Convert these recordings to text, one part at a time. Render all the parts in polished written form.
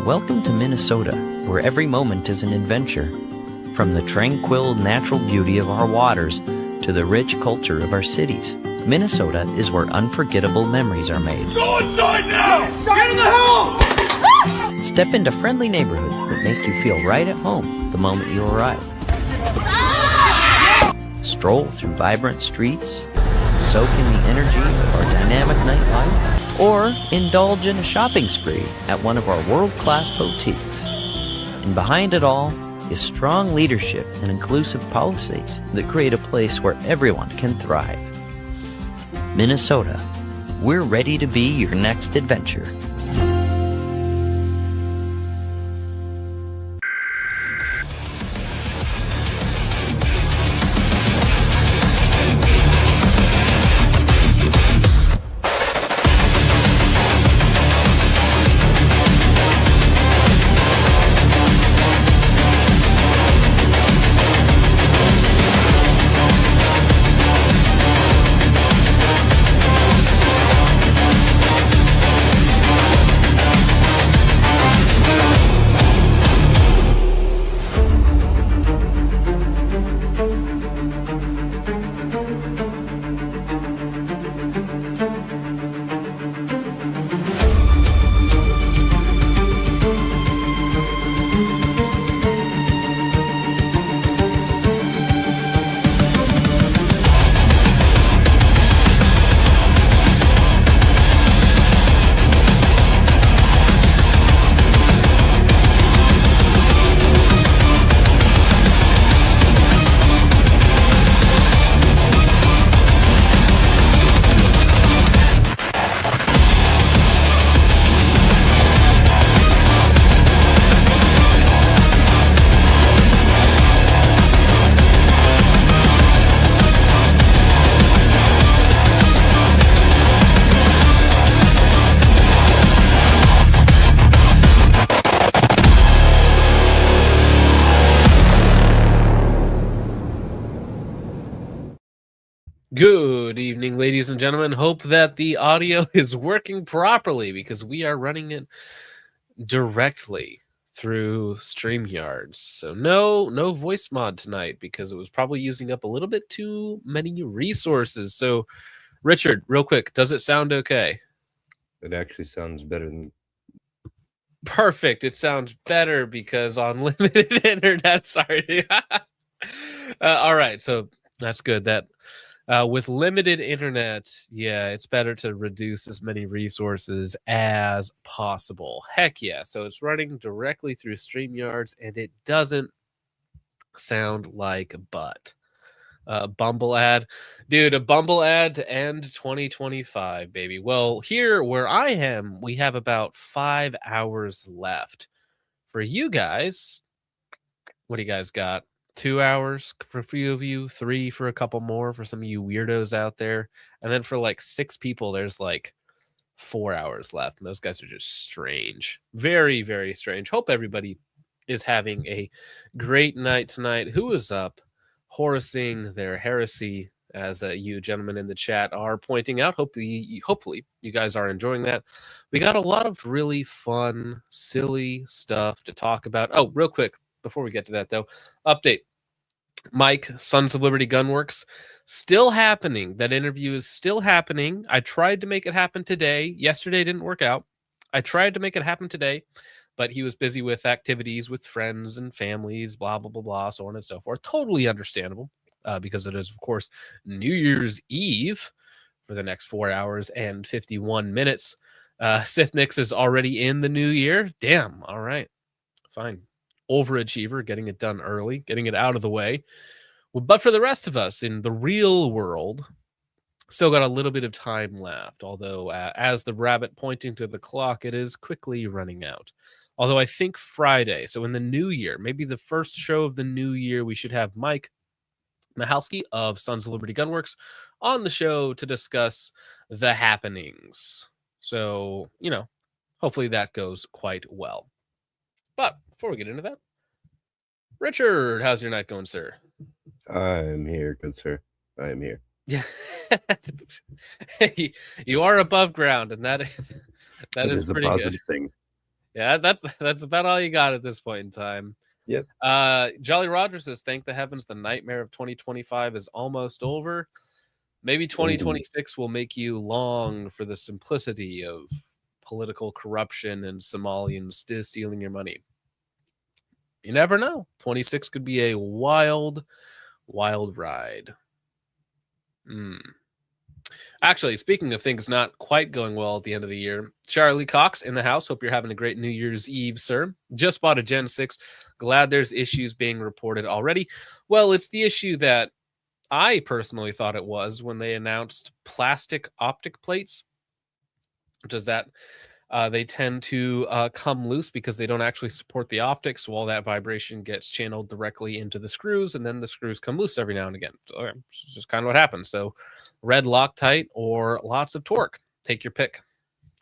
Welcome to Minnesota, where every moment is an adventure. From the tranquil natural beauty of our waters to the rich culture of our cities, Minnesota is where unforgettable memories are made. Go inside now! Get in the house! Step into friendly neighborhoods that make you feel right at home the moment you arrive. Stroll through vibrant streets, soak in the energy of our dynamic nightlife, or indulge in a shopping spree at one of our world-class boutiques. And behind it all is strong leadership and inclusive policies that create a place where everyone can thrive. Minnesota, we're ready to be your next adventure. Good evening, ladies and gentlemen. Hope that the audio is working properly because we are running it directly through StreamYard. So no voice mod tonight because it was probably using up a little bit too many resources. So Richard, real quick, does it sound okay? It actually sounds better than... Perfect. It sounds better because on limited internet, sorry. All right, so that's good. That with limited internet, yeah, it's better to reduce as many resources as possible. Heck yeah. So it's running directly through StreamYards and it doesn't sound like butt. Bumble ad. Dude, a Bumble ad to end 2025, baby. Well, here where I am, we have about 5 hours left. For you guys, what do you guys got? 2 hours for a few of you, 3 for a couple more for some of you weirdos out there. And then for like 6 people, there's like 4 hours left. And those guys are just strange. Very, very strange. Hope everybody is having a great night tonight. Who is up horacing their heresy, as you gentlemen in the chat are pointing out? Hopefully you guys are enjoying that. We got a lot of really fun, silly stuff to talk about. Oh, real quick, before we get to that, though, update. Mike, Sons of Liberty Gunworks, still happening. That interview is still happening. I tried to make it happen today. Yesterday didn't work out. I tried to make it happen today, but he was busy with activities with friends and families, blah, blah, blah, blah, so on and so forth. Totally understandable because it is, of course, New Year's Eve for the next 4 hours and 51 minutes. Sith Nix is already in the new year. Damn. All right. Fine. Overachiever, getting it done early, getting it out of the way. Well, but for the rest of us in the real world, still got a little bit of time left. Although, as the rabbit pointing to the clock, it is quickly running out. Although I think Friday, so in the new year, maybe the first show of the new year, we should have Mike Mahalski of Sons of Liberty Gunworks on the show to discuss the happenings. So, hopefully that goes quite well. But before we get into that, Richard, how's your night going, sir? I'm here, good sir. I am here. Yeah. You are above ground, and that is a pretty positive good. thing. Yeah, that's about all you got at this point in time. Yep. Jolly Roger says, thank the heavens the nightmare of 2025 is almost over. Maybe 2026 will make you long for the simplicity of political corruption and Somalians stealing your money. You never know. 26 could be a wild, wild ride. Actually, speaking of things not quite going well at the end of the year, Charlie Cox in the house. Hope you're having a great New Year's Eve, sir. Just bought a Gen 6. Glad there's issues being reported already. Well, it's the issue that I personally thought it was when they announced plastic optic plates. Does that they tend to come loose because they don't actually support the optics, so all that vibration gets channeled directly into the screws, and then the screws come loose every now and again. So, it's just kind of what happens. So red Loctite or lots of torque. Take your pick.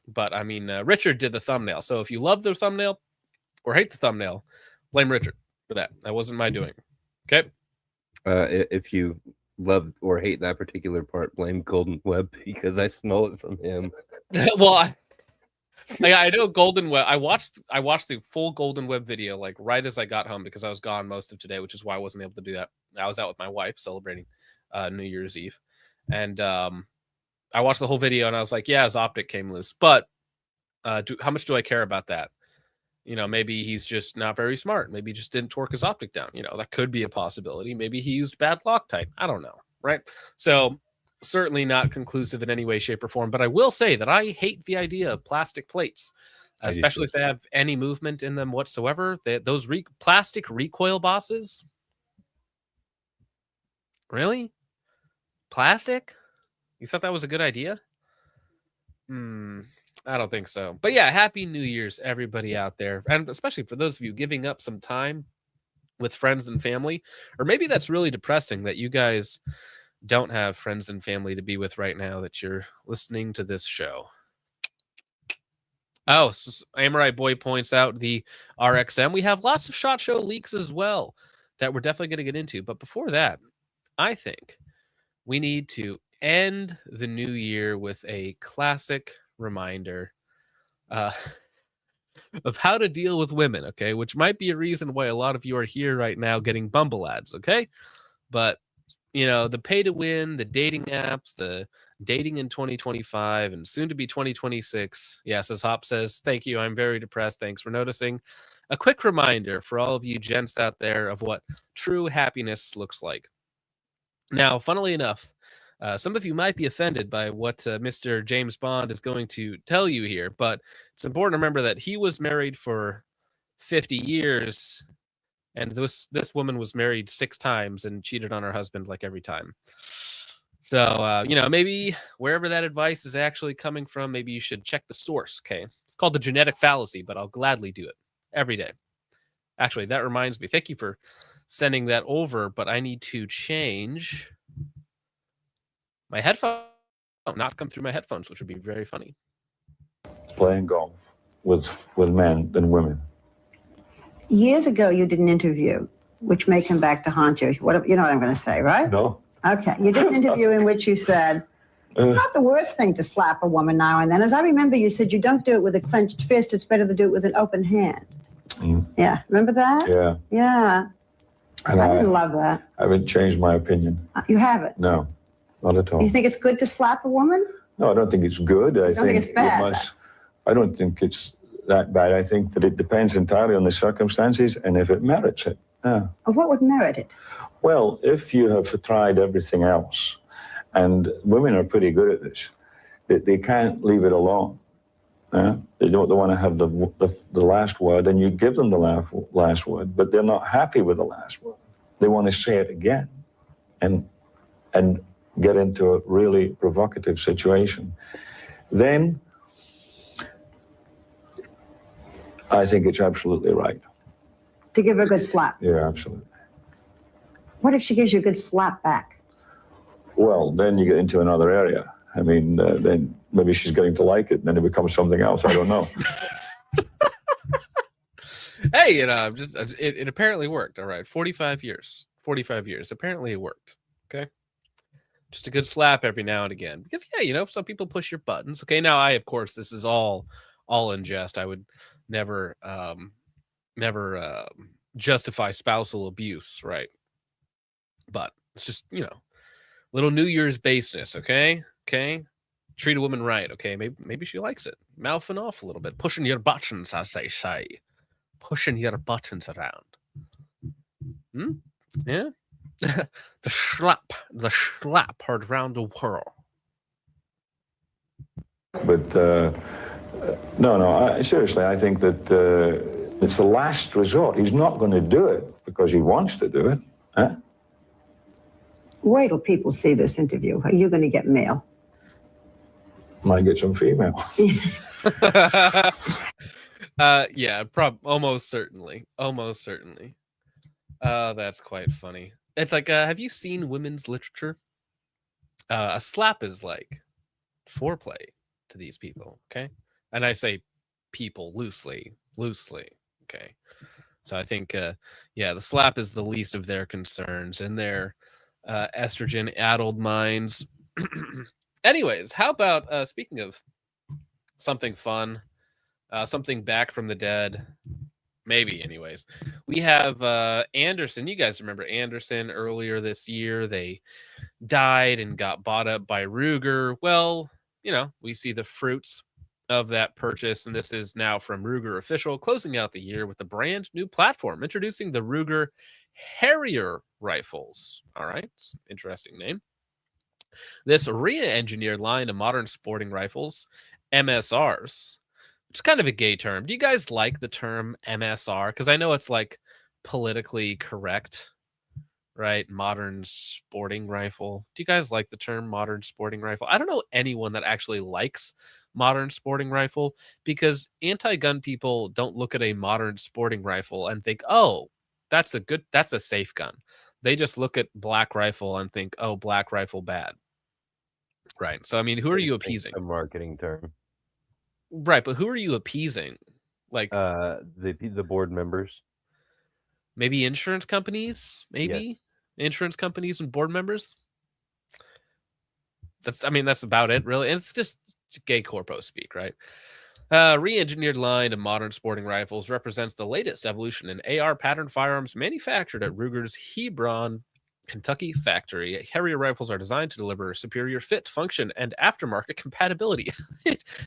But, I mean, Richard did the thumbnail. So if you love the thumbnail or hate the thumbnail, blame Richard for that. That wasn't my doing. Okay? If you love or hate that particular part, blame Golden Web because I stole it from him. Well, I know Golden Web. I watched the full Golden Web video like right as I got home because I was gone most of today, which is why I wasn't able to do that. I was out with my wife celebrating New Year's Eve, and I watched the whole video and I was like, yeah, his optic came loose. But how much do I care about that? Maybe he's just not very smart. Maybe he just didn't torque his optic down. That could be a possibility. Maybe he used bad Loctite. I don't know, right? So certainly not conclusive in any way, shape, or form. But I will say that I hate the idea of plastic plates, especially if they have any movement in them whatsoever. Those plastic recoil bosses. Really? Plastic? You thought that was a good idea? I don't think so. But yeah, happy New Year's, everybody out there. And especially for those of you giving up some time with friends and family. Or maybe that's really depressing that you guys don't have friends and family to be with right now that you're listening to this show. Oh, so Amorai Boy points out the RXM. We have lots of SHOT Show leaks as well that we're definitely going to get into. But before that, I think we need to end the new year with a classic reminder of how to deal with women, okay? Which might be a reason why a lot of you are here right now getting Bumble ads, okay? But the pay to win, the dating apps, the dating in 2025 and soon to be 2026. Yes, as Hop says, thank you. I'm very depressed. Thanks for noticing. A quick reminder for all of you gents out there of what true happiness looks like. Now, funnily enough, some of you might be offended by what Mr. James Bond is going to tell you here, but it's important to remember that he was married for 50 years. And this woman was married 6 times and cheated on her husband like every time. So, maybe wherever that advice is actually coming from, maybe you should check the source, okay? It's called the genetic fallacy, but I'll gladly do it every day. Actually, that reminds me. Thank you for sending that over, but I need to change my headphone. Not come through my headphones, which would be very funny. Playing golf with men than women. Years ago, you did an interview, which may come back to haunt you. You know what I'm going to say, right? No. Okay. You did an interview in which you said, it's not the worst thing to slap a woman now and then. As I remember, you said you don't do it with a clenched fist. It's better to do it with an open hand. Yeah. Remember that? Yeah. Yeah. And I didn't love that. I haven't changed my opinion. You haven't? No, not at all. You think it's good to slap a woman? No, I don't think it's good. I don't think it's bad. I don't think it's that bad. I think that it depends entirely on the circumstances and if it merits it. Yeah. What would merit it? Well, if you have tried everything else, and women are pretty good at this, they can't leave it alone. They want to have the last word, and you give them the last word, but they're not happy with the last word. They want to say it again, and get into a really provocative situation. Then I think it's absolutely right. To give her a good slap. Yeah, absolutely. What if she gives you a good slap back? Well, then you get into another area. I mean, then maybe she's getting to like it, and then it becomes something else. I don't know. Hey, it apparently worked. All right, 45 years. Apparently it worked. Okay, just a good slap every now and again, because some people push your buttons. Okay, now of course, this is all in jest. I would never justify spousal abuse, right? But it's just little New Year's baseness. Okay. Treat a woman right. Okay, maybe she likes it. Mouthing off a little bit, pushing your buttons, as they say. Pushing your buttons around. Yeah. the slap heard round the world. But no. Seriously, I think that it's the last resort. He's not going to do it because he wants to do it. Huh? Wait till people see this interview. Are you going to get mail? Might get some female. Yeah, almost certainly. That's quite funny. It's like, have you seen women's literature? A slap is like foreplay to these people, okay? And I say people loosely, okay? So I think, the slap is the least of their concerns in their estrogen-addled minds. Anyways, how about, speaking of something fun, something back from the dead, maybe anyways, we have Anderson. You guys remember Anderson earlier this year? They died and got bought up by Ruger. Well, we see the fruits of that purchase, and this is now from Ruger Official, closing out the year with a brand new platform, introducing the Ruger Harrier rifles. All right, interesting name. This re-engineered line of modern sporting rifles, MSRs, which is kind of a gay term. Do you guys like the term MSR? Because I know it's like politically correct, right? Modern sporting rifle. Do you guys like the term modern sporting rifle? I don't know anyone that actually likes modern sporting rifle, because anti-gun people don't look at a modern sporting rifle and think, oh, that's a safe gun. They just look at black rifle and think, oh, black rifle bad. Right. So, I mean, who are you appeasing? A marketing term. Right, but who are you appeasing? Like the board members. Maybe insurance companies? Maybe Yes. Insurance companies and board members? That's about it, really. And it's just gay corpo speak, right? Re-engineered line of modern sporting rifles represents the latest evolution in AR pattern firearms manufactured at Ruger's Hebron, Kentucky factory. Harrier rifles are designed to deliver superior fit, function, and aftermarket compatibility.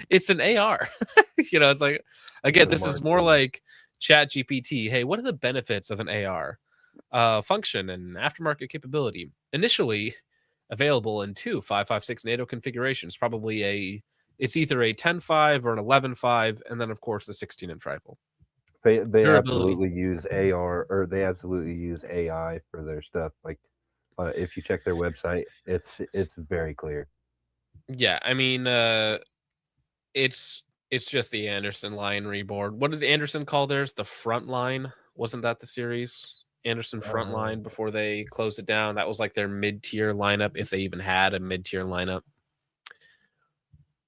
It's an AR. It's like, again, this is more like ChatGPT. Hey, what are the benefits of an AR? Function and aftermarket capability. Initially available in two 5.56 NATO configurations. It's either a 10.5 or an 11.5, and then of course the 16-inch rifle. They absolutely use AR, or they absolutely use AI for their stuff. Like, if you check their website, it's very clear. Yeah, I mean, it's just the Anderson line reboard. What did Anderson call theirs? The front line? Wasn't that the series? Anderson Frontline before they closed it down. That was like their mid-tier lineup, if they even had a mid-tier lineup.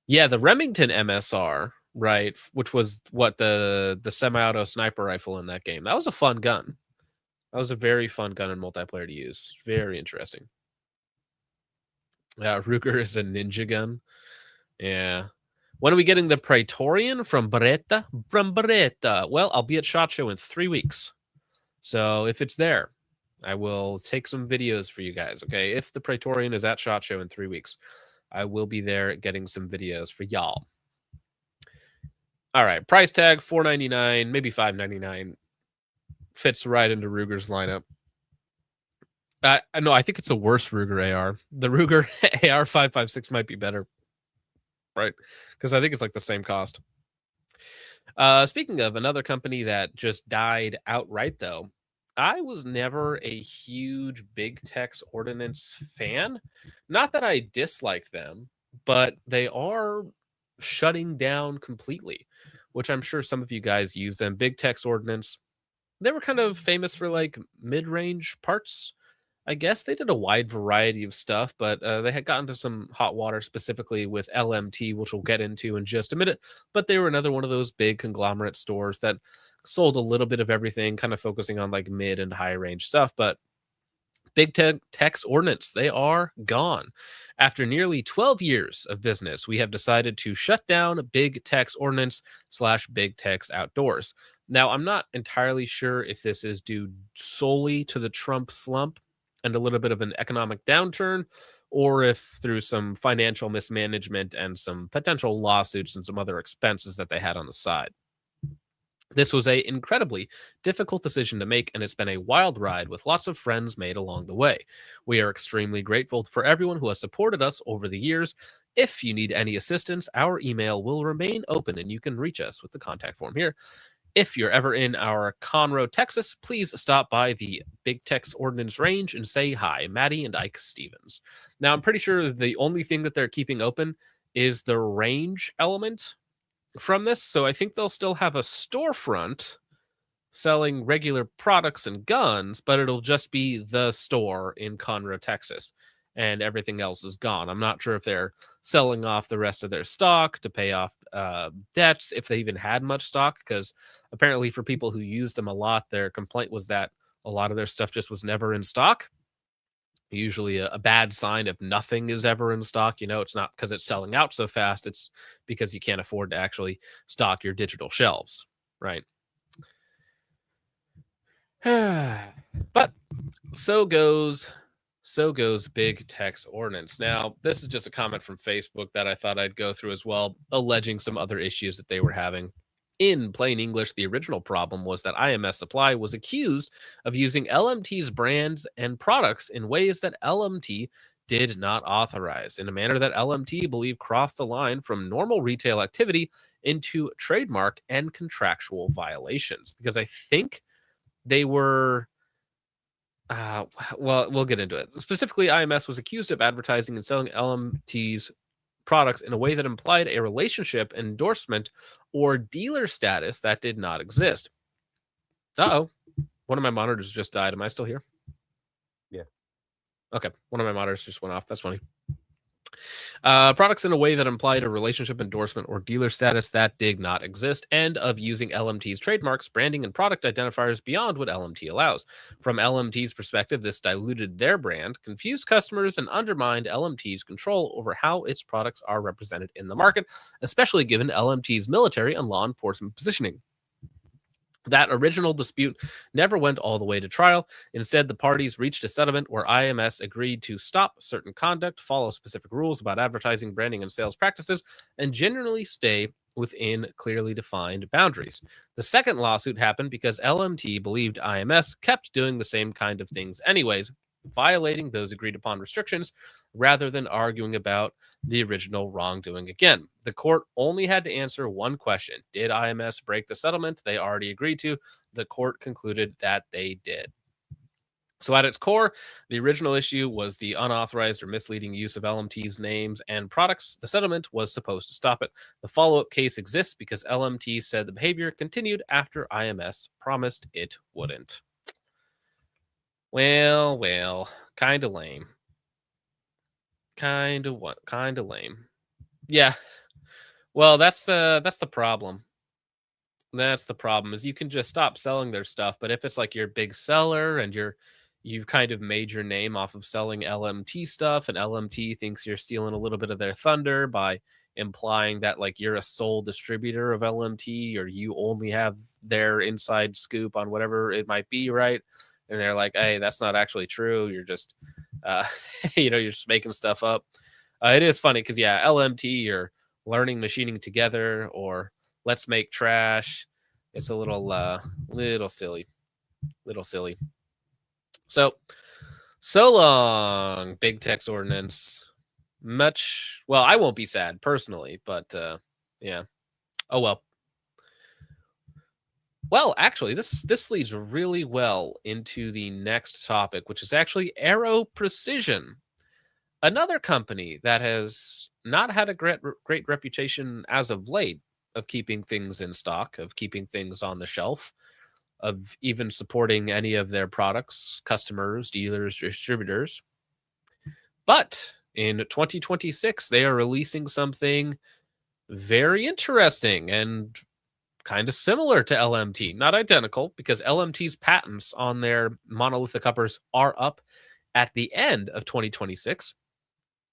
Yeah, the Remington MSR, right, which was what the semi-auto sniper rifle in that game. That was a fun gun. That was a very fun gun in multiplayer to use. Very interesting. Ruger is a ninja gun. Yeah. When are we getting the Praetorian from Beretta? From Beretta. Well, I'll be at SHOT Show in 3 weeks. So if it's there, I will take some videos for you guys, okay? If the Praetorian is at SHOT Show in 3 weeks, I will be there getting some videos for y'all. All right, price tag $499, maybe $599. Fits right into Ruger's lineup. No, I think it's a worse Ruger AR. The Ruger AR 5.56 might be better, right? Because I think it's like the same cost. Speaking of another company that just died outright, though, I was never a huge Big Tex Ordnance fan. Not that I dislike them, but they are shutting down completely, which I'm sure some of you guys use them. Big Tex Ordnance, they were kind of famous for like mid-range parts. I guess they did a wide variety of stuff, but they had gotten to some hot water specifically with LMT, which we'll get into in just a minute. But they were another one of those big conglomerate stores that sold a little bit of everything, kind of focusing on like mid and high range stuff. But Big Tech's Ordnance, they are gone. After nearly 12 years of business, we have decided to shut down Big Tech's Ordnance / Big Tech's Outdoors. Now, I'm not entirely sure if this is due solely to the Trump slump and a little bit of an economic downturn, or if through some financial mismanagement and some potential lawsuits and some other expenses that they had on the side. This was a incredibly difficult decision to make, and it's been a wild ride with lots of friends made along the way. We are extremely grateful for everyone who has supported us over the years. If you need any assistance, our email will remain open and you can reach us with the contact form here. If you're ever in our Conroe, Texas, please stop by the Big Tech's Ordnance Range and say hi, Maddie and Ike Stevens. Now, I'm pretty sure the only thing that they're keeping open is the range element from this, so I think they'll still have a storefront selling regular products and guns, but it'll just be the store in Conroe, Texas, and everything else is gone. I'm not sure if they're selling off the rest of their stock to pay off debts, if they even had much stock, because apparently for people who use them a lot, their complaint was that a lot of their stuff just was never in stock. Usually a bad sign if nothing is ever in stock. You know, it's not because it's selling out so fast. It's because you can't afford to actually stock your digital shelves, right? But so goes Big Tech's Ordnance. Now, this is just a comment from Facebook that I thought I'd go through as well, alleging some other issues that they were having. In plain English, the original problem was that IMS Supply was accused of using LMT's brands and products in ways that LMT did not authorize, in a manner that LMT believed crossed the line from normal retail activity into trademark and contractual violations. Because I think they were, well, we'll get into it. Specifically, IMS was accused of advertising and selling LMT's products in a way that implied a relationship, endorsement, or dealer status that did not exist. Uh-oh. One of my monitors just died. Am I still here? Yeah. Okay. One of my monitors just went off. That's funny. Products in a way that implied a relationship, endorsement, or dealer status that did not exist, and of using LMT's trademarks, branding, and product identifiers beyond what LMT allows. From LMT's perspective, this diluted their brand, confused customers, and undermined LMT's control over how its products are represented in the market, especially given LMT's military and law enforcement positioning. That original dispute never went all the way to trial. Instead, the parties reached a settlement where IMS agreed to stop certain conduct, follow specific rules about advertising, branding, and sales practices, and generally stay within clearly defined boundaries. The second lawsuit happened because LMT believed IMS kept doing the same kind of things anyways, violating those agreed upon restrictions rather than arguing about the original wrongdoing again. The court only had to answer one question. Did IMS break the settlement they already agreed to? The court concluded that they did. So at its core, the original issue was the unauthorized or misleading use of LMT's names and products. The settlement was supposed to stop it. The follow-up case exists because LMT said the behavior continued after IMS promised it wouldn't. Well, kind of lame. Kind of lame. Yeah. Well, that's the problem. That's the problem, is you can just stop selling their stuff, but if it's like your big seller and you've kind of made your name off of selling LMT stuff, and LMT thinks you're stealing a little bit of their thunder by implying that like you're a sole distributor of LMT, or you only have their inside scoop on whatever it might be, right? And they're like, hey, that's not actually true. You're just, you're just making stuff up. It is funny because, yeah, LMT or learning machining together or let's make trash. It's a little silly. So long, Big Tech's Ordnance. Well, I won't be sad personally, but yeah. Oh, well. Well, actually, this leads really well into the next topic, which is actually Aero Precision, another company that has not had a great reputation as of late of keeping things in stock, of keeping things on the shelf, of even supporting any of their products, customers, dealers, distributors. But in 2026, they are releasing something very interesting and kind of similar to LMT. Not identical, because LMT's patents on their monolithic uppers are up at the end of 2026.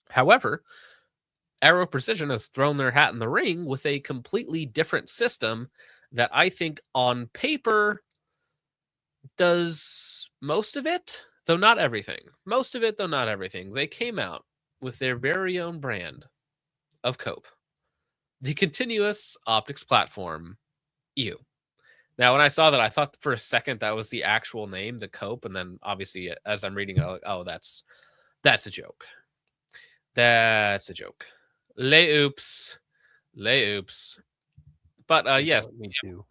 However, Aero Precision has thrown their hat in the ring with a completely different system that I think on paper does most of it, though not everything. Most of it, though not everything. They came out with their very own brand of cope, the Continuous Optics Platform EU. Now, when I saw that, I thought for a second that was the actual name, the cope, and then obviously as I'm reading it, I'm like, oh, that's a joke. That's a joke. Lay oops. But yes. Me too.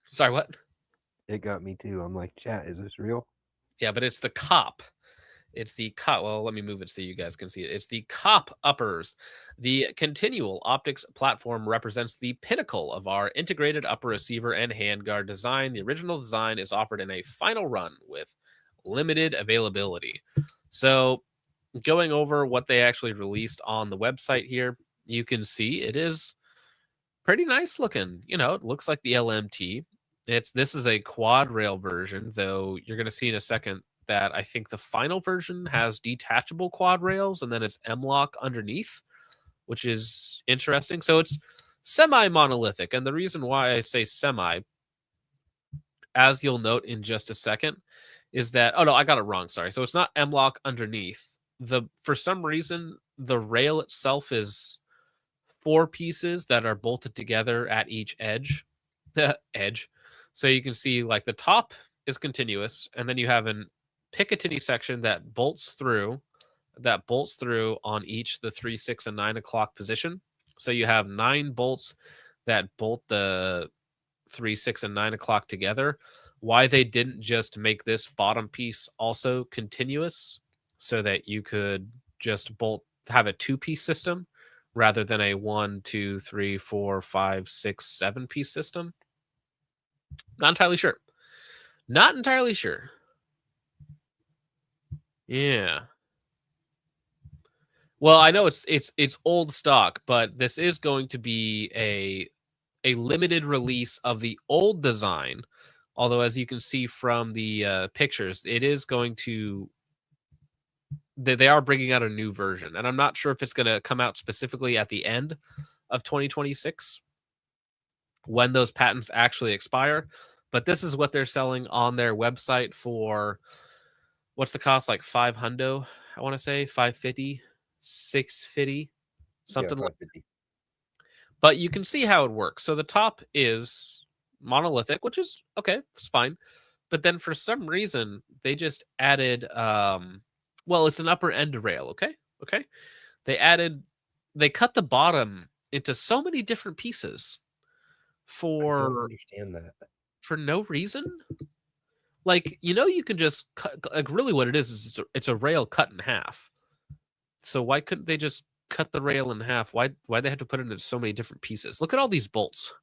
Sorry, what? It got me too. I'm like, chat, is this real? Yeah, but it's the COP. It's the COP. Well, let me move it so you guys can see it. It's the COP uppers. The Continual Optics Platform represents the pinnacle of our integrated upper receiver and handguard design. The original design is offered in a final run with limited availability. So, going over what they actually released on the website here, you can see it is pretty nice looking. You know, it looks like the LMT. This is a quad rail version, though you're going to see in a second that I think the final version has detachable quad rails and then it's M-LOK underneath, which is interesting. So it's semi-monolithic. And the reason why I say semi, as you'll note in just a second, is that, oh no, I got it wrong, sorry. So it's not M-LOK underneath. For some reason, the rail itself is 4 pieces that are bolted together at each edge. So you can see like the top is continuous, and then you have an Picatinny section that bolts through on each the 3, 6, and 9 o'clock position. So you have 9 bolts that bolt the 3, 6, and 9 o'clock together. Why they didn't just make this bottom piece also continuous so that you could just have a 2-piece system rather than a 1, 2, 3, 4, 5, 6, 7-piece system. Not entirely sure. Yeah. Well, I know it's old stock, but this is going to be a limited release of the old design. Although, as you can see from the pictures, it is going to. They are bringing out a new version, and I'm not sure if it's going to come out specifically at the end of 2026 when those patents actually expire. But this is what they're selling on their website for. What's the cost? Like $500, I want to say $550, $650, something like that. But you can see how it works. So the top is monolithic, which is okay, it's fine. But then for some reason, they just added well, it's an upper end rail, okay? They cut the bottom into so many different pieces I don't understand that. for no reason. Like, you know, you can just cut, like, really what it is it's a rail cut in half. So why couldn't they just cut the rail in half? Why they have to put it into so many different pieces? Look at all these bolts.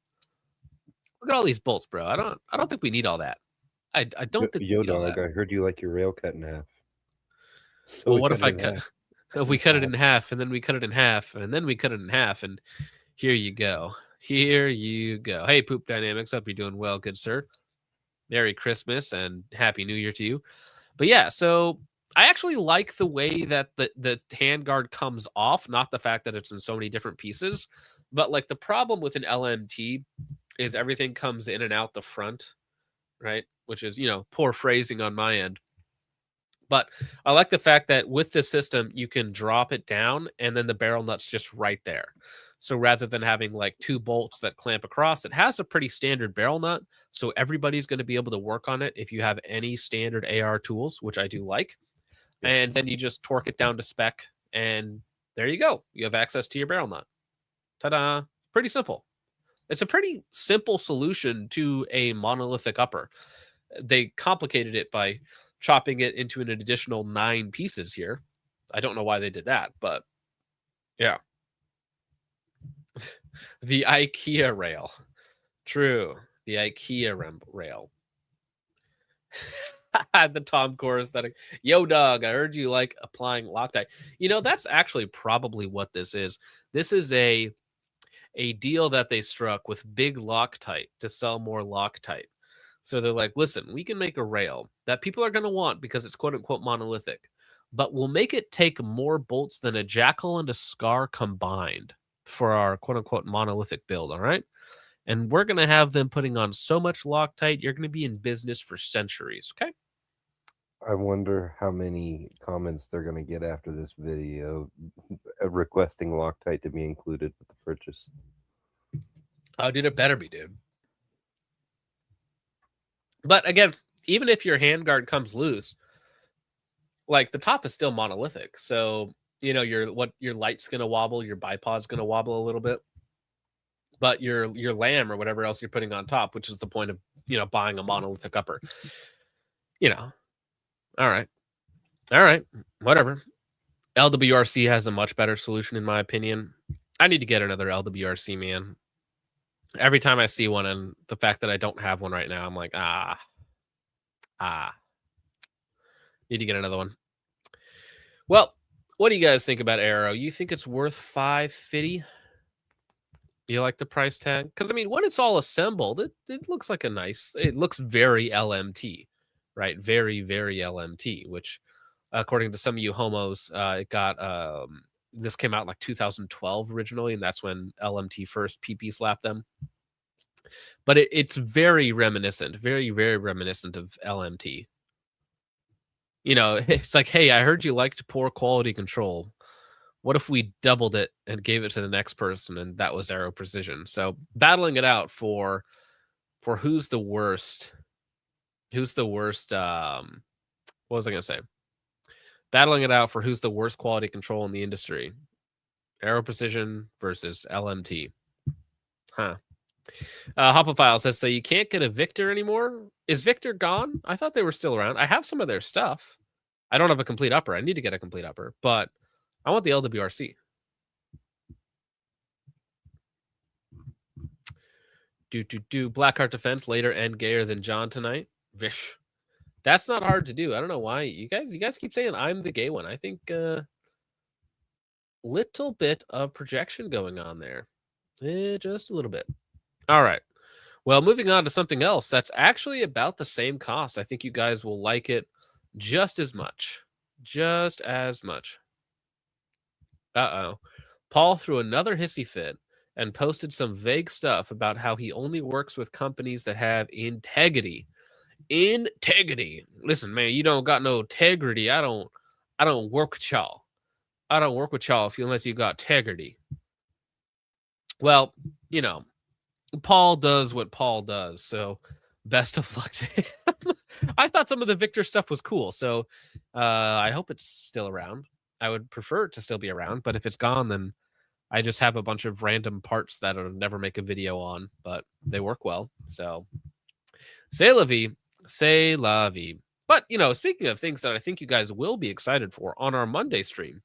Look at all these bolts, bro. I don't think we need all that. I don't think we need all that. I heard you like your rail cut in half. So Well, what if I cut? If we cut it in half, and then we cut it in half, and then we cut it in half, and here you go. Hey, Poop Dynamics, hope you're doing well, good sir. Merry Christmas and Happy New Year to you. But yeah, so I actually like the way that the handguard comes off, not the fact that it's in so many different pieces, but like the problem with an LMT is everything comes in and out the front, right? Which is, you know, poor phrasing on my end. But I like the fact that with this system, you can drop it down and then the barrel nut's just right there. So rather than having like 2 bolts that clamp across, it has a pretty standard barrel nut. So everybody's going to be able to work on it if you have any standard AR tools, which I do like. Yes. And then you just torque it down to spec and there you go. You have access to your barrel nut. Ta-da. Pretty simple. It's a pretty simple solution to a monolithic upper. They complicated it by chopping it into an additional 9 pieces here. I don't know why they did that, but yeah. The IKEA rail. True. The IKEA rail. The Tom Core aesthetic. Yo, dog, I heard you like applying Loctite. You know, that's actually probably what this is. This is a deal that they struck with big Loctite to sell more Loctite. So they're like, listen, we can make a rail that people are going to want because it's quote unquote monolithic, but we'll make it take more bolts than a Jackal and a Scar combined for our quote unquote monolithic build. All right. And we're going to have them putting on so much Loctite, you're going to be in business for centuries. Okay. I wonder how many comments they're going to get after this video requesting Loctite to be included with the purchase. Oh, dude, it better be, dude. But again, even if your handguard comes loose, like the top is still monolithic. So, you know, your light's going to wobble, your bipod's going to wobble a little bit. But your lamb or whatever else you're putting on top, which is the point of, you know, buying a monolithic upper. You know. All right. Whatever. LWRC has a much better solution in my opinion. I need to get another LWRC, man. Every time I see one, and the fact that I don't have one right now, I'm like, need to get another one. Well, what do you guys think about Arrow? You think it's worth $550? You like the price tag? Because I mean, when it's all assembled, it looks like it looks very LMT, right? Very, very LMT, which according to some of you homos, it got this came out in like 2012 originally, and that's when LMT first PP slapped them. But it's very reminiscent, very, very reminiscent of LMT. You know, it's like, hey, I heard you liked poor quality control. What if we doubled it and gave it to the next person, and that was Arrow Precision? So battling it out for who's the worst. Who's the worst? What was I gonna say? Battling it out for who's the worst quality control in the industry. Arrow Precision versus LMT. Huh. Hopophile says, so you can't get a Victor anymore? Is Victor gone? I thought they were still around. I have some of their stuff. I don't have a complete upper. I need to get a complete upper, but I want the LWRC. Blackheart Defense later end gayer than John tonight. Vish. That's not hard to do. I don't know why you guys keep saying I'm the gay one. I think little bit of projection going on there. Just a little bit. All right. Well, moving on to something else that's actually about the same cost. I think you guys will like it just as much. Just as much. Uh-oh. Paul threw another hissy fit and posted some vague stuff about how he only works with companies that have integrity. Integrity. Listen, man, you don't got no integrity. I don't work with y'all. I don't work with y'all unless you got integrity. Well, you know, Paul does what Paul does, so best of luck to him. I thought some of the Victor stuff was cool, so I hope it's still around. I would prefer it to still be around, but if it's gone, then I just have a bunch of random parts that I'll never make a video on, but they work well. So, c'est la vie, c'est la vie. But, you know, speaking of things that I think you guys will be excited for on our Monday stream,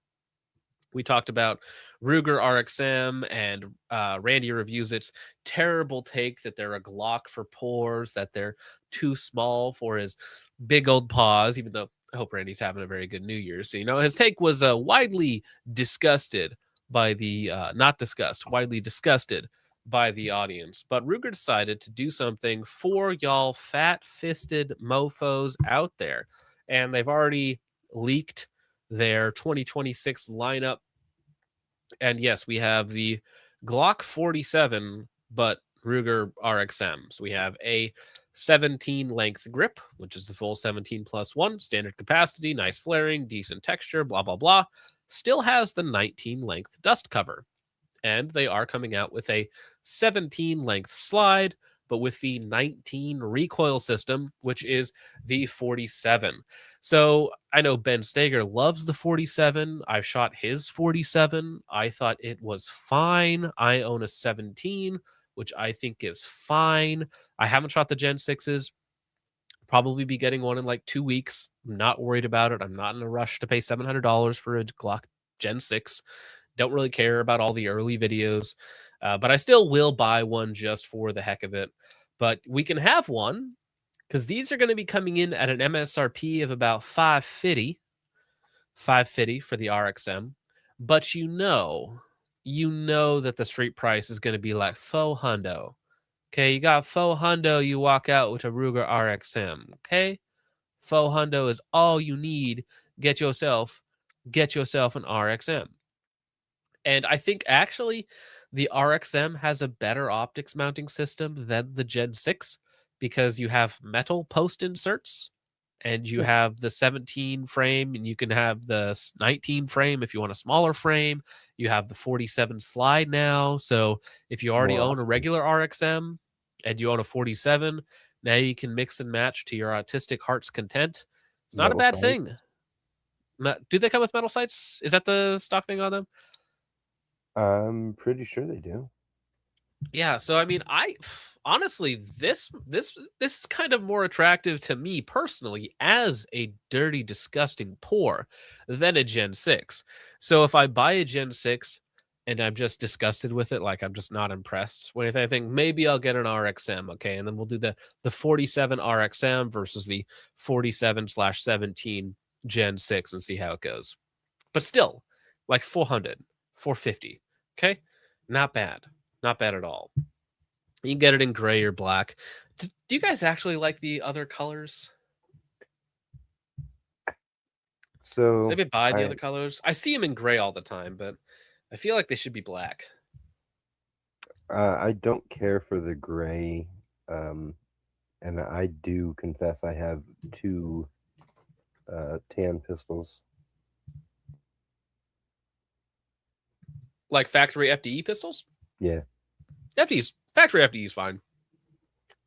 we talked about Ruger RXM, and Randy reviews its terrible take that they're a Glock for pores, that they're too small for his big old paws, even though I hope Randy's having a very good New Year's. So, you know, his take was widely disgusted by the, widely disgusted by the audience. But Ruger decided to do something for y'all fat-fisted mofos out there. And they've already leaked their 2026 lineup. And yes, we have the Glock 47, but Ruger RXMs. We have a 17 length grip, which is the full 17+1, standard capacity, nice flaring, decent texture, blah, blah, blah. Still has the 19 length dust cover. And they are coming out with a 17 length slide, but with the 19 recoil system, which is the 47. So I know Ben Stager loves the 47. I've shot his 47. I thought it was fine. I own a 17, which I think is fine. I haven't shot the Gen 6s. Probably be getting one in like 2 weeks. I'm not worried about it. I'm not in a rush to pay $700 for a Glock Gen 6. Don't really care about all the early videos, but I still will buy one just for the heck of it. But we can have one because these are going to be coming in at an MSRP of about $550 for the RXM, but you know that the street price is going to be like $400. Okay, you got $400, you walk out with a Ruger RXM. Okay, $400 is all you need. Get yourself an RXM. And I think actually the RXM has a better optics mounting system than the Gen 6 because you have metal post inserts and you have the 17 frame, and you can have the 19 frame if you want a smaller frame. You have the 47 slide now. So if you already own a regular RXM and you own a 47, now you can mix and match to your artistic heart's content. It's not a bad thing. Do they come with metal sights? Is that the stock thing on them? I'm pretty sure they do. Yeah, so I mean, I honestly, this is kind of more attractive to me personally as a dirty, disgusting poor than a Gen 6. So if I buy a Gen 6 and I'm just disgusted with it, like I'm just not impressed with it, I think maybe I'll get an RXM, okay, and then we'll do the 47 RXM versus the 47/17 Gen 6 and see how it goes. But still, like 400, 450, okay, not bad. Not bad at all. You can get it in gray or black. Do you guys actually like the other colors? So does anybody buy the other colors? I see them in gray all the time, but I feel like they should be black. I don't care for the gray, and I do confess I have 2 tan pistols. Like factory FDE pistols? Yeah. Factory FDE is fine.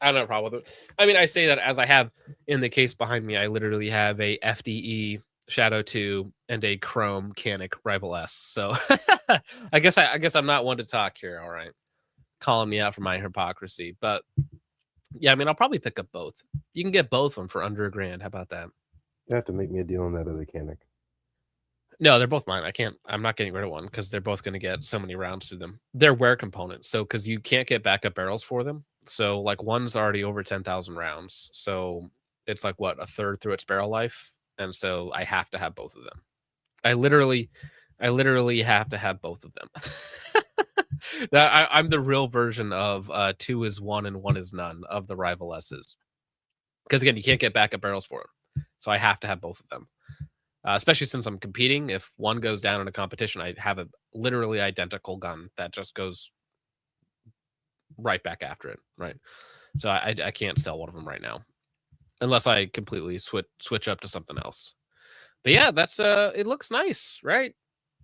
I don't have a problem with it. I mean, I say that as I have in the case behind me, I literally have a FDE Shadow 2 and a Chrome Canic Rival S. So I guess I'm not one to talk here. All right, calling me out for my hypocrisy, but yeah, I mean, I'll probably pick up both. You can get both of them for under $1,000. How about that? You have to make me a deal on that other Canic. No, they're both mine. I'm not getting rid of one because they're both going to get so many rounds through them. They're wear components. So, because you can't get backup barrels for them. So, like, one's already over 10,000 rounds. So, it's like, what, a third through its barrel life? And so, I have to have both of them. I literally have to have both of them. I'm the real version of 2 is 1 and 1 is none of the Rival S's. Because, again, you can't get backup barrels for them. So, I have to have both of them. Especially since I'm competing. If one goes down in a competition, I have a literally identical gun that just goes right back after it, right? So I can't sell one of them right now, unless I completely switch up to something else. But yeah, that's it looks nice, right?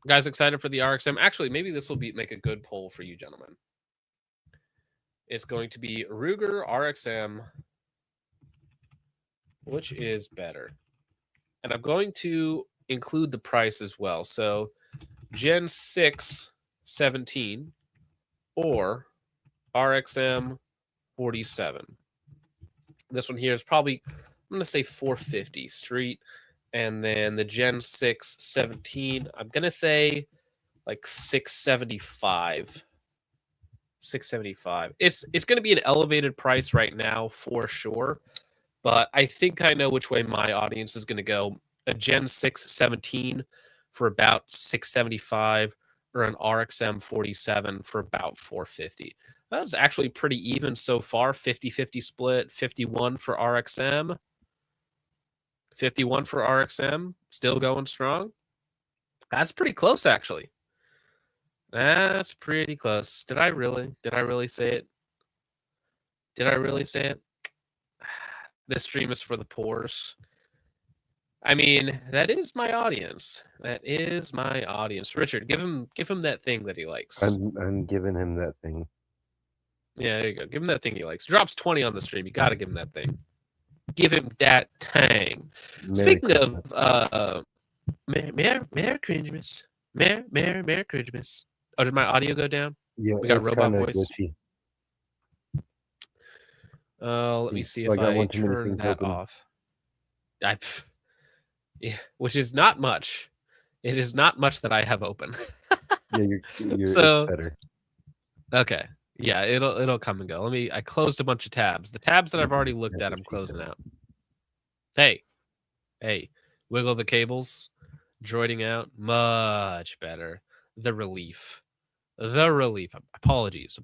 Guys excited for the RXM? Actually, maybe this will make a good poll for you gentlemen. It's going to be Ruger RXM. Which is better? And I'm going to include the price as well. So Gen 6 17 or RXM 47. This one here is probably, I'm going to say 450 street. And then the Gen 6 17, I'm going to say like 675. 675. It's going to be an elevated price right now for sure. But I think I know which way my audience is going to go. A Gen 6 17 for about 675 or an RXM 47 for about 450. That's actually pretty even so far. 50-50 split, 51 for RXM. 51 for RXM, still going strong. That's pretty close, actually. That's pretty close. Did I really say it? Did I really say it? This stream is for the poors. I mean, that is my audience. That is my audience. Richard, give him that thing that he likes. I'm giving him that thing. Yeah, there you go. Give him that thing he likes. Drops 20 on the stream. You got to give him that thing. Give him that tang. Speaking of Merry Christmas. Merry Christmas. Oh, did my audio go down? Yeah, we got a robot voice. Glitchy. Let me see if I turn that off. Yeah, which is not much. It is not much that I have open. Yeah, you're so better. Okay. Yeah, it'll come and go. I closed a bunch of tabs. The tabs that I've already looked That's at, what I'm she closing said. out. Hey, wiggle the cables. Droiding out, much better. The relief. Apologies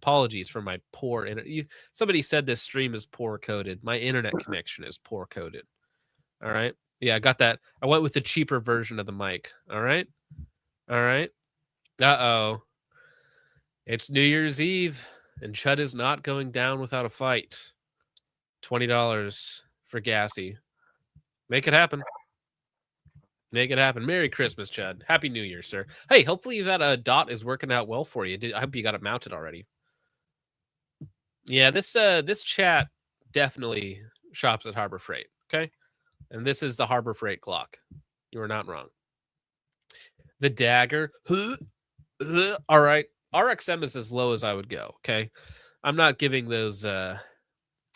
for my poor internet. Somebody said this stream is poor coded. My internet connection is poor coded. All right. Yeah, I got that. I went with the cheaper version of the mic. All right. Uh-oh. It's New Year's Eve, and Chud is not going down without a fight. $20 for Gassy. Make it happen. Merry Christmas, Chud. Happy New Year, sir. Hey, hopefully that dot is working out well for you. I hope you got it mounted already. Yeah, this chat definitely shops at Harbor Freight. Okay, and this is the Harbor Freight clock. You are not wrong. The dagger. All right. RXM is as low as I would go. Okay, I'm not giving those.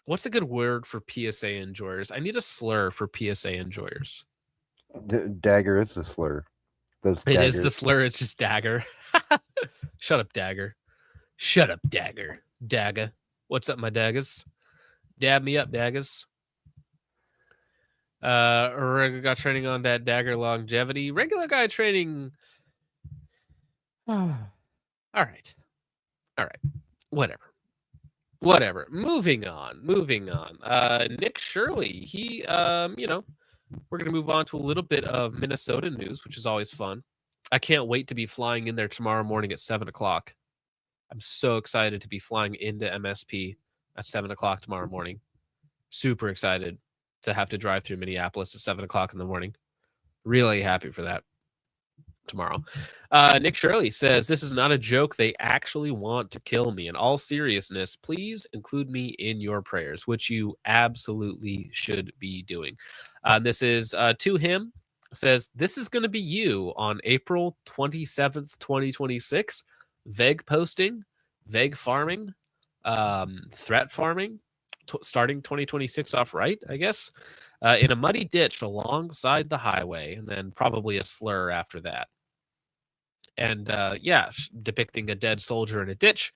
What's a good word for PSA enjoyers? I need a slur for PSA enjoyers. Dagger is the slur. It is the slur. It's just dagger. Shut up, dagger. Shut up, dagger. Dagger. What's up, my daggers? Dab me up, daggers. Regular guy training on that dagger longevity. Regular guy training. All right. Whatever. Moving on. Nick Shirley. He, we're going to move on to a little bit of Minnesota news, which is always fun. I can't wait to be flying in there tomorrow morning at 7 o'clock. I'm so excited to be flying into MSP at 7 o'clock tomorrow morning. Super excited to have to drive through Minneapolis at 7 o'clock in the morning. Really happy for that tomorrow. Nick Shirley says, this is not a joke. They actually want to kill me. In all seriousness, please include me in your prayers, which you absolutely should be doing. This is to him. Says, this is going to be you on April 27th, 2026. Veg posting, veg farming, threat farming, starting 2026 off right, I guess, in a muddy ditch alongside the highway, and then probably a slur after that. And depicting a dead soldier in a ditch.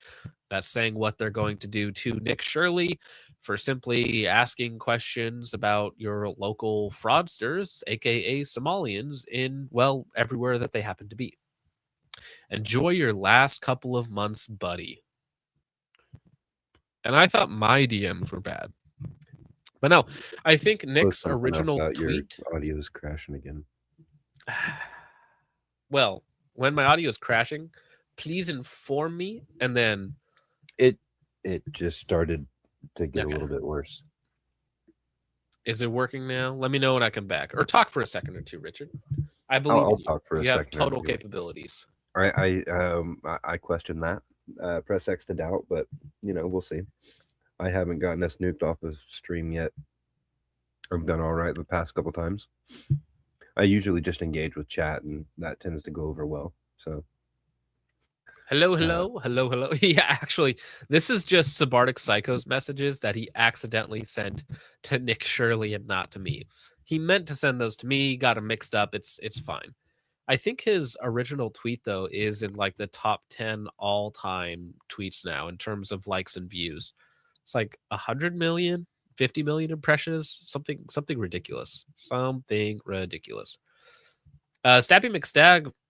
That's saying what they're going to do to Nick Shirley for simply asking questions about your local fraudsters, aka Somalians, in, well, everywhere that they happen to be. Enjoy your last couple of months, buddy. And I thought my DMs were bad. But no, I think Nick's original tweet. Your audio is crashing again. Well, when my audio is crashing, please inform me. And then it just started to get a little bit worse. Is it working now? Let me know when I come back, or talk for a second or two, Richard. I believe I'll talk for a second. You have total capabilities. All right, I question that. Press X to doubt, but we'll see. I haven't gotten us nuked off of stream yet. I've done all right the past couple times. I usually just engage with chat, and that tends to go over well. So, hello. Yeah, actually, this is just Subartic Psycho's messages that he accidentally sent to Nick Shirley and not to me. He meant to send those to me, got them mixed up. It's fine. I think his original tweet, though, is in like the top 10 all-time tweets now in terms of likes and views. It's like 100 million, 50 million impressions, something ridiculous. Stabby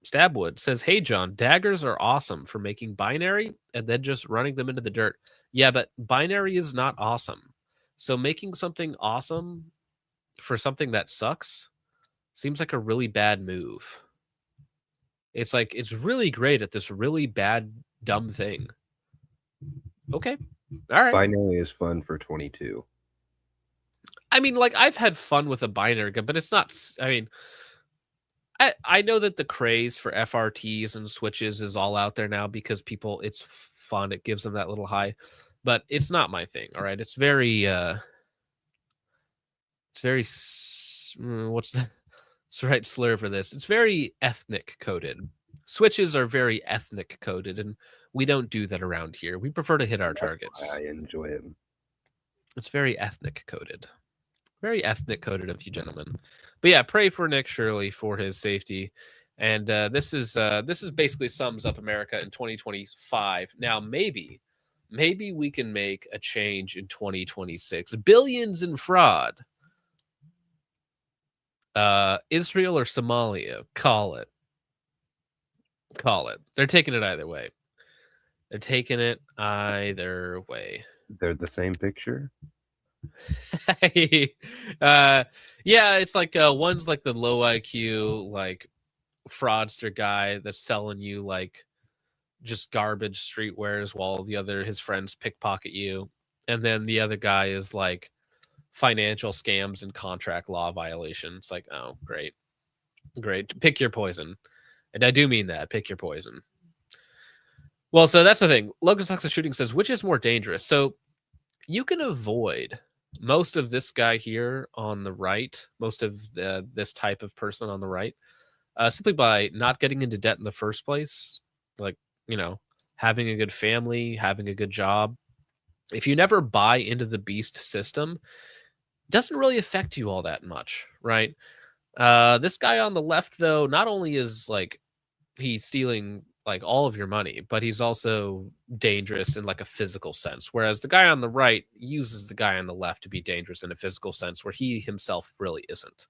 Stabwood says, hey, John, daggers are awesome for making binary and then just running them into the dirt. Yeah, but binary is not awesome. So making something awesome for something that sucks seems like a really bad move. It's like, it's really great at this really bad, dumb thing. Okay. All right. Binary is fun for 22. I mean, like, I've had fun with a binary gun, but it's not, I mean, I know that the craze for FRTs and switches is all out there now because people, it's fun. It gives them that little high, but it's not my thing. All right. It's very, what's the right slur for this? It's very ethnic coded. Switches are very ethnic coded, and we don't do that around here. We prefer to hit our targets. I enjoy it. It's very ethnic coded. Very ethnic coded of you gentlemen. But yeah, pray for Nick Shirley for his safety. And this is basically sums up America in 2025. Now, maybe maybe we can make a change in 2026. Billions in fraud. Israel or Somalia? Call it. Call it. They're taking it either way. They're taking it either way. They're the same picture. Yeah, it's like one's like the low IQ, like fraudster guy that's selling you like just garbage streetwears while the other his friends pickpocket you, and then the other guy is like financial scams and contract law violations. Like, oh, great, pick your poison, and I do mean that. Pick your poison. Well, so that's the thing. Logan Sucks Shooting says, which is more dangerous? So you can avoid most of this guy here on the right, most of this type of person on the right, simply by not getting into debt in the first place. Like, you know, having a good family, having a good job. If you never buy into the beast system, it doesn't really affect you all that much, right? This guy on the left, though, not only is like he's stealing like all of your money, but he's also dangerous in like a physical sense. Whereas the guy on the right uses the guy on the left to be dangerous in a physical sense where he himself really isn't.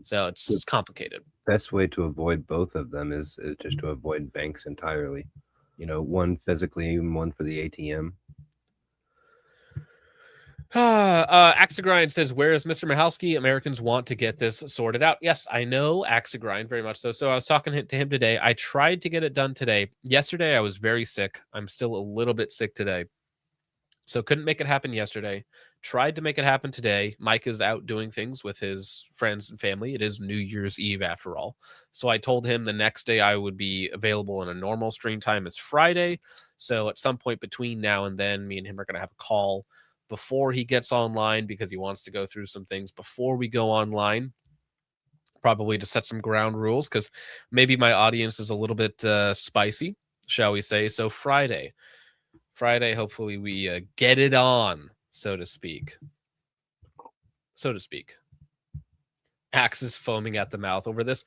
So it's complicated. Best way to avoid both of them is just to avoid banks entirely. You know, one physically and one for the ATM. Axegrind says, where is Mr. Mihalski? Americans want to get this sorted out. Yes, I know Axegrind very much so. So I was talking to him today. I tried to get it done today. Yesterday, I was very sick. I'm still a little bit sick today. So couldn't make it happen yesterday. Tried to make it happen today. Mike is out doing things with his friends and family. It is New Year's Eve after all. So I told him the next day I would be available in a normal stream time is Friday. So at some point between now and then, me and him are going to have a call before he gets online because he wants to go through some things before we go online, probably to set some ground rules because maybe my audience is a little bit spicy, shall we say. So Friday, hopefully we get it on, so to speak. Axe is foaming at the mouth over this.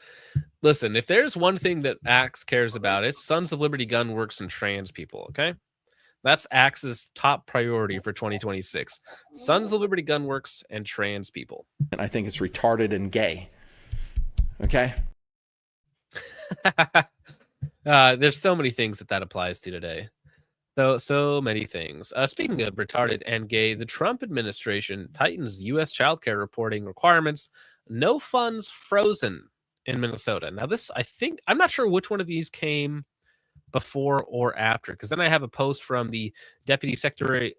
Listen, if there's one thing that Axe cares about, it's Sons of Liberty Gun Works and trans people, okay? That's Axe's top priority for 2026. Sons of Liberty Gun Works and trans people. And I think it's retarded and gay. Okay? There's so many things that applies to today. So many things. Speaking of retarded and gay, the Trump administration tightens U.S. childcare reporting requirements. No funds frozen in Minnesota. Now this, I think, I'm not sure which one of these came before or after, because then I have a post from the Deputy Secretary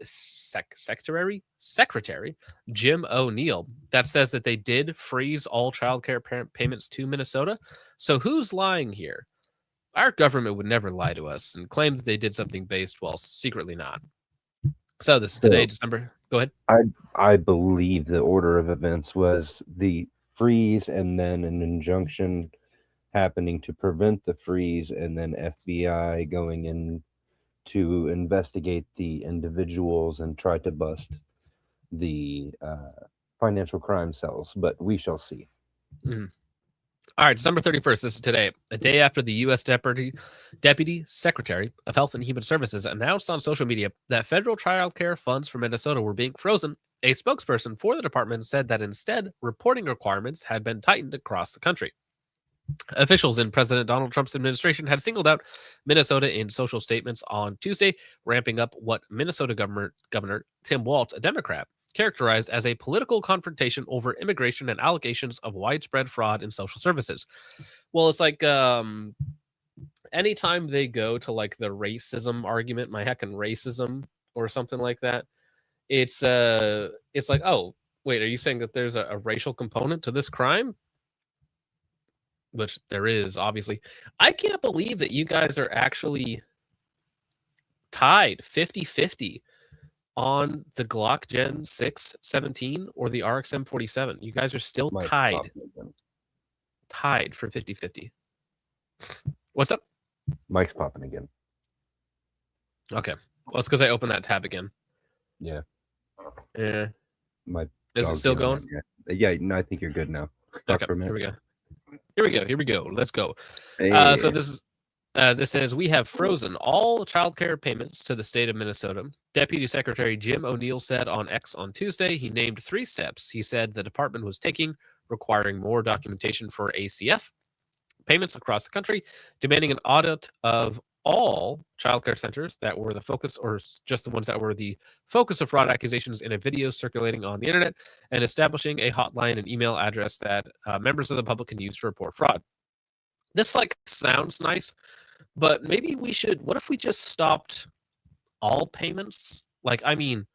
Jim O'Neill that says that they did freeze all child care payments to Minnesota. So who's lying here? Our government would never lie to us and claim that they did something based while secretly not. So this is today, December. Go ahead. I believe the order of events was the freeze and then an injunction happening to prevent the freeze, and then FBI going in to investigate the individuals and try to bust the financial crime cells. But we shall see. Mm-hmm. All right, December 31st, this is today, a day after the U.S. Deputy Secretary of Health and Human Services announced on social media that federal child care funds for Minnesota were being frozen. A spokesperson for the department said that instead, reporting requirements had been tightened across the country. Officials in President Donald Trump's administration had singled out Minnesota in social statements on Tuesday, ramping up what Minnesota Governor Tim Walz, a Democrat, characterized as a political confrontation over immigration and allegations of widespread fraud in social services. Well, it's like anytime they go to like the racism argument, my heckin' racism or something like that, it's like, oh, wait, are you saying that there's a racial component to this crime? Which there is, obviously. I can't believe that you guys are actually tied 50-50 on the Glock Gen 6 17 or the RXM 47. You guys are still tied for 50-50. What's up? Mike's popping again. Okay. Well, it's because I opened that tab again. Yeah. Yeah. Is it dog's still yelling going? at me. Yeah, no, I think you're good now. Okay, here we go. Let's go. Hey. So this is This says, we have frozen all child care payments to the state of Minnesota. Deputy Secretary Jim O'Neill said on X on Tuesday he named 3 steps he said the department was taking, requiring more documentation for ACF payments across the country, demanding an audit of all child care centers that were the focus, or just the ones that were the focus of fraud accusations in a video circulating on the internet, and establishing a hotline and email address that members of the public can use to report fraud. This like sounds nice, but maybe we should, what if we just stopped all payments? Like, I mean,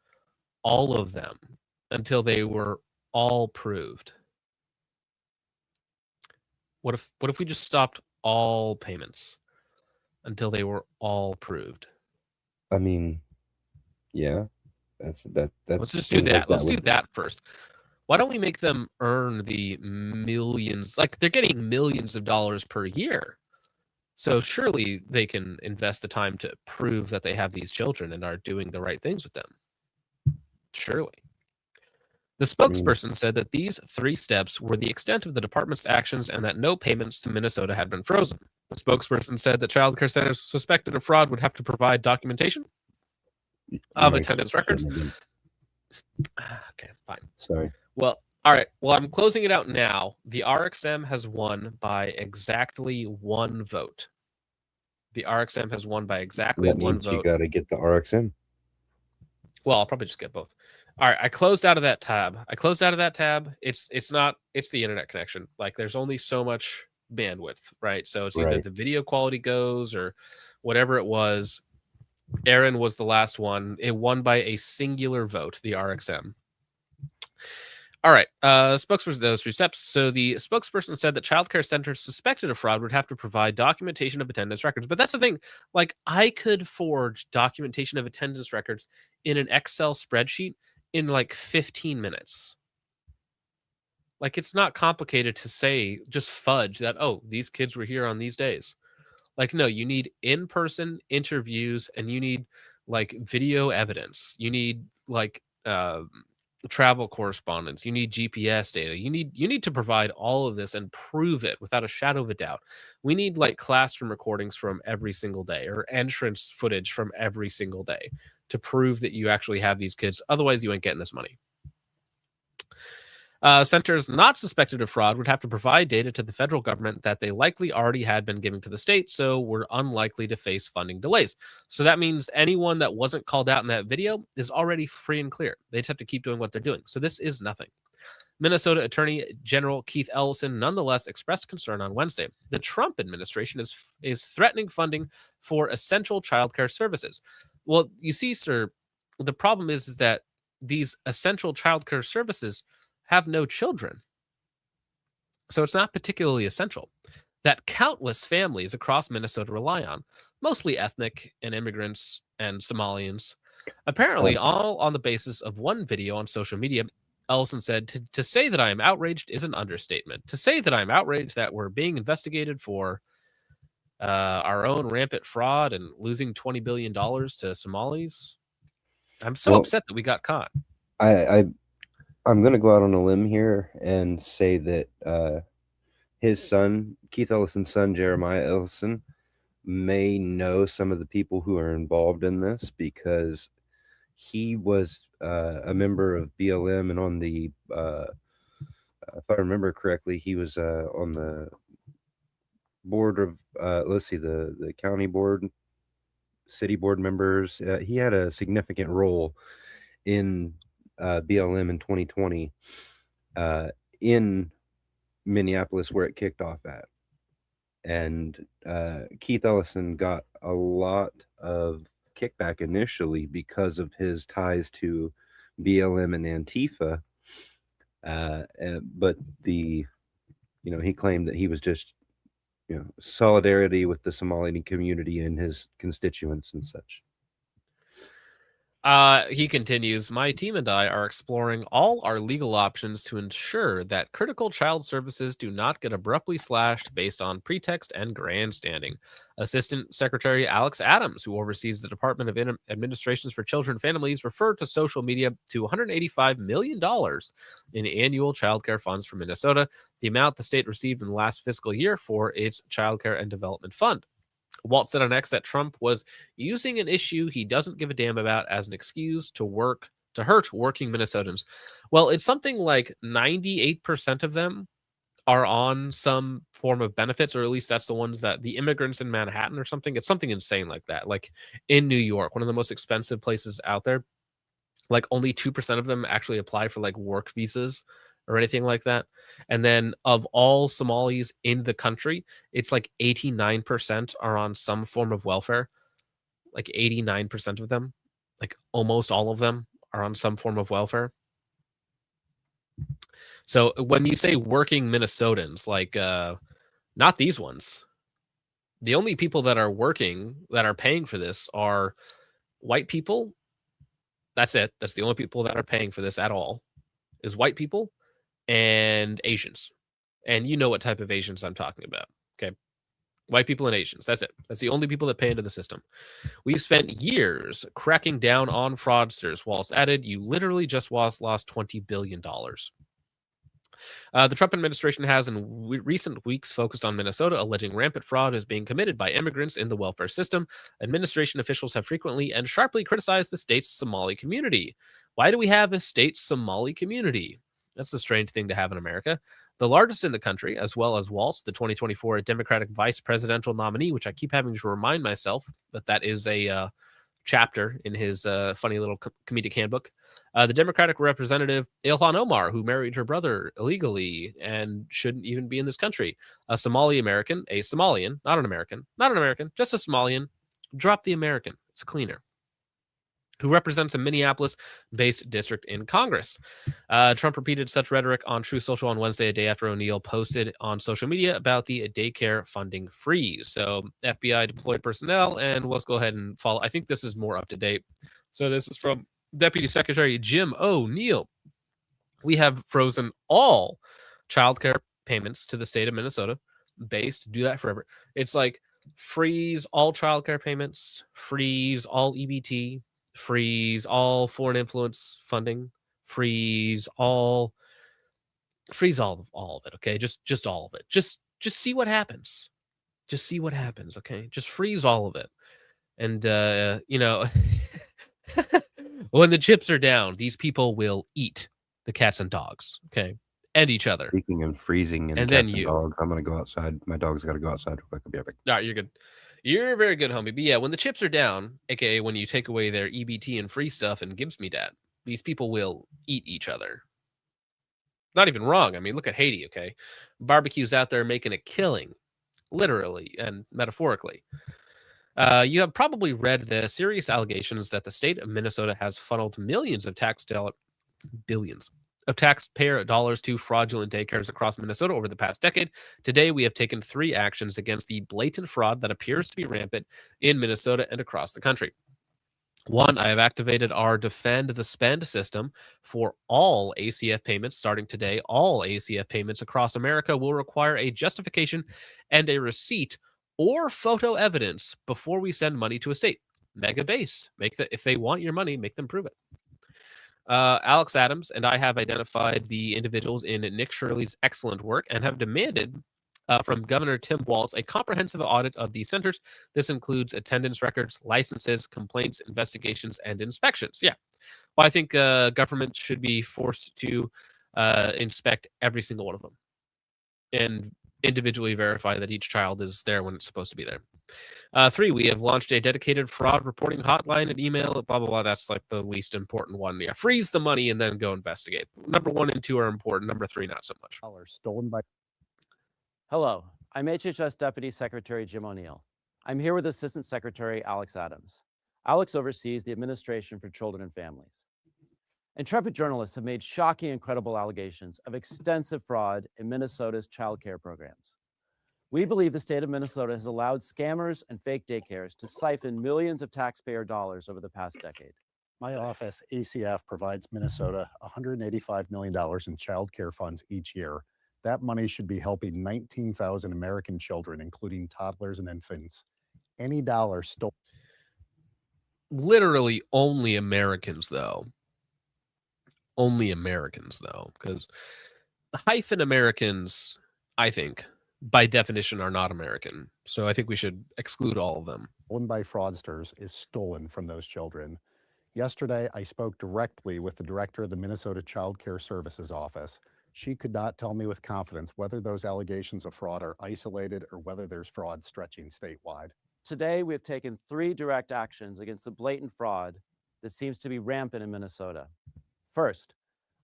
all of them until they were all proved. What if we just stopped all payments until they were all proved? I mean, yeah, that's Let's just do seems like that. Let's do would- that first. Why don't we make them earn the millions? Like, they're getting millions of dollars per year. So surely they can invest the time to prove that they have these children and are doing the right things with them. Surely. The spokesperson said that these 3 steps were the extent of the department's actions and that no payments to Minnesota had been frozen. The spokesperson said that child care centers suspected of fraud would have to provide documentation of Right. attendance records. Okay, fine. Sorry. Well, all right. Well, I'm closing it out now. The RXM has won by exactly 1 vote. The RXM has won by exactly That 1 means you vote. got to get the RXM. Well, I'll probably just get both. All right, I closed out of that tab. It's the internet connection. Like, there's only so much bandwidth, right? So it's either Right. the video quality goes or whatever it was. Aaron was the last one. It won by a singular vote, the RXM. All right, spokesperson, those 3 steps. So the spokesperson said that child care centers suspected of fraud would have to provide documentation of attendance records. But that's the thing. Like, I could forge documentation of attendance records in an Excel spreadsheet in like 15 minutes. Like, it's not complicated to say, just fudge that, oh, these kids were here on these days. Like, no, you need in-person interviews and you need like video evidence. You need like travel correspondence. You need GPS data. You need to provide all of this and prove it without a shadow of a doubt. We need like classroom recordings from every single day or entrance footage from every single day to prove that you actually have these kids. Otherwise, you ain't getting this money. Centers not suspected of fraud would have to provide data to the federal government that they likely already had been giving to the state, so were unlikely to face funding delays. So that means anyone that wasn't called out in that video is already free and clear. They just have to keep doing what they're doing. So this is nothing. Minnesota Attorney General Keith Ellison nonetheless expressed concern on Wednesday. The Trump administration is threatening funding for essential childcare services. Well, you see, sir, the problem is that these essential childcare services have no children. So it's not particularly essential that countless families across Minnesota rely on, mostly ethnic and immigrants and Somalians, apparently all on the basis of one video on social media. Ellison said, to say that I am outraged is an understatement. To say that I'm outraged that we're being investigated for our own rampant fraud and losing $20 billion to Somalis, I'm so upset that we got caught. I'm going to go out on a limb here and say that his son, Keith Ellison's son, Jeremiah Ellison, may know some of the people who are involved in this because he was a member of BLM and on the, if I remember correctly, he was on the board of, let's see, the county board, city board members. He had a significant role in BLM in 2020 in Minneapolis where it kicked off at. And Keith Ellison got a lot of kickback initially because of his ties to BLM and Antifa. But he claimed that he was just, solidarity with the Somali community and his constituents and such. He continues, my team and I are exploring all our legal options to ensure that critical child services do not get abruptly slashed based on pretext and grandstanding. Assistant Secretary Alex Adams, who oversees the Department of Administrations for Children and Families, referred to social media to $185 million in annual child care funds for Minnesota, the amount the state received in the last fiscal year for its Child Care and Development Fund. Walt said on X that Trump was using an issue he doesn't give a damn about as an excuse to hurt working Minnesotans. Well, it's something like 98% of them are on some form of benefits, or at least that's the ones that the immigrants in Manhattan or something. It's something insane like that. Like in New York, one of the most expensive places out there, like only 2% of them actually apply for like work visas or anything like that. And then of all Somalis in the country, it's like 89% are on some form of welfare. Like 89% of them, like almost all of them are on some form of welfare. So when you say working Minnesotans, like not these ones. The only people that are working, that are paying for this, are white people. That's it. That's the only people that are paying for this at all, is white people and Asians. And you know what type of Asians I'm talking about. Okay. White people and Asians. That's it. That's the only people that pay into the system. We've spent years cracking down on fraudsters. Waltz added, you literally just lost $20 billion. The Trump administration has in recent weeks focused on Minnesota, alleging rampant fraud is being committed by immigrants in the welfare system. Administration officials have frequently and sharply criticized the state's Somali community. Why do we have a state Somali community? That's a strange thing to have in America. The largest in the country, as well as Waltz, the 2024 Democratic vice presidential nominee, which I keep having to remind myself that is a chapter in his funny little comedic handbook. The Democratic representative Ilhan Omar, who married her brother illegally and shouldn't even be in this country. A Somali American, a Somalian, not an American, just a Somalian. Drop the American. It's cleaner. Who represents a Minneapolis-based district in Congress. Trump repeated such rhetoric on Truth Social on Wednesday, a day after O'Neill posted on social media about the daycare funding freeze. So FBI deployed personnel, and let's go ahead and follow. I think this is more up to date. So this is from Deputy Secretary Jim O'Neill. We have frozen all childcare payments to the state of Minnesota. Do that forever. It's like freeze all childcare payments, freeze all EBT, freeze all foreign influence funding, freeze all of it. Okay, just all of it. Just see what happens. Just see what happens. Okay, just freeze all of it. And when the chips are down, these people will eat the cats and dogs. Okay, and each other. Speaking of freezing and then cats and dogs, I'm gonna go outside. My dog's got to go outside real quick. I'll be right back. All right, you're good. You're very good, homie. But yeah, when the chips are down, aka when you take away their EBT and free stuff and gives me that, these people will eat each other. Not even wrong. I mean, look at Haiti, okay? Barbecue's out there making a killing, literally and metaphorically. You have probably read the serious allegations that the state of Minnesota has funneled billions of taxpayer dollars to fraudulent daycares across Minnesota over the past decade. Today, we have taken 3 actions against the blatant fraud that appears to be rampant in Minnesota and across the country. 1, I have activated our Defend the Spend system for all ACF payments starting today. All ACF payments across America will require a justification and a receipt or photo evidence before we send money to a state. Mega base. If they want your money, make them prove it. Alex Adams and I have identified the individuals in Nick Shirley's excellent work and have demanded from Governor Tim Walz a comprehensive audit of these centers. This includes attendance records, licenses, complaints, investigations, and inspections. Yeah. Well, I think government should be forced to inspect every single one of them and individually verify that each child is there when it's supposed to be there. 3, we have launched a dedicated fraud reporting hotline and email, blah, blah, blah. That's like the least important one. Yeah, freeze the money and then go investigate. Number 1 and 2 are important. Number 3, not so much. Stolen by. Hello, I'm HHS Deputy Secretary Jim O'Neill. I'm here with Assistant Secretary Alex Adams. Alex oversees the Administration for Children and Families. Intrepid journalists have made shocking and credible allegations of extensive fraud in Minnesota's child care programs. We believe the state of Minnesota has allowed scammers and fake daycares to siphon millions of taxpayer dollars over the past decade. My office, ACF, provides Minnesota $185 million in child care funds each year. That money should be helping 19,000 American children, including toddlers and infants. Any dollar stolen. Literally only Americans, though. Only Americans, though, because hyphen Americans, I think, by definition are not American. So I think we should exclude all of them. Stolen by fraudsters is stolen from those children. Yesterday, I spoke directly with the director of the Minnesota Child Care Services Office. She could not tell me with confidence whether those allegations of fraud are isolated or whether there's fraud stretching statewide. Today, we have taken 3 direct actions against the blatant fraud that seems to be rampant in Minnesota. First,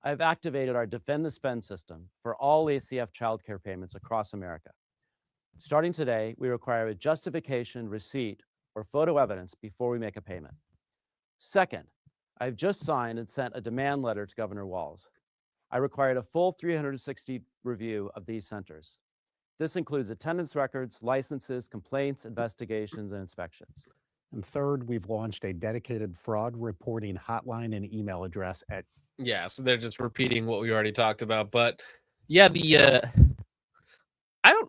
I have activated our Defend the Spend system for all ACF childcare payments across America. Starting today, we require a justification, receipt, or photo evidence before we make a payment. Second, I have just signed and sent a demand letter to Governor Walz. I required a full 360 review of these centers. This includes attendance records, licenses, complaints, investigations, and inspections. And third, we've launched a dedicated fraud reporting hotline and email address at Yeah, so they're just repeating what we already talked about. But yeah,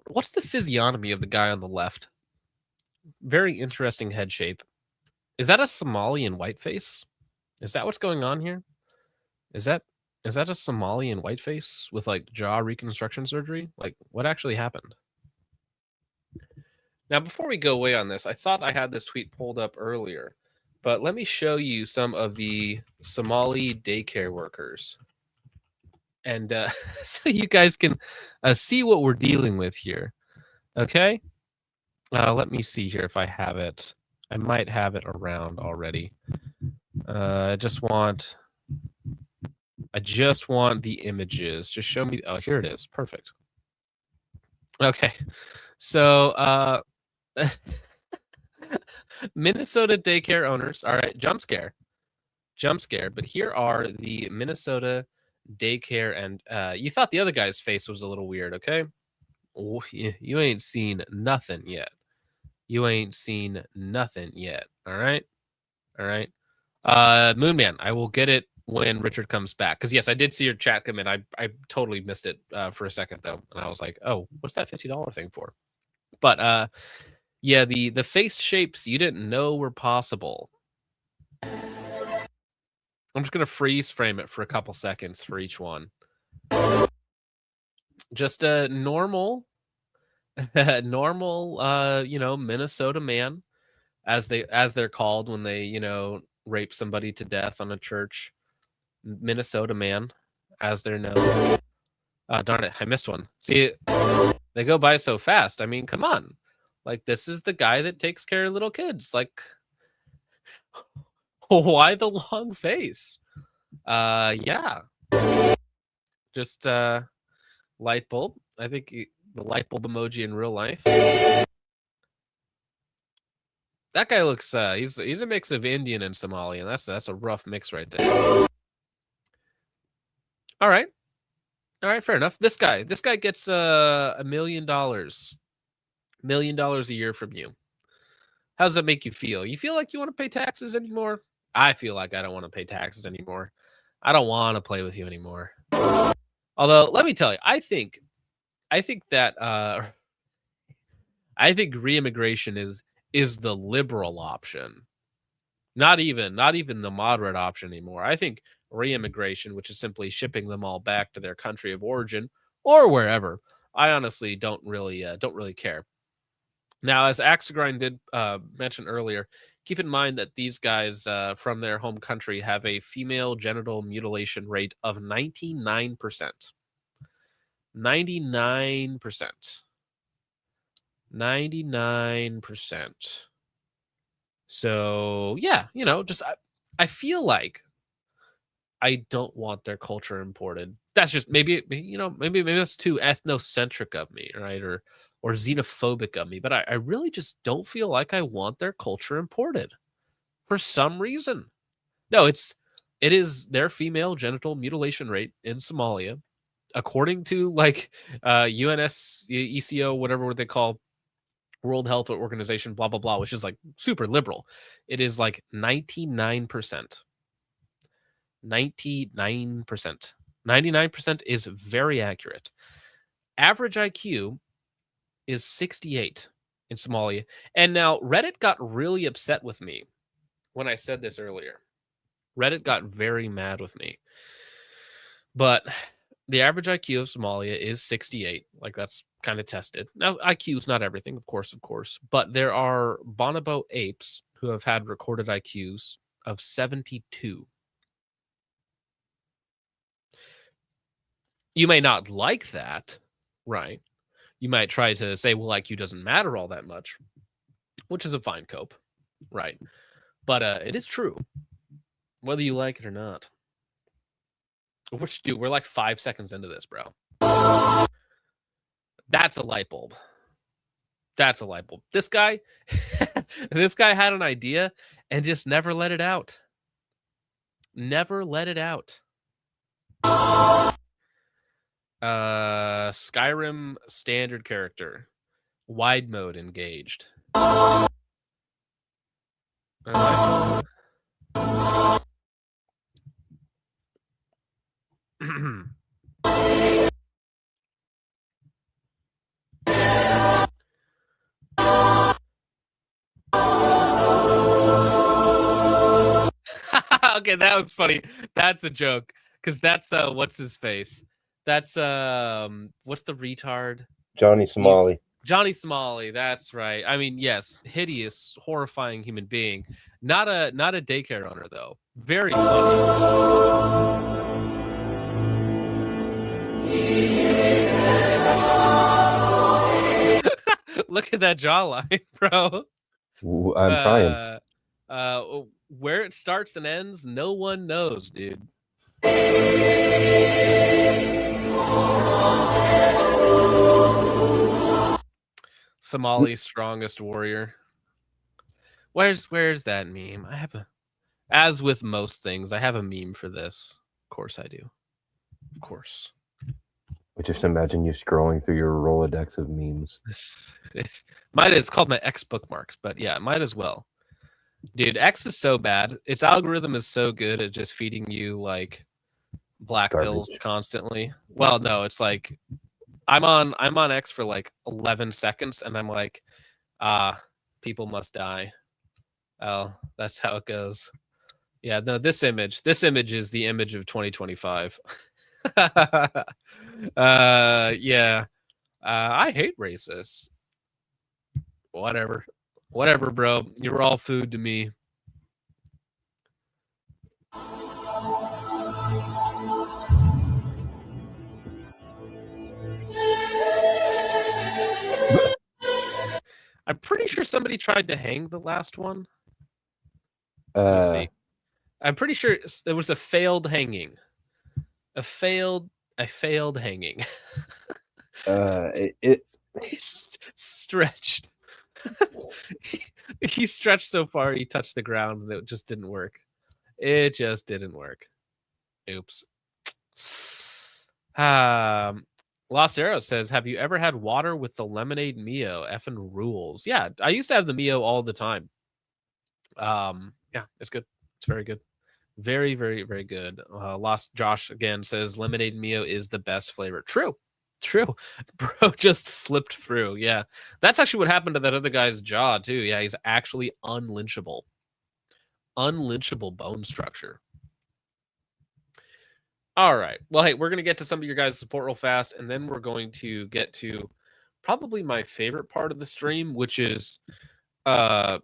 what's the physiognomy of the guy on the left? Very interesting head shape. Is that a Somalian whiteface? Is that what's going on here? Is that a Somalian whiteface with like jaw reconstruction surgery? Like, what actually happened? Now, before we go away on this, I thought I had this tweet pulled up earlier, but let me show you some of the Somali daycare workers. And so you guys can see what we're dealing with here. Okay? Let me see here if I have it. I might have it around already. I just want the images. Just show me. Oh, here it is. Perfect. Okay. So Minnesota daycare owners. All right, jump scare. But here are the Minnesota daycare, and you thought the other guy's face was a little weird, okay? You ain't seen nothing yet. All right. Moonman, I will get it when Richard comes back. Because yes, I did see your chat come in. I totally missed it for a second though, and I was like, oh, what's that $50 thing for? But yeah, the face shapes you didn't know were possible. I'm just gonna freeze frame it for a couple seconds for each one. Just a normal, Minnesota man, as they're called when they, rape somebody to death on a church. Minnesota man, as they're known. Darn it, I missed one. See, they go by so fast. I mean, come on. Like, this is the guy that takes care of little kids. Like, why the long face? Yeah. Just light bulb. I think the light bulb emoji in real life. That guy looks he's a mix of Indian and Somalian. That's a rough mix right there. All right, fair enough. This guy gets $1 million. $1 million a year from you. How does that make you feel? You feel like you want to pay taxes anymore? I feel like I don't want to pay taxes anymore. I don't want to play with you anymore. Although, let me tell you, I think that I think re-immigration is the liberal option. Not even the moderate option anymore. I think re-immigration, which is simply shipping them all back to their country of origin or wherever, I honestly don't really care. Now, as Axegrind did mention earlier, keep in mind that these guys from their home country have a female genital mutilation rate of 99%. 99%. So, yeah, I feel like I don't want their culture imported. That's just maybe that's too ethnocentric of me, right? Or xenophobic of me. But I really just don't feel like I want their culture imported for some reason. No, it is their female genital mutilation rate in Somalia, according to like UNSCO, whatever they call World Health Organization, blah blah blah, which is like super liberal. It is like 99%. 99%. 99% is very accurate. Average IQ is 68 in Somalia. And now Reddit got really upset with me when I said this earlier. Reddit got very mad with me. But The average IQ of Somalia is 68. Like, that's kind of tested. Now, IQ is not everything, of course, but there are bonobo apes who have had recorded IQs of 72. You may not like that, right? You might try to say, well, IQ doesn't matter all that much, which is a fine cope, right? But it is true, whether you like it or not. Which, dude, we're like 5 seconds into this, bro. That's a light bulb. That's a light bulb. This guy, this guy had an idea and just never let it out. Never let it out. Skyrim standard character. Wide mode engaged. Okay, that was funny. That's a joke. Because that's what's his face? That's what's the retard? Johnny Somali. Johnny Somali, that's right. I mean, yes, hideous, horrifying human being. Not a daycare owner though. Very funny. Look at that jawline, bro. I'm trying. Where it starts and ends, no one knows, dude. Somali's strongest warrior. Where's that meme? I have as with most things, I have a meme for this. Of course I do. Of course. Just imagine you scrolling through your Rolodex of memes. It's called my X bookmarks, but yeah, might as well. Dude, X is so bad. Its algorithm is so good at just feeding you like black pills constantly. Well, no, it's like I'm on X for like 11 seconds and I'm like, people must die. Oh, that's how it goes. Yeah, no, this image is the image of 2025. Yeah. I hate racists. Whatever, bro. You're all food to me. I'm pretty sure somebody tried to hang the last one. Let's see. I'm pretty sure it was a failed hanging. A failed hanging. He stretched. He stretched so far he touched the ground and it just didn't work. It just didn't work. Oops. Lost Arrow says, have you ever had water with the lemonade Mio? Effing rules. Yeah, I used to have the Mio all the time. Yeah, it's good. It's very good. Very, very, very good. Lost Josh again says lemonade Mio is the best flavor. True. Bro just slipped through. Yeah. That's actually what happened to that other guy's jaw too. Yeah, he's actually unlynchable. Unlynchable bone structure. All right. Well, hey, we're going to get to some of your guys' support real fast, and then we're going to get to probably my favorite part of the stream, which is how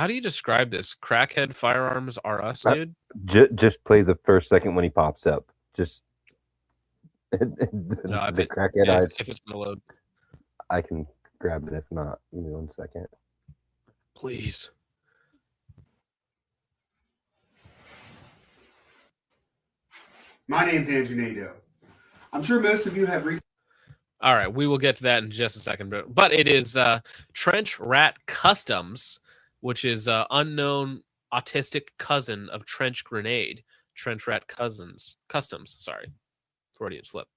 do you describe this? Crackhead firearms are us, dude? Just play the first second when he pops up. Just no, the crackhead eyes. If it's gonna load, I can grab it. If not, give me 1 second. Please. My name's Andrew Nadeau. I'm sure most of you have recently. All right, we will get to that in just a second, but it is Trench Rat Customs, which is unknown autistic cousin of Trench Grenade. Trench Rat Customs, sorry. Freudian slip.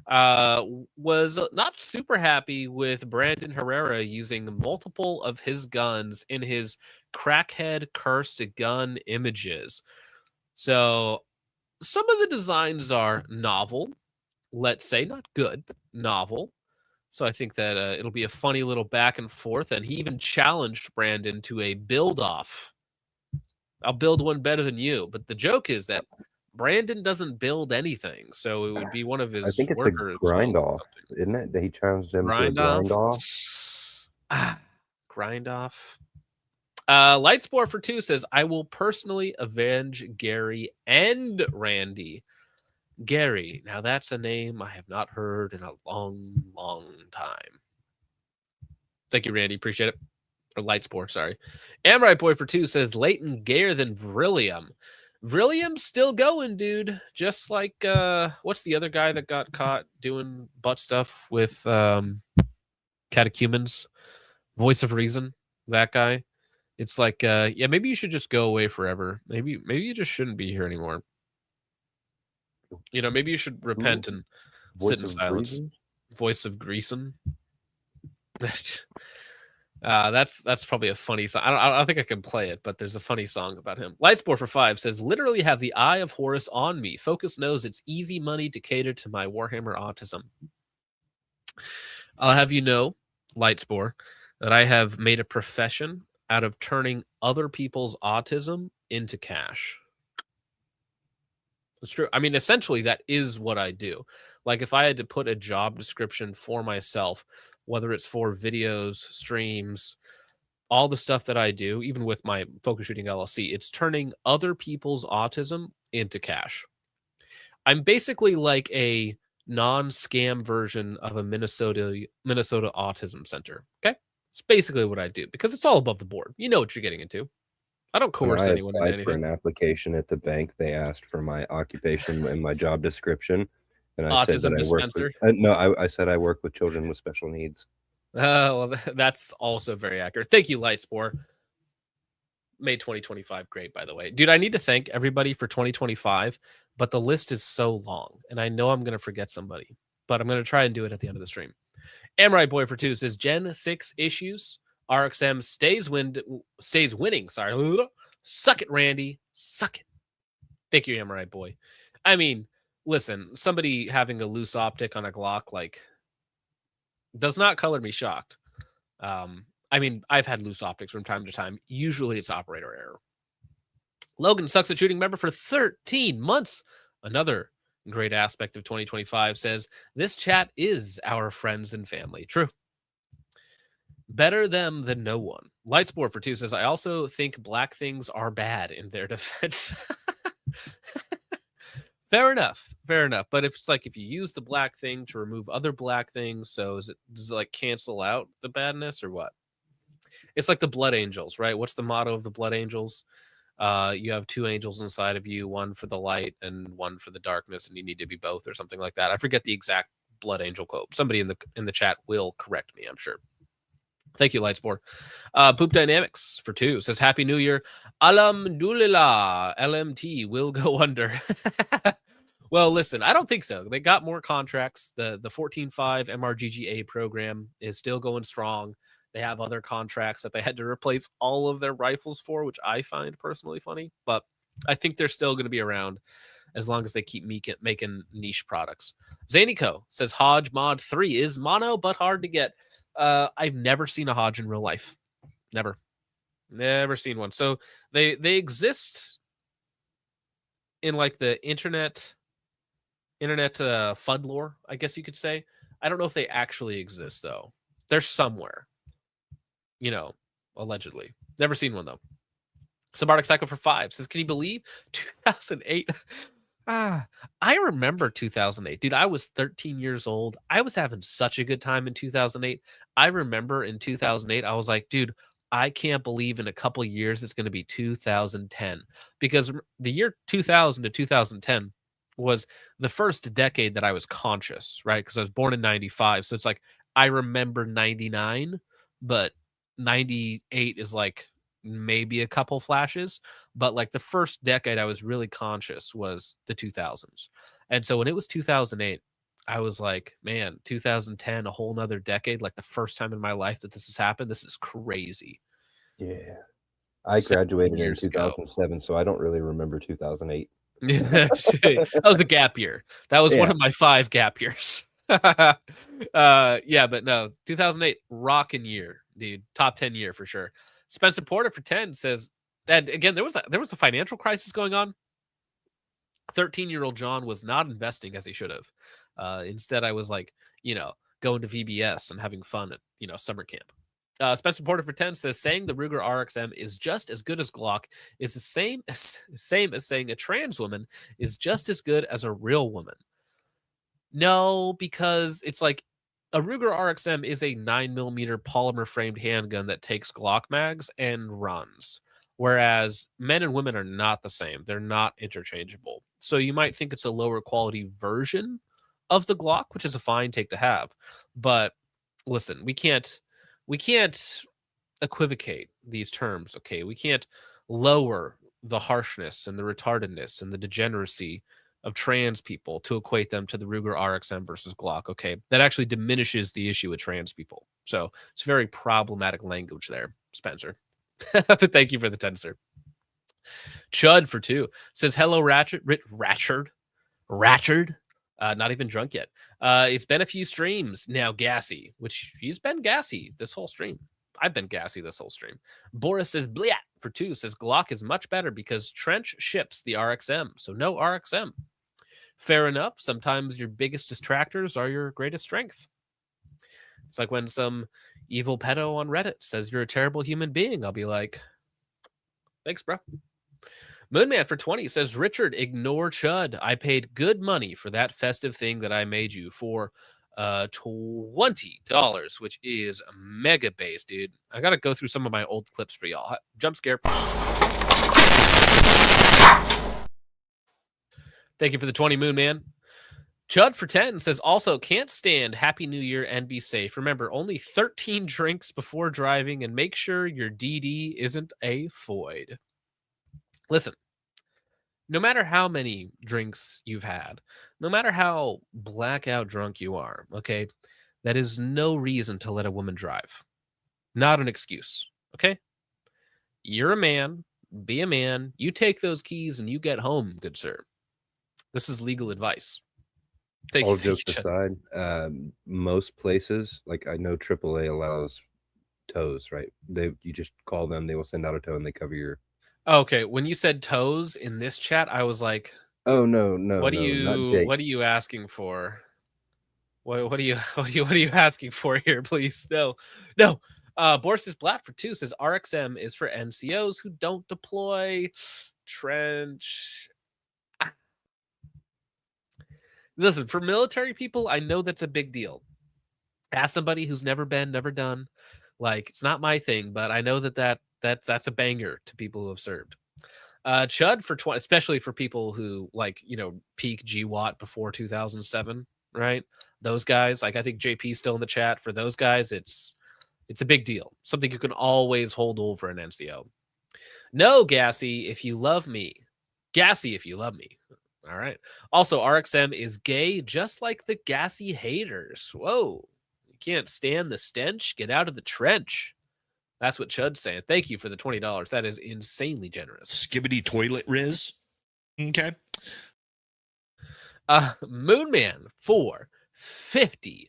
Was not super happy with Brandon Herrera using multiple of his guns in his crackhead cursed gun images. So some of the designs are novel, let's say, not good, but novel. So I think that it'll be a funny little back and forth. And he even challenged Brandon to a build off. I'll build one better than you. But the joke is that Brandon doesn't build anything, so it would be one of I his think it's a workers. grind or off, something. isn't it? That he challenged them to a Grind grind off. off. Grind off. Lightspore for 2 says, I will personally avenge Gary and Randy. Gary. Now that's a name I have not heard in a long, long time. Thank you, Randy. Appreciate it. Or Lightspore, sorry. Amrite Boy for 2 says, Leighton gayer than Vrillium. Vrillium's still going, dude. Just like, what's the other guy that got caught doing butt stuff with catechumens? Voice of Reason, that guy. It's like, yeah, maybe you should just go away forever. Maybe you just shouldn't be here anymore. You know, maybe you should repent and sit in silence. Reason? Voice of Greason. That's probably a funny song. I don't think I can play it, but there's a funny song about him. Lightspore for 5 says, literally have the eye of Horus on me. Focus knows it's easy money to cater to my Warhammer autism. I'll have you know, Lightspore, that I have made a profession out of turning other people's autism into cash. It's true. I mean, essentially, that is what I do. Like, if I had to put a job description for myself, whether it's for videos, streams, all the stuff that I do, even with my Focus Shooting LLC, it's turning other people's autism into cash. I'm basically like a non-scam version of a Minnesota Autism Center. Okay? It's basically what I do because it's all above the board. You know what you're getting into. I don't coerce When I anyone into applied for anything. an application at the bank, they asked for my occupation and my job description, and I said Autism that I work dispenser? with, no, I said I work with children with special needs. Well, that's also very accurate. Thank you, Lightspore. Made 2025 great, by the way. Dude, I need to thank everybody for 2025, but the list is so long, and I know I'm going to forget somebody, but I'm going to try and do it at the end of the stream. Amrite Boy for 2 says, Gen 6 issues. RXM stays winning. Sorry. Suck it, Randy. Suck it. Thank you, Amrite Boy. I mean, listen, somebody having a loose optic on a Glock, like, does not color me shocked. I mean, I've had loose optics from time to time. Usually it's operator error. Logan Sucks at Shooting member for 13 months. Another great aspect of 2025 says, this chat is our friends and family. True. Better them than no one. Lightsport for 2 says, I also think black things are bad in their defense. Fair enough. Fair enough. But if it's like, if you use the black thing to remove other black things, so does it like cancel out the badness or what? It's like the Blood Angels, right? What's the motto of the Blood Angels? You have 2 angels inside of you, one for the light and one for the darkness, and you need to be both or something like that. I forget the exact Blood Angel quote. Somebody in the chat will correct me, I'm sure. Thank you, Lightsport. Poop Dynamics for 2 says, Happy New Year. Alhamdulillah. LMT will go under. Well, listen, I don't think so. They got more contracts. The 14.5 MRGGA program is still going strong. They have other contracts that they had to replace all of their rifles for, which I find personally funny. But I think they're still going to be around as long as they keep making niche products. Zanico says, Hodge Mod 3 is mono, but hard to get. I've never seen a Hodge in real life. Never seen one. So they exist in like the internet FUD lore, I guess you could say. I don't know if they actually exist though. They're somewhere, you know, allegedly. Never seen one though. Subarctic Cycle for 5 says, can you believe 2008? I remember 2008. Dude, I was 13 years old. I was having such a good time in 2008. I remember in 2008, I was like, dude, I can't believe in a couple years it's going to be 2010. Because the year 2000 to 2010 was the first decade that I was conscious, right? Because I was born in 95. So it's like, I remember 99, but 98 is like maybe a couple flashes, but like the first decade I was really conscious was the 2000s. And so when it was 2008, I was like, man, 2010, a whole nother decade, like the first time in my life that this has happened. This is crazy. Yeah. I graduated in 2007, so I don't really remember 2008. That was a gap year. That was one of my 5 gap years. Yeah, but no, 2008, rocking year, dude. Top 10 year for sure. Spencer Porter for 10 says that again, there was a financial crisis going on. 13-year-old John was not investing as he should have. Instead, I was like, going to VBS and having fun at, summer camp. Spencer Porter for 10 says saying the Ruger RXM is just as good as Glock is the same as saying a trans woman is just as good as a real woman. No, because it's like a Ruger RXM is a 9mm polymer framed handgun that takes Glock mags and runs. Whereas men and women are not the same. They're not interchangeable. So you might think it's a lower quality version of the Glock, which is a fine take to have. But listen, we can't equivocate these terms, okay? We can't lower the harshness and the retardedness and the degeneracy of trans people to equate them to the Ruger RXM versus Glock, okay? That actually diminishes the issue with trans people. So it's very problematic language there, Spencer. But thank you for the 10, sir. Chud for 2 says, hello, Ratchard. Not even drunk yet. It's been a few streams now, gassy, which he's been gassy this whole stream. I've been gassy this whole stream. Boris says, bliat for 2 says, Glock is much better because Trench ships the RXM, so no RXM. Fair enough. Sometimes your biggest distractors are your greatest strength. It's like when some evil pedo on Reddit says you're a terrible human being. I'll be like, thanks, bro. Moonman for 20 says, Richard, ignore Chud. I paid good money for that festive thing that I made you for $20, which is mega base, dude. I gotta go through some of my old clips for y'all. Jump scare. Thank you for the 20, Moonman. Chud for 10 says, also can't stand Happy New Year and be safe. Remember, only 13 drinks before driving and make sure your DD isn't a void. Listen, no matter how many drinks you've had, no matter how blackout drunk you are, okay, that is no reason to let a woman drive. Not an excuse, okay? You're a man, be a man, you take those keys and you get home, good sir. This is legal advice. All jokes aside, most places, like I know AAA allows tows, right? You just call them, they will send out a tow and they cover your. Okay, when you said toes in this chat, I was like, "Oh no, what are you asking for? What are you asking for here, please? No. Boris is Blatt for 2 says RXM is for NCOs who don't deploy. Trench. Listen, for military people, I know that's a big deal. Ask somebody who's never been, never done. Like, it's not my thing, but I know that's a banger to people who have served. Chud for 20, especially for people who peak GWAT before 2007, right? Those guys, like I think JP's still in the chat. For those guys, it's a big deal. Something you can always hold over an NCO. No, Gassy, if you love me. Gassy, if you love me. All right. Also, RXM is gay, just like the gassy haters. Whoa. You can't stand the stench? Get out of the trench. That's what Chud's saying. Thank you for the $20. That is insanely generous. Skibbity toilet riz. Okay. Moonman for $50.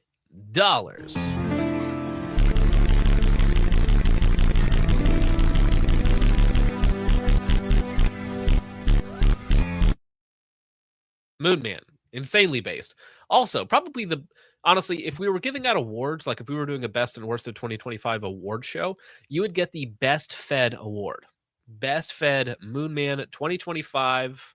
Moonman, insanely based. Also, probably honestly, if we were giving out awards, like if we were doing a best and worst of 2025 award show, you would get the Best Fed award. Best Fed Moonman 2025.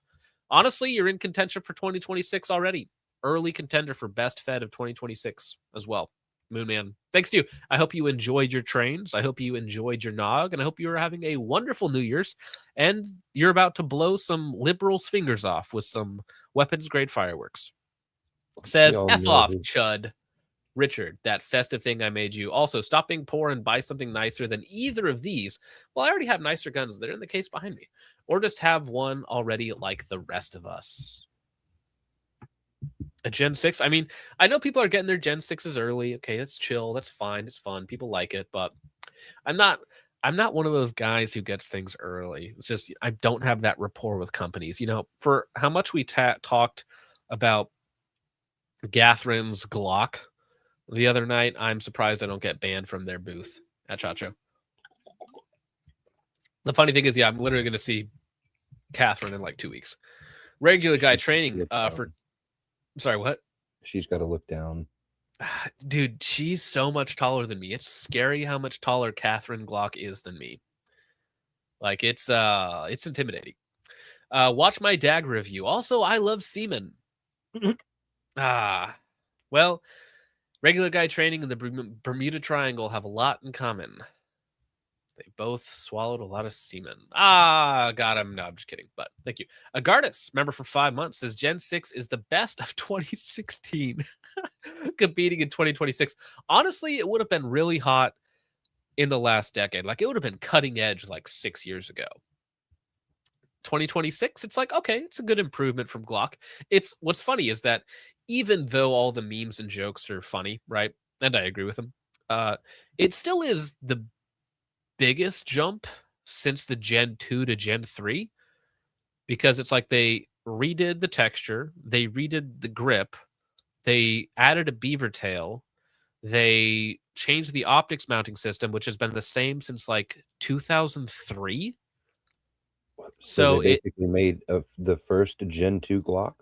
Honestly, you're in contention for 2026 already. Early contender for Best Fed of 2026 as well. Moonman, thanks to you. I hope you enjoyed your trains. I hope you enjoyed your nog, and I hope you are having a wonderful New Year's. And you're about to blow some liberals' fingers off with some weapons-grade fireworks. Says, F off, Chud. Richard, that festive thing I made you. Also, stop being poor and buy something nicer than either of these. Well, I already have nicer guns. They're in the case behind me. Or just have one already like the rest of us. A Gen 6? I mean, I know people are getting their Gen 6s early. Okay, that's chill. That's fine. It's fun. People like it. But I'm not one of those guys who gets things early. It's just I don't have that rapport with companies. For how much we talked about Gatherin's Glock the other night, I'm surprised I don't get banned from their booth at Chacho. The funny thing is, I'm literally going to see Catherine in like 2 weeks. Regular guy She's training looked down. for. Sorry, what? She's got to look down. Dude, she's so much taller than me. It's scary how much taller Catherine Glock is than me. Like it's intimidating. Watch my DAG review. Also, I love semen. Well, regular guy training and the Bermuda Triangle have a lot in common. They both swallowed a lot of semen. Got him. No, I'm just kidding. But thank you. Agardis, member for 5 months, says Gen 6 is the best of 2016, competing in 2026. Honestly, it would have been really hot in the last decade. Like, it would have been cutting edge like 6 years ago. 2026, it's like, okay, it's a good improvement from Glock. It's what's funny is that even though all the memes and jokes are funny, right? And I agree with them, it still is the biggest jump since the Gen 2 to Gen 3, because it's like they redid the texture, they redid the grip, they added a beaver tail, they changed the optics mounting system, which has been the same since like 2003. So they basically made the first Gen 2 Glock.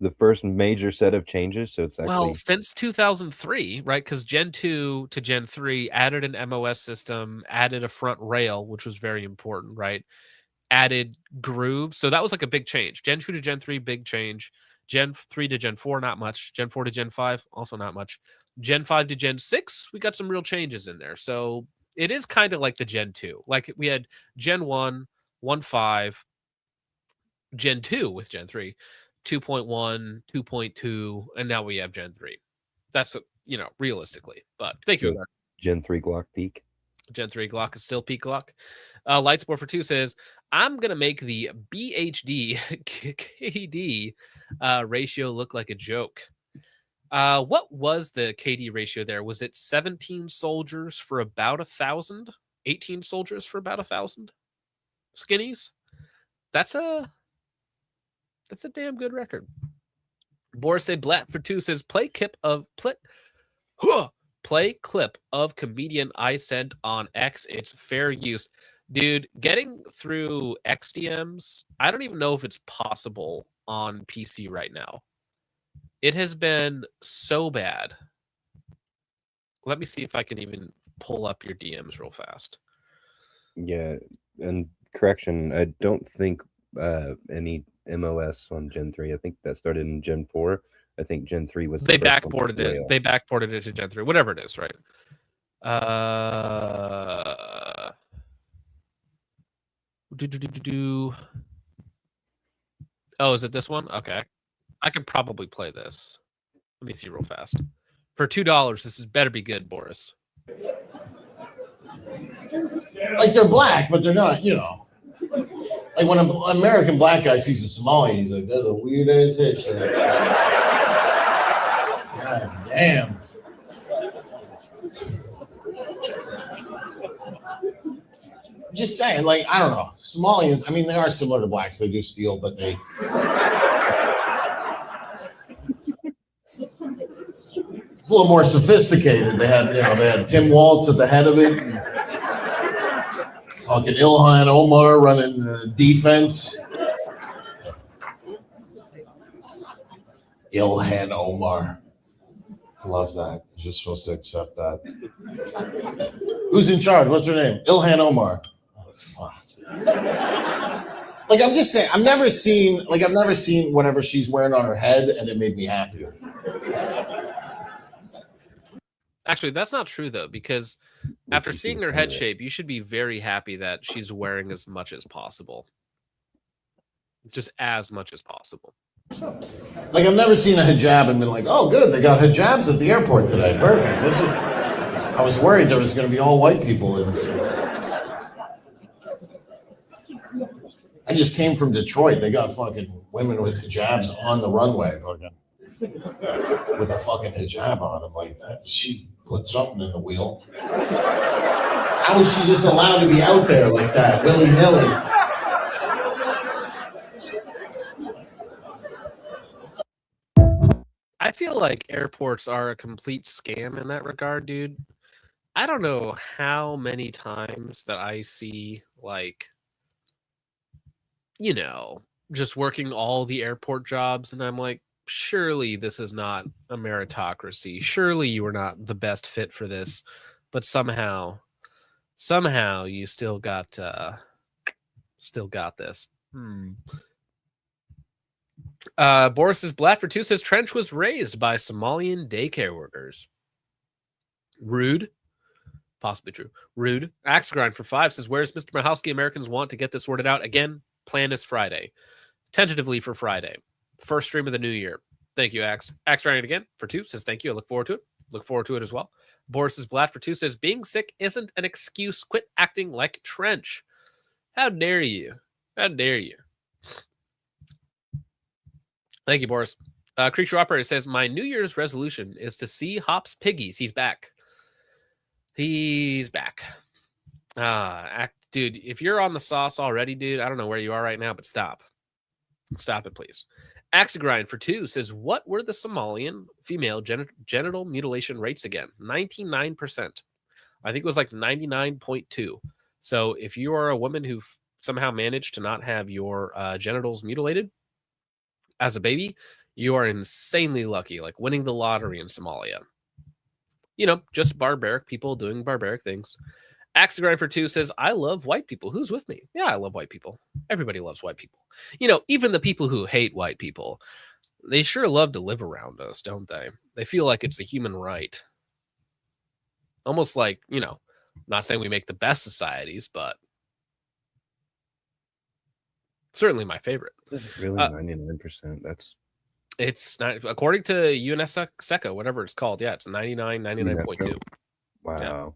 The first major set of changes. So it's actually since 2003, right? Because Gen 2 to Gen 3 added an MOS system, added a front rail, which was very important, right? Added grooves. So that was like a big change. Gen 2 to Gen 3, big change. Gen 3 to Gen 4, not much. Gen 4 to Gen 5, also not much. Gen 5 to Gen 6, we got some real changes in there. So it is kind of like the Gen 2. Like we had Gen 1, 1.5, Gen 2 with Gen 3, 2.1, 2.2, and now we have Gen 3. That's, realistically. But thank you. Gen 3 Glock peak. Gen 3 Glock is still peak Glock. Lightsport for 2 says, I'm going to make the BHD KD ratio look like a joke. What was the KD ratio there? Was it 17 soldiers for about 1,000? 18 soldiers for about 1,000 skinnies? That's a damn good record. Boris said Blatt for 2 says play clip of comedian I sent on X. It's fair use. Dude, getting through XDMs, I don't even know if it's possible on PC right now. It has been so bad. Let me see if I can even pull up your DMs real fast. Yeah, and correction, I don't think any MOS on Gen 3. I think that started in Gen 4. I think Gen 3 was they backported it. They backported it to Gen 3, whatever it is, right? Oh, is it this one? Okay. I could probably play this. Let me see real fast. For $2, this is better be good, Boris. Like they're black, but they're not, Like when an American black guy sees a Somali, he's like, that's a weird ass hitch. God damn. Just saying, like, I don't know. Somalians, I mean, they are similar to blacks. They do steal, but they... It's a little more sophisticated. They had Tim Waltz at the head of it. And fucking Ilhan Omar running the defense. Ilhan Omar. I love that. You're just supposed to accept that. Who's in charge? What's her name? Ilhan Omar. Oh, fuck. Like, I'm just saying, I've never seen whatever she's wearing on her head, and it made me happy. Actually, that's not true, though, because after seeing her head shape, you should be very happy that she's wearing as much as possible. Just as much as possible. Like, I've never seen a hijab and been like, oh, good, they got hijabs at the airport today. Perfect. I was worried there was going to be all white people in this. I just came from Detroit. They got fucking women with hijabs on the runway. With a fucking hijab on. I'm like, that she put something in the wheel. How is she just allowed to be out there like that, willy-nilly? I feel like airports are a complete scam in that regard, dude. I don't know how many times that I see, like, you know, just working all the airport jobs. And I'm like, surely this is not a meritocracy. Surely you are not the best fit for this. But somehow you still got this. Boris's Blatford 2 says Trench was raised by Somalian daycare workers. Rude. Possibly true. Rude. Axe Grind for 5 says, where's Mr. Mahalski? Americans want to get this sorted out. Again, plan is Friday. Tentatively for Friday. First stream of the new year. Thank you, Axe. Axe Grind again for 2 says, thank you. I look forward to it. Look forward to it as well. Boris's Blatford 2 says, being sick isn't an excuse. Quit acting like Trench. How dare you? How dare you? Thank you, Boris. Creature Operator says, my New Year's resolution is to see Hops Piggies. He's back. He's back. Dude, if you're on the sauce already, dude, I don't know where you are right now, but stop. Stop it, please. Axegrind for 2 says, what were the Somalian female genital mutilation rates again? 99%. I think it was like 99.2. So if you are a woman who somehow managed to not have your genitals mutilated as a baby, you are insanely lucky, like winning the lottery in Somalia. You know, just barbaric people doing barbaric things. Axegrind for 2 says, I love white people. Who's with me? Yeah, I love white people. Everybody loves white people. You know, even the people who hate white people, they sure love to live around us, don't they? They feel like it's a human right. Almost like, you know, I'm not saying we make the best societies, but certainly my favorite. Really, 99%. It's not, according to UNESCO, whatever it's called. Yeah, it's 99.2. Wow.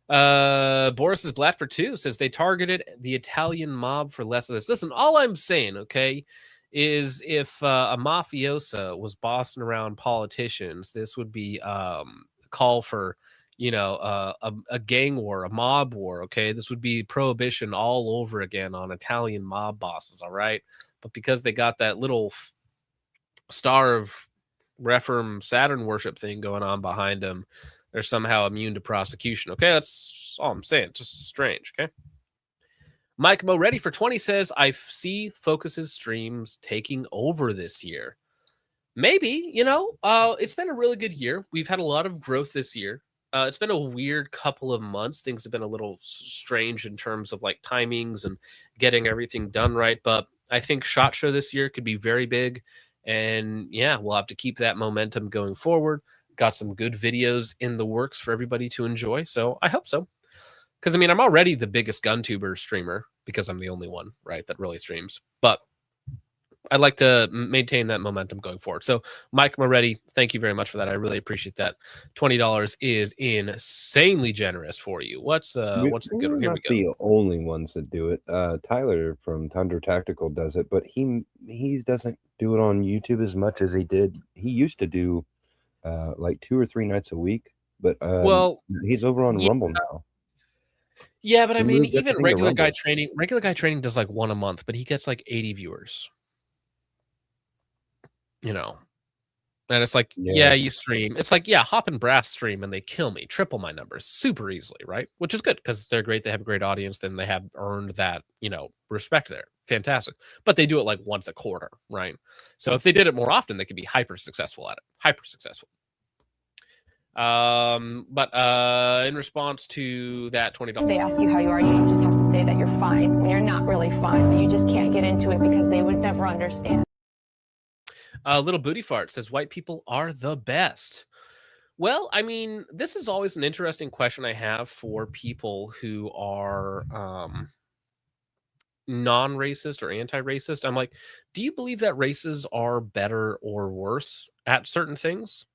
Yeah. Boris's Blatford 2 says they targeted the Italian mob for less of this. Listen, all I'm saying, okay, is if a mafiosa was bossing around politicians, this would be a call for, you know, a gang war, a mob war. Okay, this would be prohibition all over again on Italian mob bosses. All right, but because they got that little Star of Reform Saturn worship thing going on behind them, they're somehow immune to prosecution. Okay, that's all I'm saying. Just strange. Okay. Mike Moretti for 20 says, I see Focus's streams taking over this year. Maybe, you know, it's been a really good year. We've had a lot of growth this year. It's been a weird couple of months. Things have been a little strange in terms of like timings and getting everything done right. But I think SHOT Show this year could be very big. And yeah, we'll have to keep that momentum going forward. Got some good videos in the works for everybody to enjoy. So I hope so. Because, I mean, I'm already the biggest GunTuber streamer because I'm the only one, right, that really streams. But I'd like to maintain that momentum going forward. So, Mike Moretti, thank you very much for that. I really appreciate that. $20 is insanely generous for you. What's the good one? Here we go. The only ones that do it. Tyler from Tundra Tactical does it, but he doesn't do it on YouTube as much as he did. He used to do like 2 or 3 nights a week, but well, he's over on Rumble now. Yeah, but I mean, even regular guy training does like 1 a month, but he gets like 80 viewers. You know, and it's like, yeah, you stream. It's like, yeah, Hop and Brass stream and they kill me, triple my numbers super easily, right? Which is good because they're great. They have a great audience. Then they have earned that, you know, respect there. Fantastic. But they do it like once a quarter, right? So if they did it more often, they could be hyper successful at it. Hyper successful. But in response to that $20, they ask you how you are, you just have to say that you're fine when you're not really fine, but you just can't get into it because they would never understand. Little Booty Fart says white people are the best. Well, I mean, this is always an interesting question I have for people who are non-racist or anti-racist. I'm like, do you believe that races are better or worse at certain things?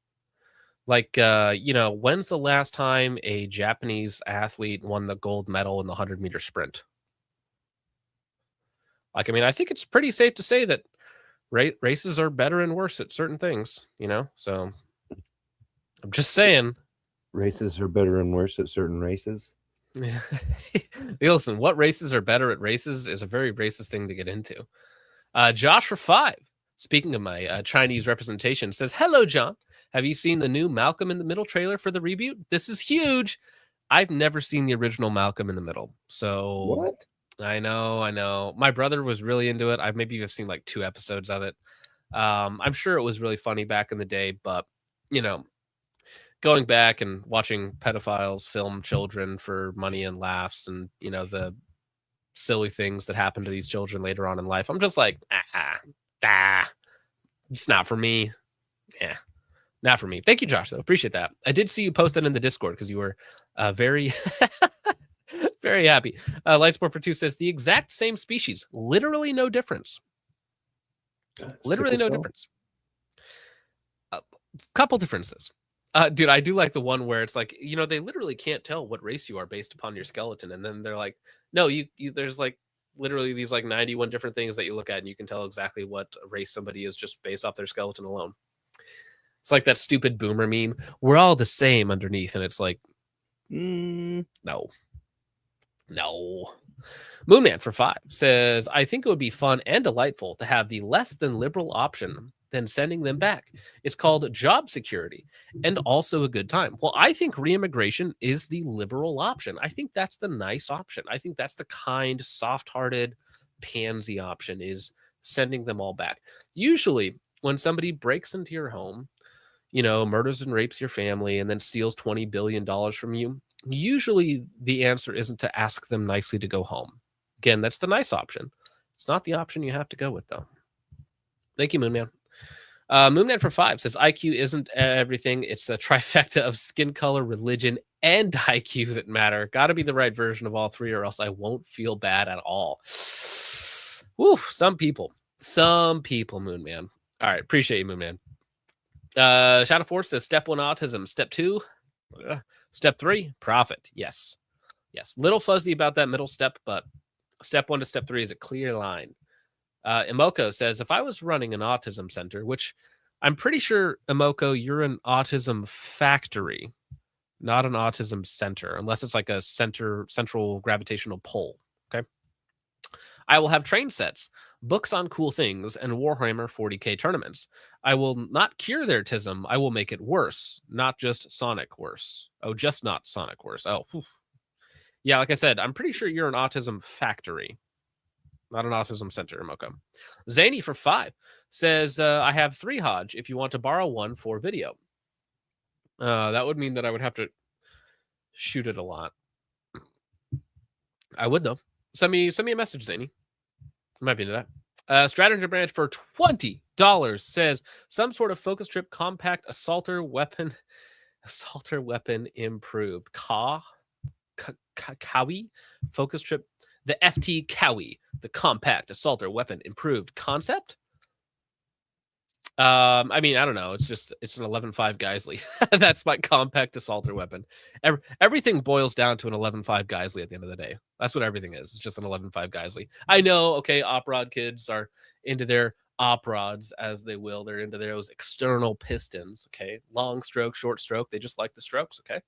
Like, you know, when's the last time a Japanese athlete won the gold medal in the 100-meter sprint? Like, I mean, I think it's pretty safe to say that races are better and worse at certain things, you know? So I'm just saying. Races are better and worse at certain races? Listen, what races are better at races is a very racist thing to get into. Josh for 5. Speaking of my Chinese representation, says, hello, John. Have you seen the new Malcolm in the Middle trailer for the reboot? This is huge. I've never seen the original Malcolm in the Middle. So what? I know. My brother was really into it. Maybe have seen like 2 episodes of it. I'm sure it was really funny back in the day, but you know, going back and watching pedophiles film children for money and laughs, and you know the silly things that happen to these children later on in life, I'm just like, it's not for me. Yeah, not for me. Thank you, Josh, though. Appreciate that. I did see you post that in the Discord because you were very, very happy. Lightsport for 2 says the exact same species, literally no difference. Literally no difference. A couple differences. Dude, I do like the one where it's like, you know, they literally can't tell what race you are based upon your skeleton, and then they're like, no, you there's like literally these like 91 different things that you look at and you can tell exactly what race somebody is just based off their skeleton alone. It's like that stupid boomer meme. We're all the same underneath, and it's like, no. Moonman for 5 says, I think it would be fun and delightful to have the less than liberal option than sending them back. It's called job security and also a good time. Well, I think reimmigration is the liberal option. I think that's the nice option. I think that's the kind, soft-hearted, pansy option, is sending them all back. Usually, when somebody breaks into your home, you know, murders and rapes your family, and then steals $20 billion from you, usually the answer isn't to ask them nicely to go home. Again, that's the nice option. It's not the option you have to go with, though. Thank you, Moonman. Moonman for 5 says IQ isn't everything. It's a trifecta of skin color, religion, and IQ that matter. Got to be the right version of all 3, or else I won't feel bad at all. Woo, some people, Moonman. All right, appreciate you, Moonman. Shadow Force says step 1, autism. Step 2, step 3, profit. Yes. Little fuzzy about that middle step, but step 1 to step 3 is a clear line. Emoko says, if I was running an autism center, which I'm pretty sure, Emoko, you're an autism factory, not an autism center, unless it's like a central gravitational pull. Okay. I will have train sets, books on cool things, and Warhammer 40K tournaments. I will not cure their autism. I will make it worse, not just Sonic worse. Oh, just not Sonic worse. Oh, whew. Yeah, like I said, I'm pretty sure you're an autism factory, not an autism center, Emoko. Zany for 5 says, I have 3 Hodge if you want to borrow one for video. That would mean that I would have to shoot it a lot. I would, though. Send me a message, Zany. I might be into that. Strategy Branch for $20 says, some sort of focus trip compact assaulter weapon improved. Kawi focus trip. The FT Cowie, the compact assaulter weapon improved concept. I mean, I don't know. It's an 11.5 Geisley. That's my compact assaulter weapon. Everything boils down to an 11.5 Geisley at the end of the day. That's what everything is. It's just an 11.5 Geisley. I know, okay, op-rod kids are into their op-rods as they will. They're into those external pistons, okay? Long stroke, short stroke. They just like the strokes, okay?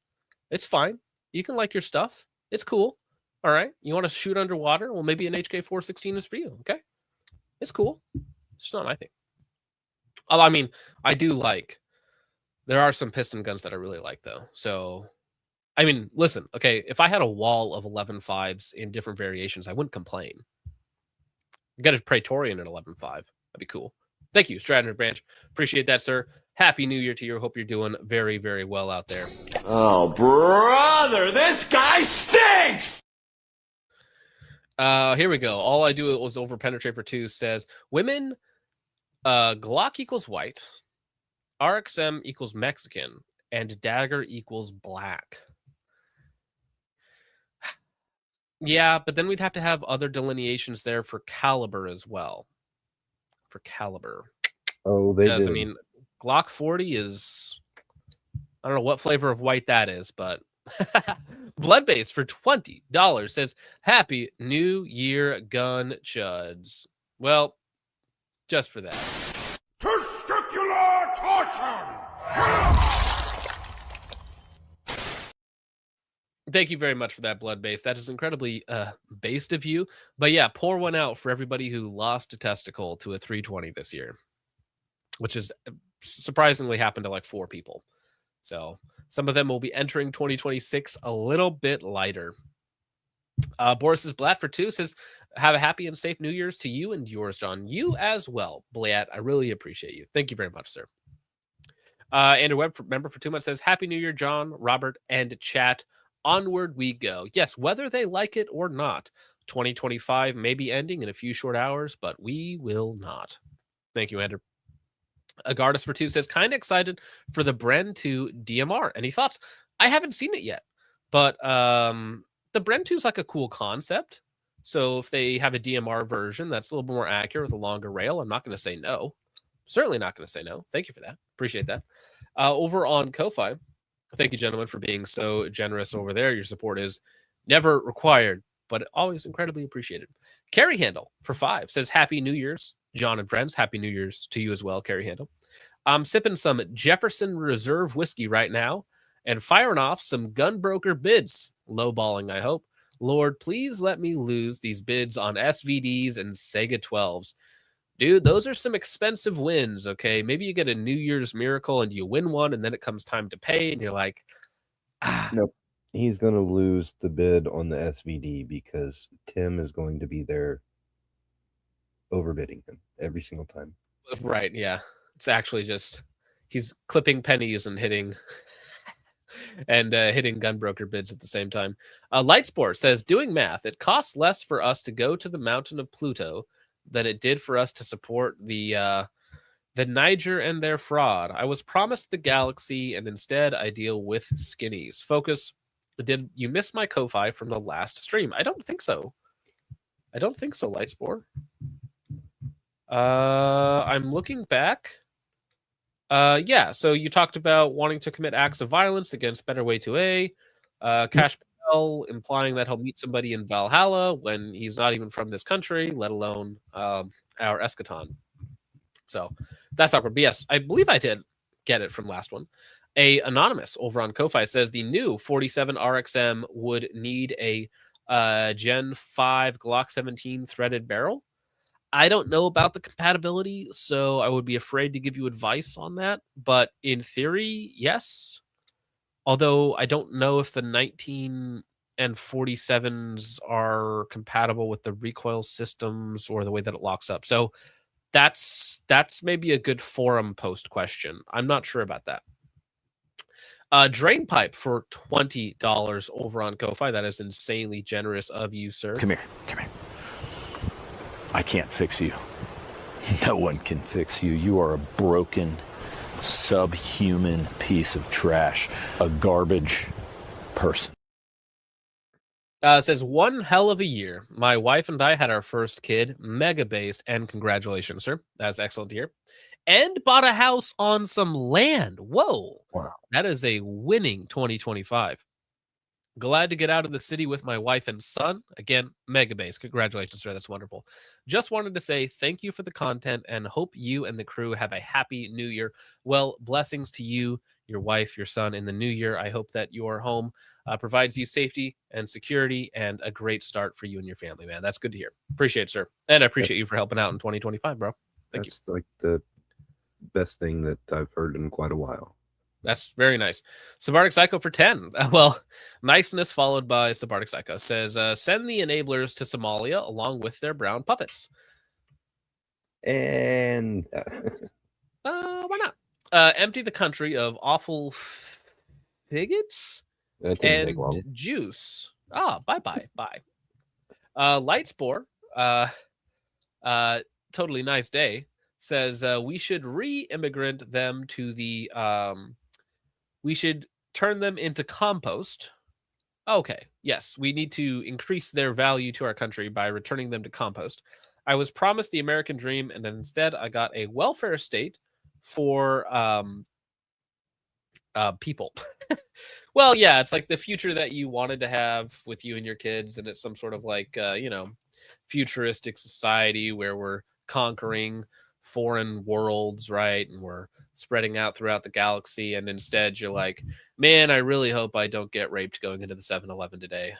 It's fine. You can like your stuff. It's cool. All right. You want to shoot underwater? Well, maybe an HK416 is for you. Okay. It's cool. It's not my thing. Although, I mean, there are some piston guns that I really like, though. So, I mean, listen, okay, if I had a wall of 11.5s in different variations, I wouldn't complain. You got a Praetorian at 11.5. That'd be cool. Thank you, Stratton Branch. Appreciate that, sir. Happy New Year to you. Hope you're doing very, very well out there. Oh, brother, this guy stinks! Here we go. All I do was over penetrate for 2 says women, Glock equals white, RXM equals Mexican, and dagger equals black. Yeah, but then we'd have to have other delineations there for caliber as well. For caliber. Oh, they Because, do. I mean, Glock 40 is, I don't know what flavor of white that is, but Bloodbase for $20 says, Happy New Year, gun chuds. Well, just for that. Testicular torsion! Thank you very much for that, Bloodbase. That is incredibly based of you. But yeah, pour one out for everybody who lost a testicle to a 320 this year, which is surprisingly happened to like 4 people. So some of them will be entering 2026 a little bit lighter. Boris's Blatt for 2 says, have a happy and safe New Year's to you and yours, John. You as well, Blatt. I really appreciate you. Thank you very much, sir. Andrew Webb, member for 2 months, says, Happy New Year, John, Robert, and chat. Onward we go. Yes, whether they like it or not, 2025 may be ending in a few short hours, but we will not. Thank you, Andrew. Agardis for 2 says, kind of excited for the Bren 2 DMR. Any thoughts? I haven't seen it yet, but the Bren 2 is like a cool concept. So if they have a DMR version that's a little bit more accurate with a longer rail, I'm not going to say no. Certainly not going to say no. Thank you for that. Appreciate that. Over on Ko-Fi, thank you, gentlemen, for being so generous over there. Your support is never required, but always incredibly appreciated. Carrie Handle for 5 says, Happy New Year's, John and friends. Happy New Year's to you as well, Carrie Handle. I'm sipping some Jefferson Reserve whiskey right now and firing off some gunbroker bids. Lowballing, I hope. Lord, please let me lose these bids on SVDs and Sega 12s. Dude, those are some expensive wins, okay? Maybe you get a New Year's miracle and you win one, and then it comes time to pay, and you're like, Nope. He's going to lose the bid on the SVD because Tim is going to be there overbidding him every single time. Right, yeah. It's actually just, he's clipping pennies and hitting and hitting gunbroker bids at the same time. Lightsport says, doing math, it costs less for us to go to the mountain of Pluto than it did for us to support the Niger and their fraud. I was promised the galaxy, and instead I deal with skinnies. Focus, did you miss my Ko-Fi from the last stream? I don't think so. I don't think so, Lightspore. I'm looking back. Yeah, so you talked about wanting to commit acts of violence against Better Way 2A. Cash Patel implying that he'll meet somebody in Valhalla when he's not even from this country, let alone our Eschaton. So that's awkward. But yes, I believe I did get it from last one. A Anonymous over on Ko-Fi says the new 47 RXM would need a Gen 5 Glock 17 threaded barrel. I don't know about the compatibility, so I would be afraid to give you advice on that. But in theory, yes. Although I don't know if the 19 and 47s are compatible with the recoil systems or the way that it locks up. So that's maybe a good forum post question. I'm not sure about that. Drain pipe for $20 over on Ko-Fi. That is insanely generous of you, sir. Come here. I can't fix you. No one can fix you. You are a broken, subhuman piece of trash. A garbage person. Says, one hell of a year. My wife and I had our first kid, mega based, and congratulations, sir. That's excellent to hear. And bought a house on some land. Whoa. Wow. That is a winning 2025. Glad to get out of the city with my wife and son. Again, mega base. Congratulations, sir. That's wonderful. Just wanted to say thank you for the content and hope you and the crew have a happy new year. Well, blessings to you, your wife, your son in the new year. I hope that your home provides you safety and security and a great start for you and your family, man. That's good to hear. Appreciate it, sir. And I appreciate you for helping out in 2025, bro. Thank you. That's like the best thing that I've heard in quite a while. That's very nice. Subarctic Psycho for 10. Well, niceness followed by Subarctic Psycho says, send the enablers to Somalia along with their brown puppets. And why not? Empty the country of awful bigots and juice. Bye. Lightspore, totally nice day, says we should re-immigrant them to the we should turn them into compost. Okay, yes, we need to increase their value to our country by returning them to compost. I was promised the American dream, and instead I got a welfare state for people. Well, yeah, it's like the future that you wanted to have with you and your kids, and it's some sort of like, futuristic society where we're conquering foreign worlds, right? And we're spreading out throughout the galaxy, and instead you're like, man, I really hope I don't get raped going into the 7-Eleven today.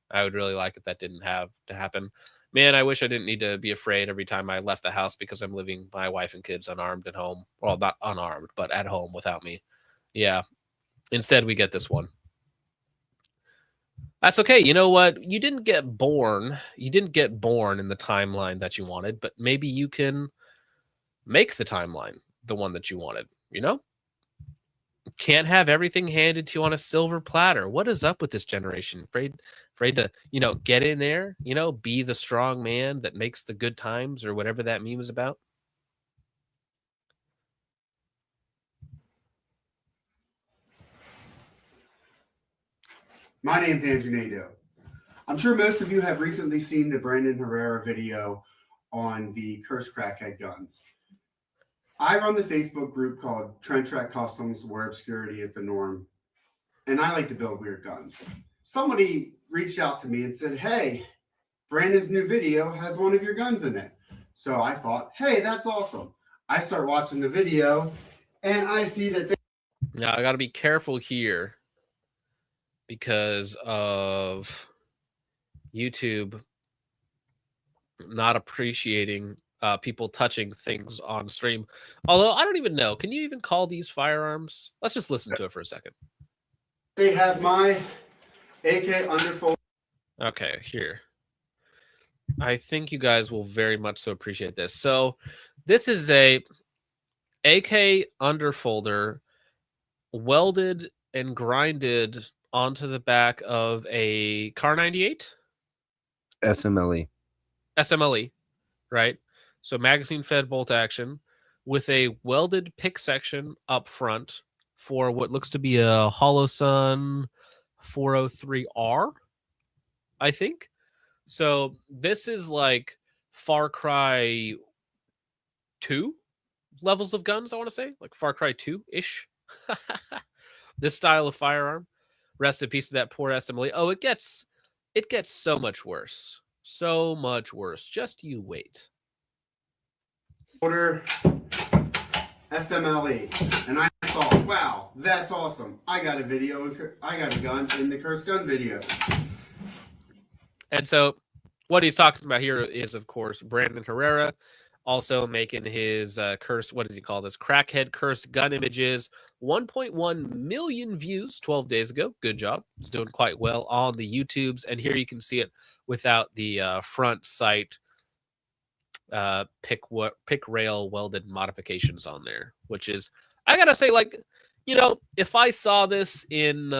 I would really like if that didn't have to happen. Man, I wish I didn't need to be afraid every time I left the house because I'm leaving my wife and kids unarmed at home. Well, not unarmed, but at home without me. Yeah. Instead, we get this one. That's okay. You know what? You didn't get born. You didn't get born in the timeline that you wanted, but maybe you can make the timeline the one that you wanted, you know? Can't have everything handed to you on a silver platter. What is up with this generation? Afraid to, get in there, be the strong man that makes the good times or whatever that meme is about. My name's Andrew Nadeau. I'm sure most of you have recently seen the Brandon Herrera video on the cursed crackhead guns. I run the Facebook group called Trench Rat Customs, where obscurity is the norm, and I like to build weird guns. Somebody reached out to me and said, hey, Brandon's new video has one of your guns in it. So I thought, hey, that's awesome. I start watching the video, and I see that Now, I got to be careful here because of YouTube not appreciating people touching things on stream. Although I don't even know. Can you even call these firearms? Let's just listen to it for a second. they have my AK underfold. Okay, here. I think you guys will very much so appreciate this. So this is a AK underfolder welded and grinded onto the back of a Car 98 SMLE. SMLE, right? So magazine fed bolt action with a welded pick section up front for what looks to be a Holosun 403R, I think. So this is like Far Cry 2 levels of guns, I want to say, like Far Cry 2-ish. This style of firearm. Rest in peace to that poor SMLE. Oh, it gets so much worse. So much worse. Just you wait. Order SMLE, and I thought, wow, that's awesome. I got a gun in the Cursed Gun videos. And so what he's talking about here is, of course, Brandon Herrera also making his curse. What does he call this? Crackhead cursed gun images. 1.1 million views 12 days ago. Good job. It's doing quite well on the YouTubes. And here you can see it without the front sight pick rail welded modifications on there, which is, I gotta say, like, if I saw this in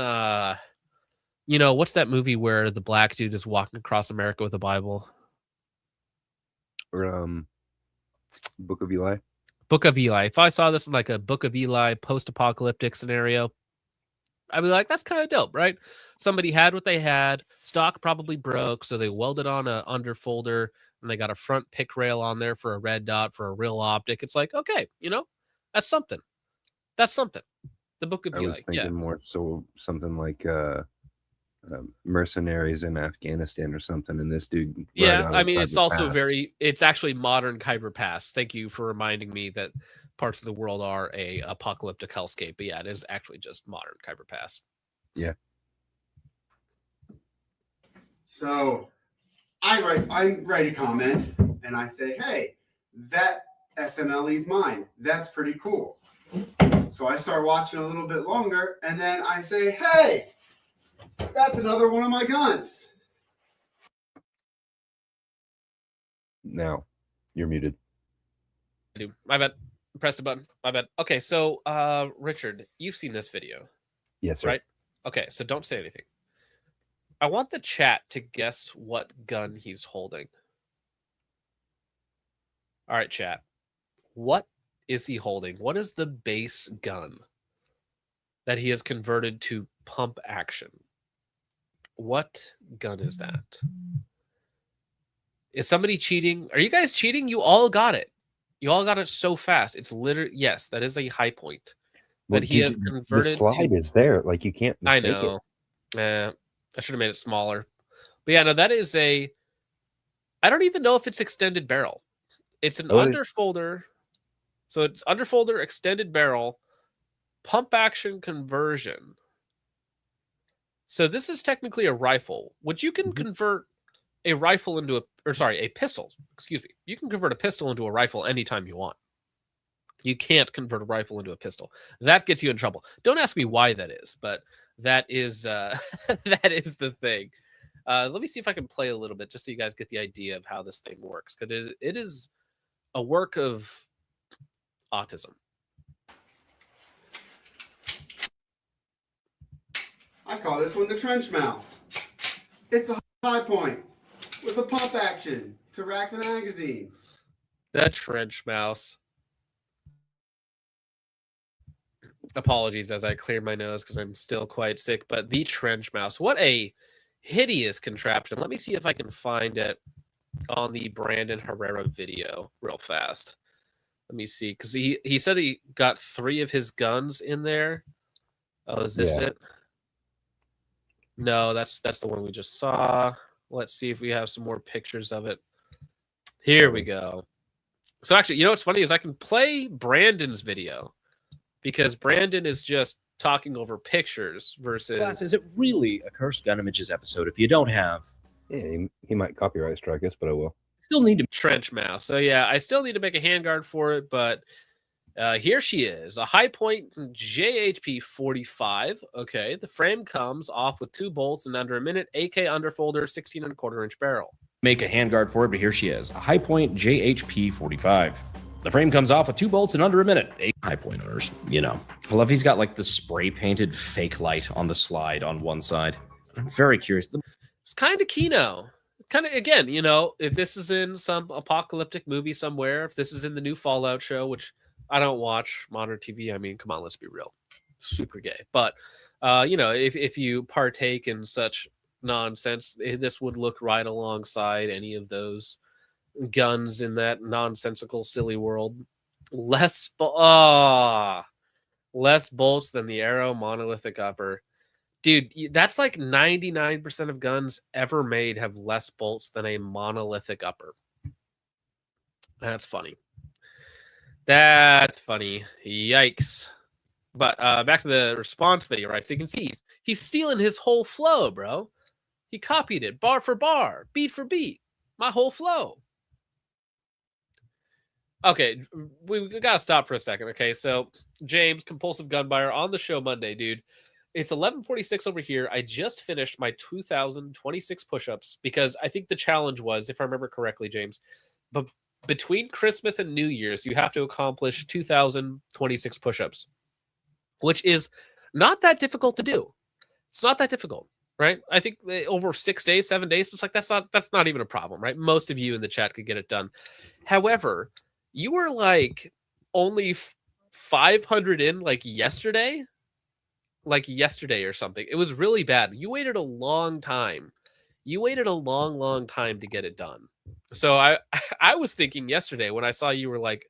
what's that movie where the black dude is walking across America with a Bible? Or Book of Eli. Book of Eli. If I saw this in like a Book of Eli post-apocalyptic scenario, I'd be like, that's kind of dope, right? Somebody had what they had. Stock probably broke, so they welded on a underfolder, and they got a front pick rail on there for a red dot for a real optic. It's like, okay, that's something. That's something. The Book of I Eli. was thinking more so something like mercenaries in Afghanistan or something, and this dude. Yeah, I mean, it's also it's actually modern Khyber Pass. Thank you for reminding me that parts of the world are a apocalyptic hellscape. But yeah, it is actually just modern Khyber Pass. Yeah. So I write a comment and I say, hey, that SMLE is mine. That's pretty cool. So I start watching a little bit longer, and then I say, hey, that's another one of my guns. Now, you're muted. My bad. Press the button. My bad. Okay, so Richard, you've seen this video. Yes, sir. Right? Okay, so don't say anything. I want the chat to guess what gun he's holding. All right, chat. What is he holding? What is the base gun that he has converted to pump action? What gun is that? Is somebody cheating? Are you guys cheating? You all got it. You all got it so fast. It's literally, yes, that is a high point. That he has converted. The slide is there. Like, you can't I mistake know. I should have made it smaller. But yeah, no, that is a, I don't even know if it's extended barrel. It's an underfolder. So it's underfolder, extended barrel, pump action conversion. So this is technically a rifle, which you can convert a rifle into a pistol. Excuse me. You can convert a pistol into a rifle anytime you want. You can't convert a rifle into a pistol. That gets you in trouble. Don't ask me why that is, but That is that is the thing. Let me see if I can play a little bit just so you guys get the idea of how this thing works, because it is a work of autism. I call this one the trench mouse. It's a high point with a pump action to rack the magazine. The trench mouse. Apologies as I clear my nose because I'm still quite sick, but the trench mouse. What a hideous contraption. Let me see if I can find it on the Brandon Herrera video real fast. Let me see, because he said he got 3 of his guns in there. Oh, is this it? No, that's the one we just saw. Let's see if we have some more pictures of it. Here we go. So actually, you know what's funny is I can play Brandon's video because Brandon is just talking over pictures versus... Class, is it really a Cursed Gun Images episode if you don't have... Yeah, he might copyright strike us, but I will. Still need to... Trench mouse. So yeah, I still need to make a handguard for it, but here she is. A High Point JHP 45. Okay, the frame comes off with 2 bolts in under a minute. AK underfolder, 16.25-inch barrel. Make a handguard for it, but here she is. A High Point JHP 45. The frame comes off with 2 bolts in under a minute. High Point owners, you know. I love he's got like the spray painted fake light on the slide on one side. I'm very curious. It's kind of Kino. Kind of, again, you know, if this is in some apocalyptic movie somewhere, if this is in the new Fallout show, which I don't watch modern TV. I mean, come on, let's be real. Super gay. But, you know, if you partake in such nonsense, this would look right alongside any of those guns in that nonsensical, silly world. Less bolts than the Arrow monolithic upper. Dude, that's like 99% of guns ever made have less bolts than a monolithic upper. That's funny. That's funny. Yikes. But back to the response video, right? So you can see he's stealing his whole flow, bro. He copied it bar for bar, beat for beat. My whole flow. Okay, we gotta stop for a second. Okay, so James, compulsive gun buyer on the show Monday, dude. It's 11:46 over here. I just finished my 2026 push-ups because I think the challenge was, if I remember correctly, James, but between Christmas and New Year's, you have to accomplish 2026 push-ups, which is not that difficult to do. It's not that difficult, right? I think over 6 days, 7 days, it's like that's not even a problem, right? Most of you in the chat could get it done. However, you were like only 500 in like yesterday or something. It was really bad. You waited a long time. You waited a long time to get it done. So I was thinking yesterday when I saw you were like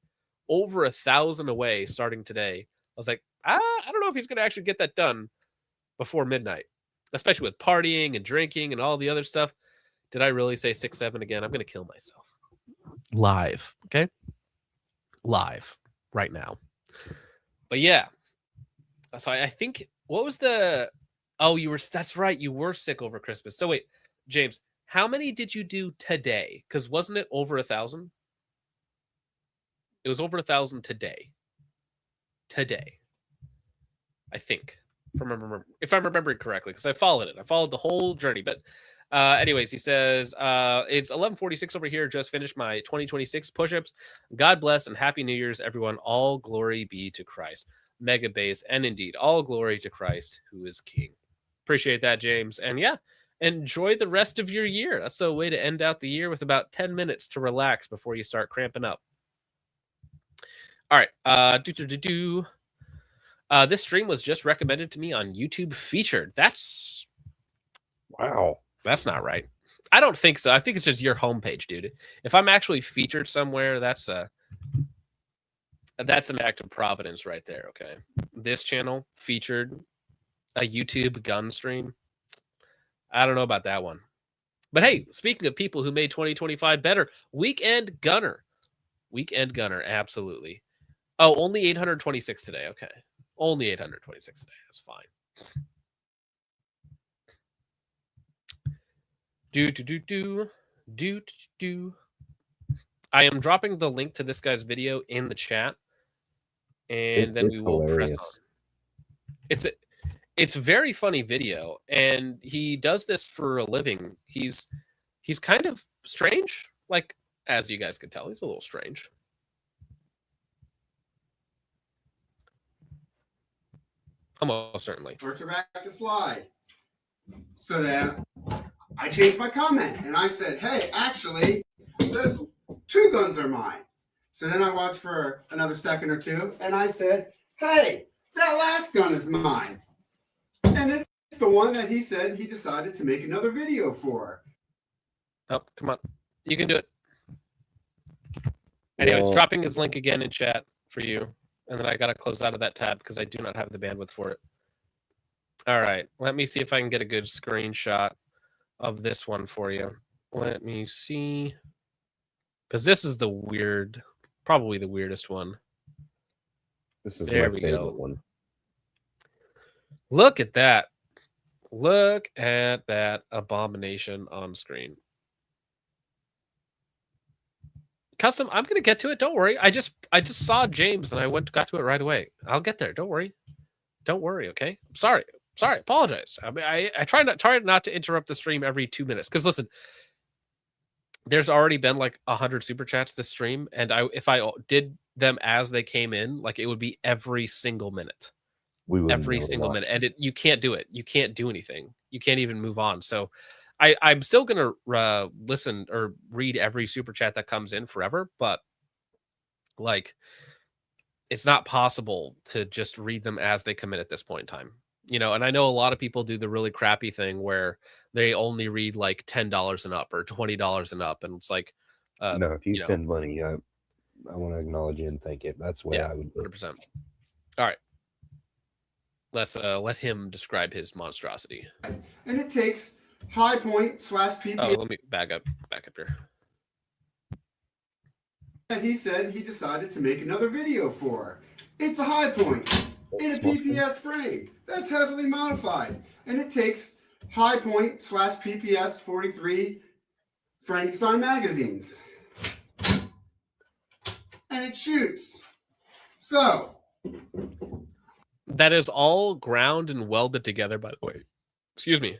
over 1,000 away starting today, I was like, I don't know if he's going to actually get that done before midnight, especially with partying and drinking and all the other stuff. Did I really say 6-7 again? I'm going to kill myself. Live. Okay. Live right now. But yeah. So I think, what was the, that's right. You were sick over Christmas. So wait, James, how many did you do today? Because wasn't it over 1,000? It was over 1,000 today. Today. I think. If I'm remembering correctly, because I followed it. I followed the whole journey. But anyways, he says, it's 11:46 over here. Just finished my 2026 push-ups. God bless and Happy New Year's, everyone. All glory be to Christ. Mega base, and indeed, all glory to Christ, who is King. Appreciate that, James. And yeah, enjoy the rest of your year. That's a way to end out the year with about 10 minutes to relax before you start cramping up. All right. This stream was just recommended to me on YouTube Featured. That's... Wow. That's not right. I don't think so. I think it's just your homepage, dude. If I'm actually featured somewhere, that's an act of providence right there, okay? This channel featured a YouTube gun stream. I don't know about that one. But hey, speaking of people who made 2025 better, Weekend Gunner. Weekend Gunner, absolutely. Oh, only 826 today. Okay. Only 826 today. That's fine. I am dropping the link to this guy's video in the chat. And then we will press on. It's very funny video, and he does this for a living. He's kind of strange, like, as you guys could tell, he's a little strange. Almost certainly. Torture back to slide. So then I changed my comment and I said, hey, actually, those 2 guns are mine. So then I watched for another second or two and I said, hey, that last gun is mine. And it's the one that he said he decided to make another video for. Oh, come on. You can do it. Anyway, it's dropping his link again in chat for you. And then I got to close out of that tab because I do not have the bandwidth for it. All right. Let me see if I can get a good screenshot of this one for you. Let me see. Because this is the weird, probably the weirdest one. This is there my we favorite go. one. Look at that. Look at that abomination on screen. Custom, I'm gonna get to it. Don't worry. I just saw James and I got to it right away. I'll get there. Don't worry. Don't worry. Okay. I'm sorry. Apologize. I mean, I try not to interrupt the stream every 2 minutes. Because listen, there's already been like 100 super chats this stream, and if I did them as they came in, like it would be every single minute. Every single minute, and you can't do it. You can't do anything. You can't even move on. So I'm still gonna listen or read every super chat that comes in forever, but like it's not possible to just read them as they come in at this point in time. You know, and I know a lot of people do the really crappy thing where they only read like $10 and up or $20 and up, and it's like no, if you send money, I want to acknowledge you and thank it. That's what I would do. 100%. All right. Let's let him describe his monstrosity. And it takes High Point / PPS. Oh, let me back up here. And he said he decided to make another video for. It's a High Point in a PPS frame that's heavily modified, and it takes High Point / PPS 43 Frankenstein magazines, and it shoots. So. That is all ground and welded together, by the way. Excuse me.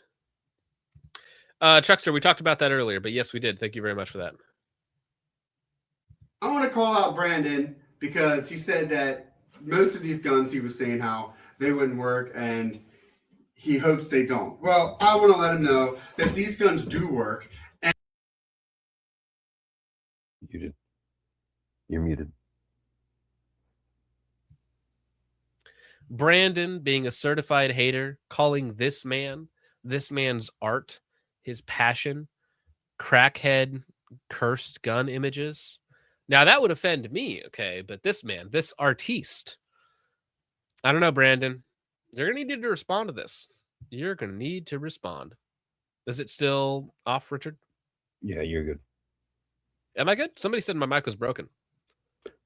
Chuckster, we talked about that earlier, but yes, we did. Thank you very much for that. I want to call out Brandon because he said that most of these guns, he was saying how they wouldn't work and he hopes they don't. Well, I want to let him know that these guns do work. And Muted. You're muted. Brandon being a certified hater, calling this man's art, his passion, crackhead, cursed gun images. Now that would offend me, okay? But this man, this artiste, I don't know, Brandon. You're gonna need to respond to this. You're gonna need to respond. Is it still off, Richard? Yeah, you're good. Am I good? Somebody said my mic was broken.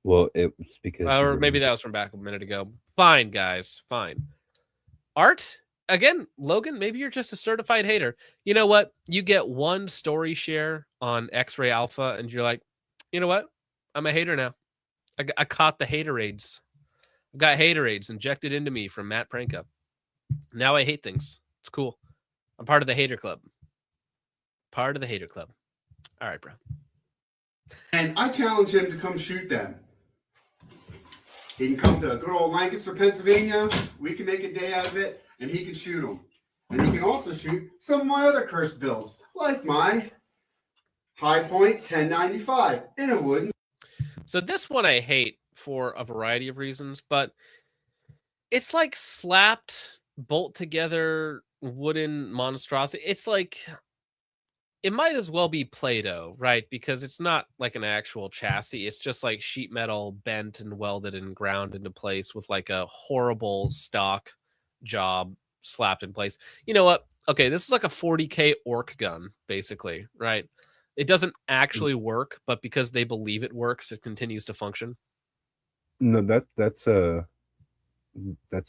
Well, it's because Or maybe that was from back a minute ago. Fine, guys. Fine. Art, again, Logan, maybe you're just a certified hater. You know what? You get one story share on X-Ray Alpha, and you're like, you know what? I'm a hater now. I caught the haterades. I got haterades injected into me from Matt Pranka. Now I hate things. It's cool. I'm part of the hater club. Part of the hater club. All right, bro. And I challenge him to come shoot them. He can come to good old Lancaster, Pennsylvania. We can make a day out of it, and he can shoot them. And he can also shoot some of my other cursed builds, like my High Point 1095 in a wooden. So this one I hate for a variety of reasons, but it's like slapped, bolt together wooden monstrosity. It's like it might as well be Play-Doh, right? Because it's not like an actual chassis. It's just like sheet metal bent and welded and ground into place with like a horrible stock job slapped in place. You know what? Okay, this is like a 40K orc gun, basically, right? It doesn't actually work, but because they believe it works, it continues to function. No, that's a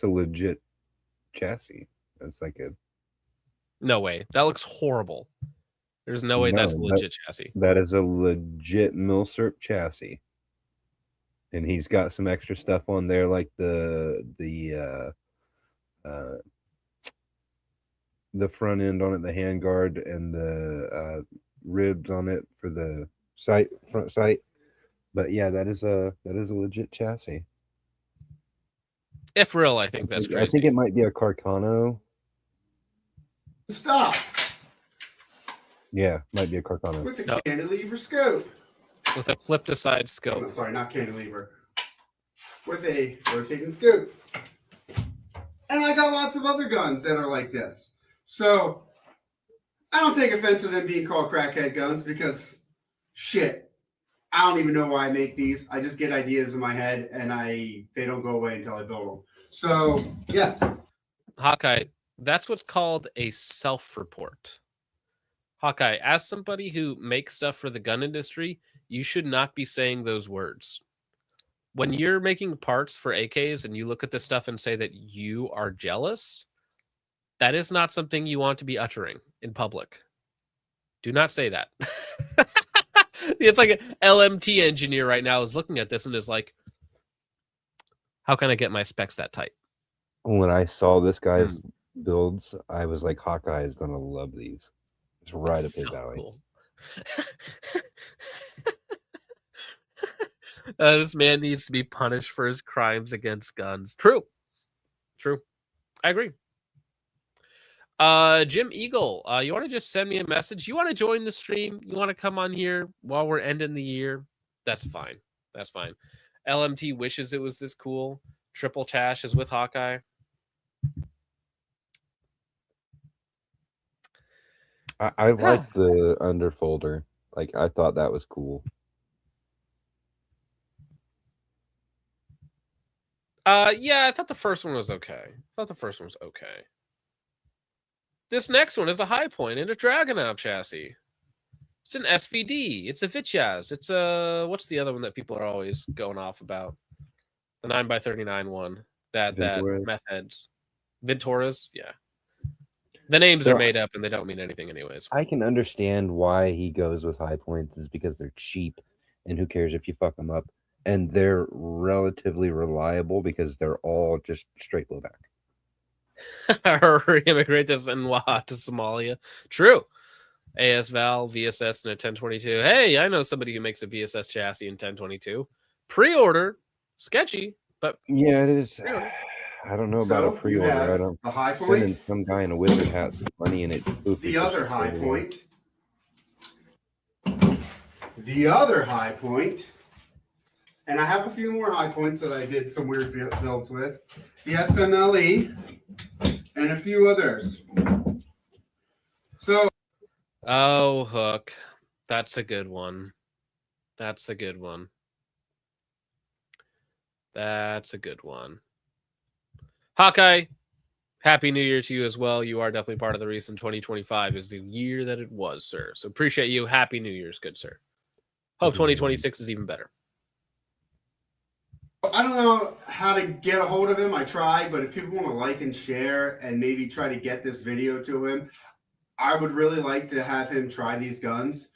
legit chassis. That's like a No way. That looks horrible. There's no way that's a legit chassis. That is a legit Milsurp chassis. And he's got some extra stuff on there like the the front end on it, the handguard, and the ribs on it for the front sight. But yeah, that is a legit chassis. If real, I think that's crazy. I think it might be a Carcano. Stop. Yeah, might be a Carcano. With a cantilever scope. With a flip to side Oh, scope. sorry, not cantilever. With a rotating scoop. And I got lots of other guns that are like this. So I don't take offense to them being called crackhead guns because shit. I don't even know why I make these. I just get ideas in my head and they don't go away until I build them. So yes. Hawkeye, that's what's called a self-report. Hawkeye, as somebody who makes stuff for the gun industry, you should not be saying those words. When you're making parts for AKs and you look at this stuff and say that you are jealous, that is not something you want to be uttering in public. Do not say that. It's like an LMT engineer right now is looking at this and is like, how can I get my specs that tight? When I saw this guy's builds, I was like, Hawkeye is going to love these. It's right up his alley. Cool. This man needs to be punished for his crimes against guns. True. I agree. Jim Eagle, you want to just send me a message? You want to join the stream? You want to come on here while we're ending the year? That's fine. LMT wishes it was this cool. Triple Tash is with Hawkeye. I like the underfolder. Like, I thought that was cool. Yeah, I thought the first one was okay. This next one is a High Point and a Dragunov chassis. It's an SVD. It's a Vityaz. It's a... What's the other one that people are always going off about? The 9x39 one. That meth heads. Venturas? Yeah. The names are made up and they don't mean anything anyways. I can understand why he goes with High Points is because they're cheap and who cares if you fuck them up. And they're relatively reliable because they're all just straight blowback. Immigrate this NWA to Somalia. True. AS Val, VSS, and a 1022. Hey, I know somebody who makes a VSS chassis in 1022. Pre-order. Sketchy, but... Yeah, it is. I don't know about a pre-order. I don't. The High Sending Point. some guy in a wizard hat some money in it. The other High Point. The other High Point. And I have a few more High Points that I did some weird builds with. The SMLE and a few others. So. Oh, Hook. That's a good one. Hawkeye, Happy New Year to you as well. You are definitely part of the reason 2025 is the year that it was, sir. So appreciate you. Happy New Year's, good sir. Hope 2026 is even better. I don't know how to get a hold of him. I tried, but if people want to like and share and maybe try to get this video to him, I would really like to have him try these guns.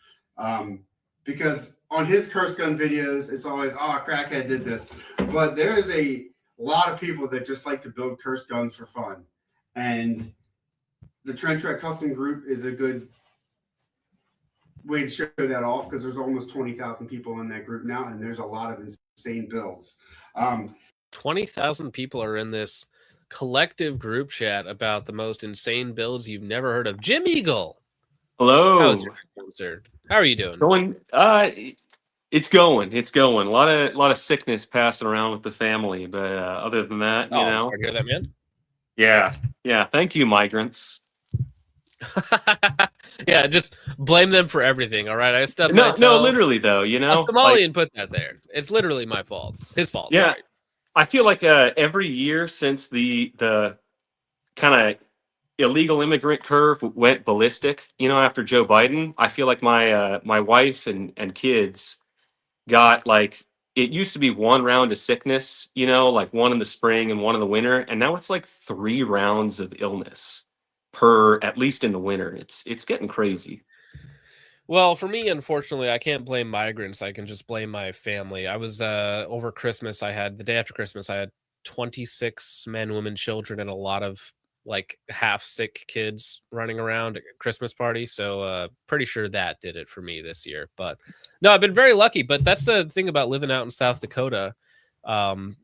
Because on his curse gun videos, it's always, oh, Crackhead did this. But there is a lot of people that just like to build curse guns for fun. And the Trench Rat Custom Group is a good way to show that off because there's almost 20,000 people in that group now, and there's a lot of insane builds. 20,000 people are in this collective group chat about the most insane builds you've never heard of. Jim Eagle. Hello. How's your phone, sir? How are you doing? It's going. A lot of sickness passing around with the family, but other than that, you know. I hear that, man. Yeah. Thank you, migrants. Yeah, just blame them for everything. All right, I stubbed No, my toe. literally though, you know, A Somalian put that there. It's literally my fault. His fault. Yeah, Sorry. I feel like every year since the kind of illegal immigrant curve went ballistic, you know, after Joe Biden, I feel like my wife and kids got like, it used to be one round of sickness, you know, like one in the spring and one in the winter, and now it's like 3 rounds of illness per, at least in the winter. It's getting crazy. Well, for me, unfortunately, I can't blame migrants. I can just blame my family. I was over Christmas. The day after Christmas, I had 26 men, women, children, and a lot of like half sick kids running around at a Christmas party. So pretty sure that did it for me this year. But no, I've been very lucky. But that's the thing about living out in South Dakota. My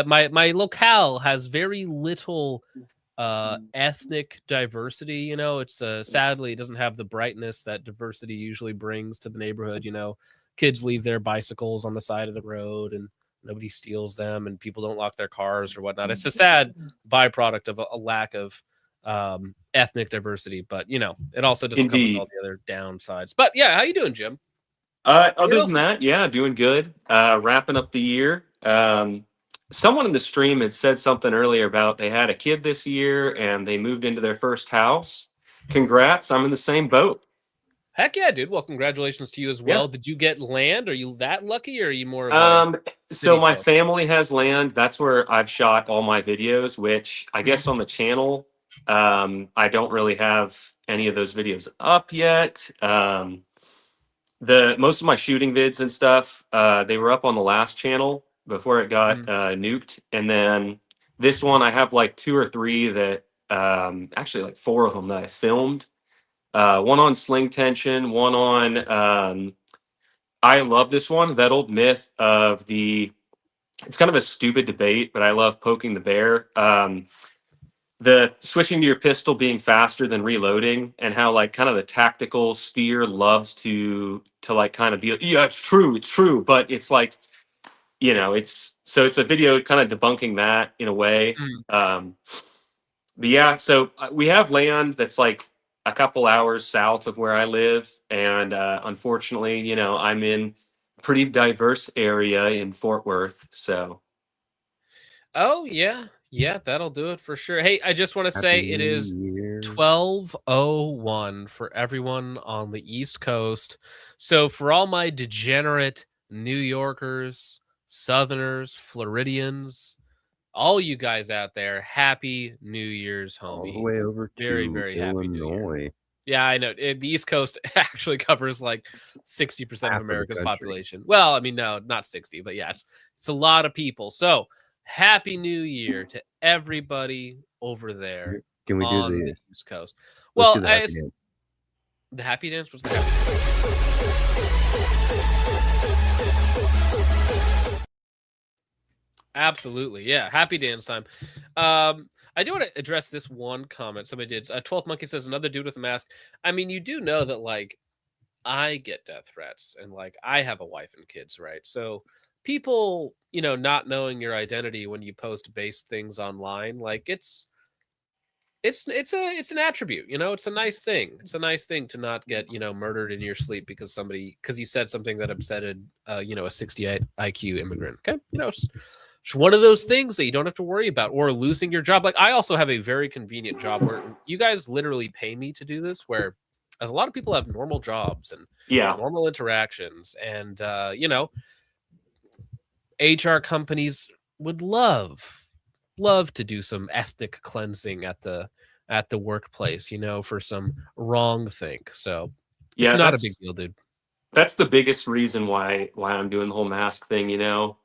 my locale has very little ethnic diversity. You know, it's sadly it doesn't have the brightness that diversity usually brings to the neighborhood. You know, kids leave their bicycles on the side of the road and nobody steals them, and people don't lock their cars or whatnot. It's a sad byproduct of a lack of ethnic diversity, but you know, it also doesn't come with all the other downsides. But yeah, how you doing, Jim? Other than that, yeah, doing good. Wrapping up the year. Someone in the stream had said something earlier about they had a kid this year and they moved into their first house. Congrats! I'm in the same boat. Heck yeah, dude. Well, congratulations to you as well. Yeah. Did you get land? Are you that lucky, or are you more of so my folk? family has land. That's where I've shot all my videos, which I guess on the channel, I don't really have any of those videos up yet. Most of my shooting vids and stuff, they were up on the last channel before it got nuked. And then this one, I have like 2 or 3 that, actually like 4 of them that I filmed. One on sling tension, one on, I love this one, that old myth of it's kind of a stupid debate, but I love poking the bear. The switching to your pistol being faster than reloading, and how like kind of the tactical spear loves to like kind of be, yeah, it's true. But it's like, you know, it's a video kind of debunking that in a way. But yeah, so we have land that's like a couple hours south of where I live. And unfortunately, you know, I'm in a pretty diverse area in Fort Worth. So. Oh, yeah. Yeah, that'll do it for sure. Hey, I just want to say it is 12:01 for everyone on the East Coast. So for all my degenerate New Yorkers, Southerners, Floridians, all you guys out there, happy New Year's, homie. All the way over to very, very happy New Year. Illinois. Yeah, I know. The East Coast actually covers like 60% Half of of the America's country. population. Well, I mean, no, not 60, but yeah, it's a lot of people. So happy New Year to everybody over there. Can we do on the the East Coast? let's Well, do the happy dance. the happy dance was the happy dance. Absolutely, yeah. Happy dance time. I do want to address this one comment somebody did. 12th Monkey says another dude with a mask. I mean, you do know that like I get death threats and like I have a wife and kids, right? So people, you know, not knowing your identity when you post base things online, like it's an attribute, you know, it's a nice thing. It's a nice thing to not get, you know, murdered in your sleep because you said something that upsetted you know, a 68 IQ immigrant. Okay. You know, it's one of those things that you don't have to worry about, or losing your job. Like I also have a very convenient job where you guys literally pay me to do this, where as a lot of people have normal jobs and normal interactions, and you know, HR companies would love to do some ethnic cleansing at the workplace, you know, for some wrong think. So it's not a big deal, dude. That's the biggest reason why I'm doing the whole mask thing, you know.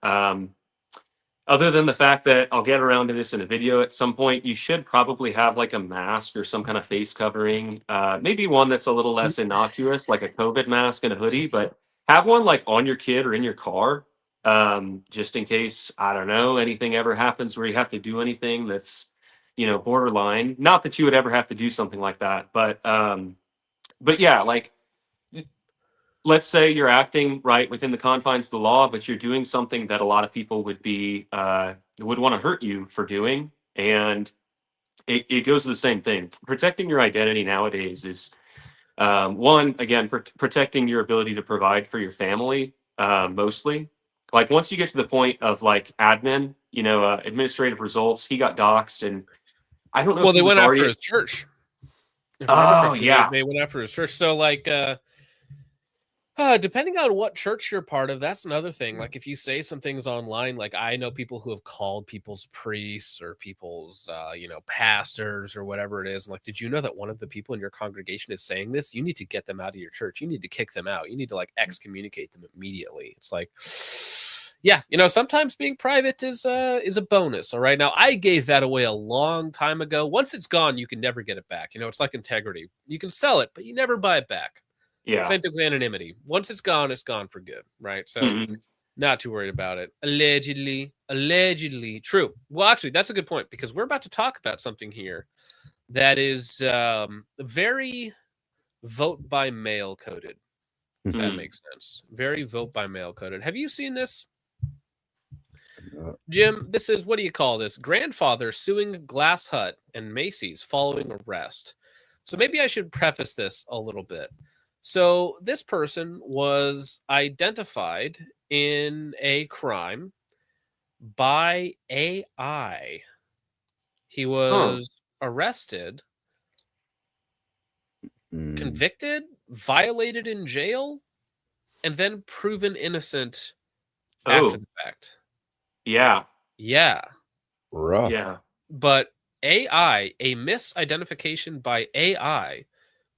Other than the fact that I'll get around to this in a video at some point, you should probably have like a mask or some kind of face covering. Maybe one that's a little less innocuous, like a COVID mask and a hoodie, but have one like on your kid or in your car, just in case, I don't know, anything ever happens where you have to do anything that's, you know, borderline. Not that you would ever have to do something like that, but yeah, like, let's say you're acting right within the confines of the law, but you're doing something that a lot of people would want to hurt you for doing. And it goes to the same thing. Protecting your identity nowadays is one, again, protecting your ability to provide for your family, mostly. Like once you get to the point of like admin, you know, administrative results, he got doxxed, and I don't know. Well, if he they was went already after his church. Oh yeah, they went after his church. So like depending on what church you're part of, that's another thing. Like if you say some things online, like I know people who have called people's priests or people's you know, pastors or whatever it is. Like, did you know that one of the people in your congregation is saying this? You need to get them out of your church. You need to kick them out. You need to like excommunicate them immediately. It's like, Yeah, sometimes being private is a bonus. All right, now I gave that away a long time ago. Once it's gone, you can never get it back. It's like integrity. You can sell it, but you never buy it back. Yeah. Same thing with anonymity. Once it's gone for good, right? So Mhm. not too worried about it. Allegedly true. Well, actually, that's a good point because we're about to talk about something here that is very vote by mail coded. If that makes sense. Very vote by mail coded. Have you seen this? Jim, this is, what do you call this? Grandfather suing Glass Hut and Macy's following arrest. So maybe I should preface this a little bit. So this person was identified in a crime by AI. He was arrested, convicted, violated in jail, and then proven innocent after the fact. Yeah. Yeah. Rough. Yeah. But AI, a misidentification by AI,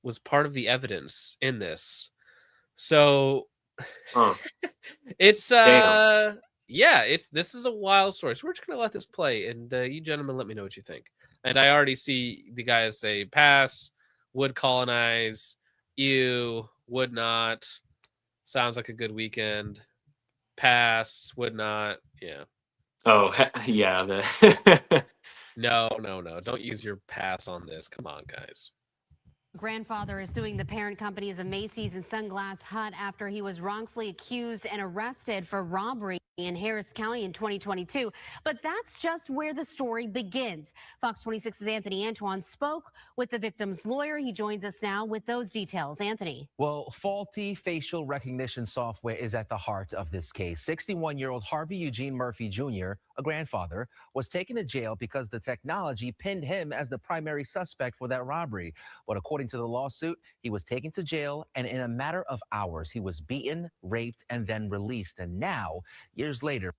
was part of the evidence in this. So it's Damn. this is a wild story. So we're just gonna let this play, and you gentlemen let me know what you think. And I already see the guys say pass, would colonize, ew, would not, sounds like a good weekend, pass, would not, yeah. Oh, yeah. No, don't use your pass on this. Come on, guys. Grandfather is suing the parent companies of Macy's and Sunglass Hut after he was wrongfully accused and arrested for robbery in Harris County in 2022. But that's just where the story begins. Fox 26's Anthony Antoine spoke with the victim's lawyer. He joins us now with those details. Anthony. Well, faulty facial recognition software is at the heart of this case. 61-year-old Harvey Eugene Murphy Jr., a grandfather, was taken to jail because the technology pinned him as the primary suspect for that robbery. But according to the lawsuit, he was taken to jail, and in a matter of hours, he was beaten, raped, and then released. And now, years later,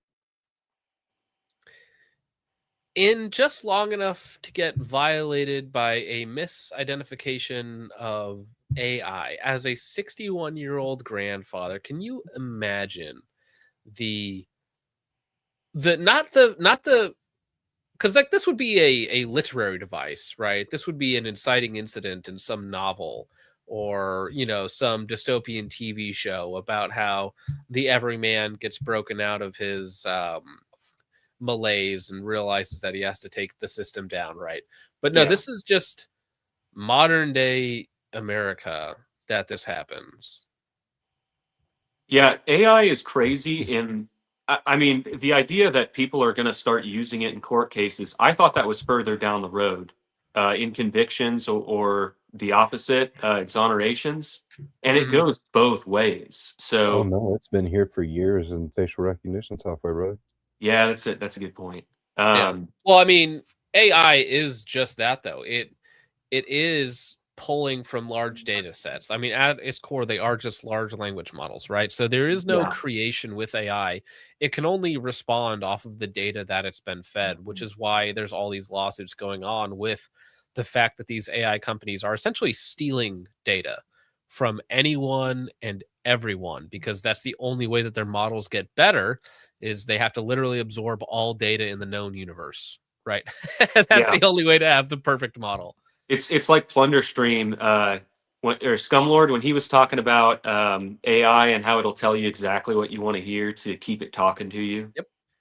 in just long enough to get violated by a misidentification of AI as a 61-year-old grandfather, can you imagine because like this would be a literary device, right? This would be an inciting incident in some novel or some dystopian TV show about how the everyman gets broken out of his malaise and realizes that he has to take the system down, right? But no, this is just modern day America that this happens. Yeah, AI is crazy. I mean, the idea that people are going to start using it in court cases, I thought that was further down the road in convictions or the opposite, exonerations. And it goes both ways. So, Oh no, it's been here for years in facial recognition software, brother. yeah, that's it. That's a good point. Yeah. Well, I mean, AI is just that, though. It is pulling from large data sets. I mean, at its core, they are just large language models, right? So there is no creation with AI. It can only respond off of the data that it's been fed, which is why there's all these lawsuits going on with the fact that these AI companies are essentially stealing data from anyone and everyone, because that's the only way that their models get better is they have to literally absorb all data in the known universe, right? That's the only way to have the perfect model. It's like Plunderstream or Scumlord when he was talking about AI and how it'll tell you exactly what you want to hear to keep it talking to you.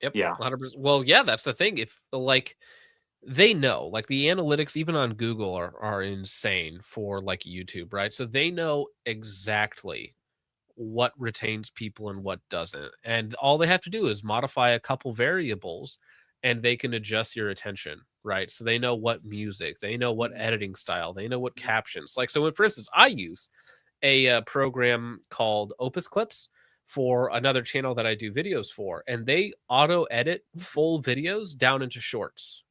Yep. Yeah. 100%. Well, yeah, that's the thing. If like they know, like the analytics even on Google are insane for like YouTube, right? So they know exactly what retains people and what doesn't. And all they have to do is modify a couple variables and they can adjust your attention, right? So they know what music, they know what editing style, they know what captions. Like, so when, for instance, I use a program called Opus Clips for another channel that I do videos for, and they auto edit full videos down into shorts,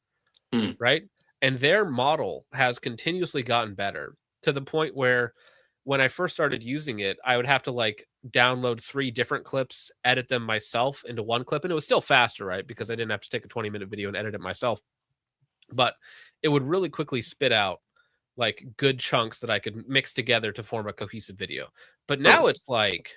right? And their model has continuously gotten better to the point where when I first started using it, I would have to like download 3 different clips, edit them myself into one clip. And it was still faster, right? Because I didn't have to take a 20-minute video and edit it myself. But it would really quickly spit out like good chunks that I could mix together to form a cohesive video. But now it's like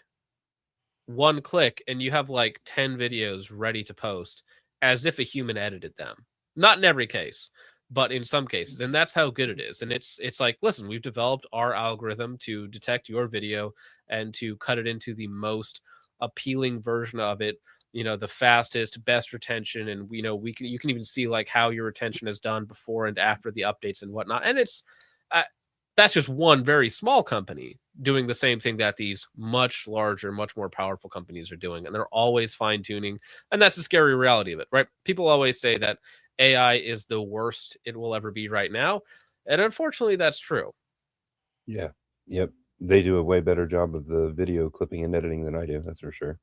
one click and you have like 10 videos ready to post as if a human edited them. Not in every case, but in some cases. And that's how good it is. And it's like, listen, we've developed our algorithm to detect your video and to cut it into the most appealing version of it, the fastest, best retention. And you can even see like how your retention is done before and after the updates and whatnot. And it's that's just one very small company doing the same thing that these much larger, much more powerful companies are doing. And they're always fine tuning. And that's the scary reality of it, right? People always say that AI is the worst it will ever be right now. And unfortunately, that's true. Yeah. Yep. They do a way better job of the video clipping and editing than I do. That's for sure.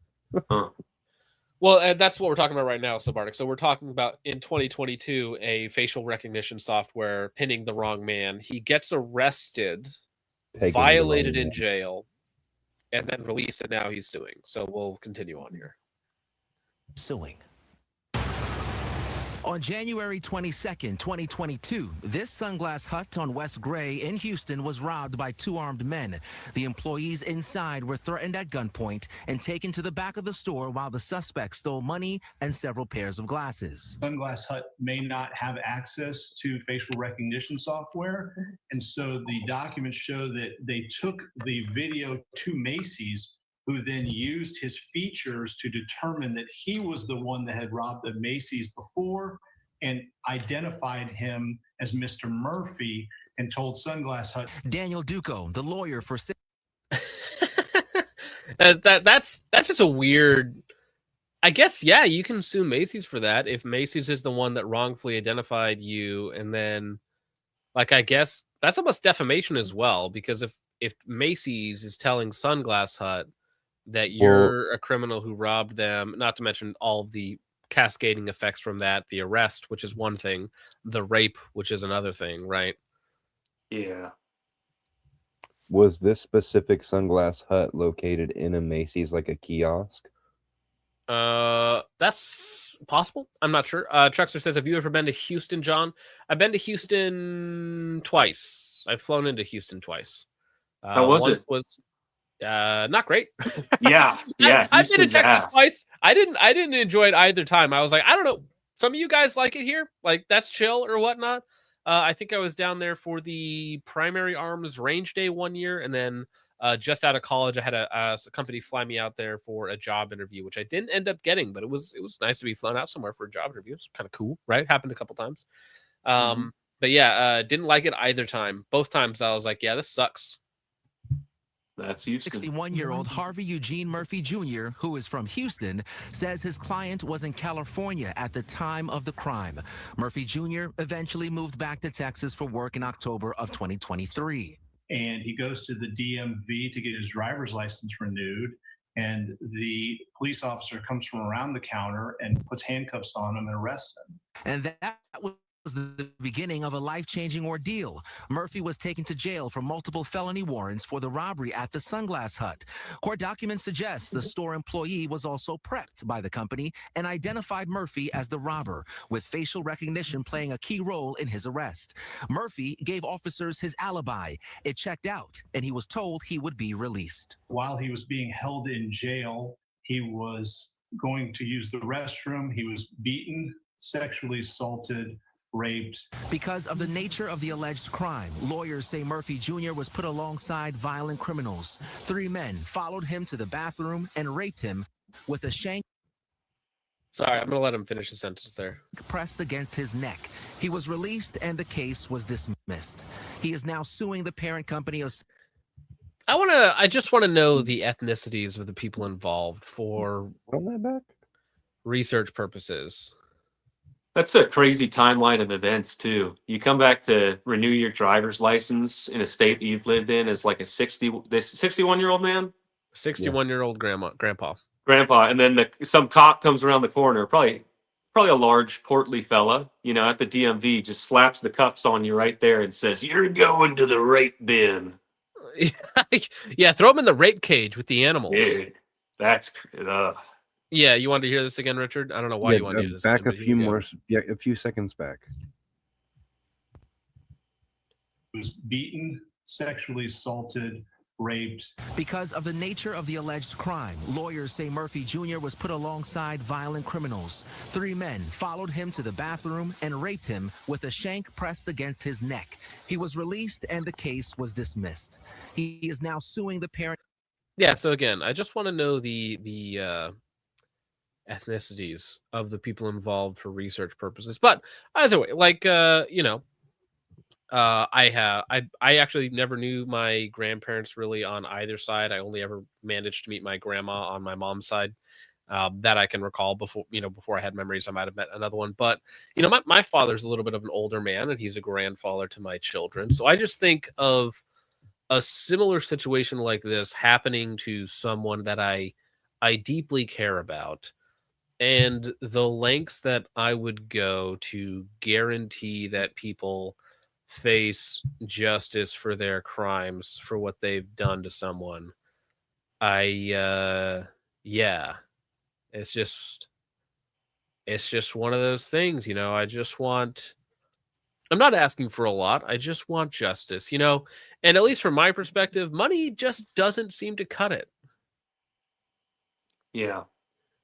Well, and that's what we're talking about right now, Subarctic. So we're talking about in 2022, a facial recognition software pinning the wrong man. He gets arrested, violated in jail, and then released, and now he's suing. So we'll continue on here. Suing. On January 22nd, 2022, this Sunglass Hut on West Gray in Houston was robbed by two armed men. The employees inside were threatened at gunpoint and taken to the back of the store while the suspects stole money and several pairs of glasses. Sunglass Hut may not have access to facial recognition software, and so the documents show that they took the video to Macy's, who then used his features to determine that he was the one that had robbed the Macy's before and identified him as Mr. Murphy and told Sunglass Hut. Daniel Duco, the lawyer for... That's just a weird... I guess, yeah, you can sue Macy's for that if Macy's is the one that wrongfully identified you, and then, like, I guess that's almost defamation as well, because if Macy's is telling Sunglass Hut that you're a criminal who robbed them, not to mention all of the cascading effects from that, the arrest, which is one thing, the rape, which is another thing, right? Yeah. Was this specific Sunglass Hut located in a Macy's, like a kiosk? That's possible. I'm not sure. Truxer says, have you ever been to Houston, John? I've been to Houston twice. I've flown into Houston twice. How was it? Not great. Yeah. I've been to Texas twice. I didn't enjoy it either time. I was like, I don't know. Some of you guys like it here. Like, that's chill or whatnot. I think I was down there for the Primary Arms Range Day one year. And then just out of college, I had a company fly me out there for a job interview, which I didn't end up getting, but it was nice to be flown out somewhere for a job interview. It's kind of cool, right? Happened a couple times. But yeah, didn't like it either time. Both times I was like, yeah, this sucks. That's Houston. 61-year-old Harvey Eugene Murphy Jr., who is from Houston, says his client was in California at the time of the crime. Murphy Jr. eventually moved back to Texas for work in October of 2023. And he goes to the DMV to get his driver's license renewed. And the police officer comes from around the counter and puts handcuffs on him and arrests him. And that was the beginning of a life-changing ordeal. Murphy was taken to jail for multiple felony warrants for the robbery at the Sunglass Hut. Court documents suggest the store employee was also prepped by the company and identified Murphy as the robber, with facial recognition playing a key role in his arrest. Murphy gave officers his alibi. It checked out, and he was told he would be released. While he was being held in jail, he was going to use the restroom. He was beaten, sexually assaulted, raped. Because of the nature of the alleged crime, lawyers say Murphy Jr. was put alongside violent criminals. 3 men followed him to the bathroom and raped him with a shank. Sorry, I'm going to let him finish the sentence there. Pressed against his neck. He was released and the case was dismissed. He is now suing the parent company of... I just want to know the ethnicities of the people involved for research purposes. That's a crazy timeline of events too. You come back to renew your driver's license in a state that you've lived in as like a 61-year-old man, 61-year-old grandpa, and then some cop comes around the corner, probably a large portly fella, at the DMV, just slaps the cuffs on you right there and says, "You're going to the rape bin." Yeah, throw him in the rape cage with the animals. Dude, that's Yeah, you wanted to hear this again, Richard? I don't know why you wanted to hear this. Back again, a few seconds back. He was beaten, sexually assaulted, raped. Because of the nature of the alleged crime, lawyers say Murphy Jr. was put alongside violent criminals. 3 men followed him to the bathroom and raped him with a shank pressed against his neck. He was released and the case was dismissed. He is now suing the parent. Yeah, so again, I just want to know the ethnicities of the people involved for research purposes. But either way, like I actually never knew my grandparents really on either side. I only ever managed to meet my grandma on my mom's side. That I can recall before I had memories. I might have met another one, but my father's a little bit of an older man, and he's a grandfather to my children. So I just think of a similar situation like this happening to someone that I deeply care about, and the lengths that I would go to guarantee that people face justice for their crimes for what they've done to someone. Yeah, it's just one of those things, I'm not asking for a lot. I just want justice, and at least from my perspective, money just doesn't seem to cut it. Yeah.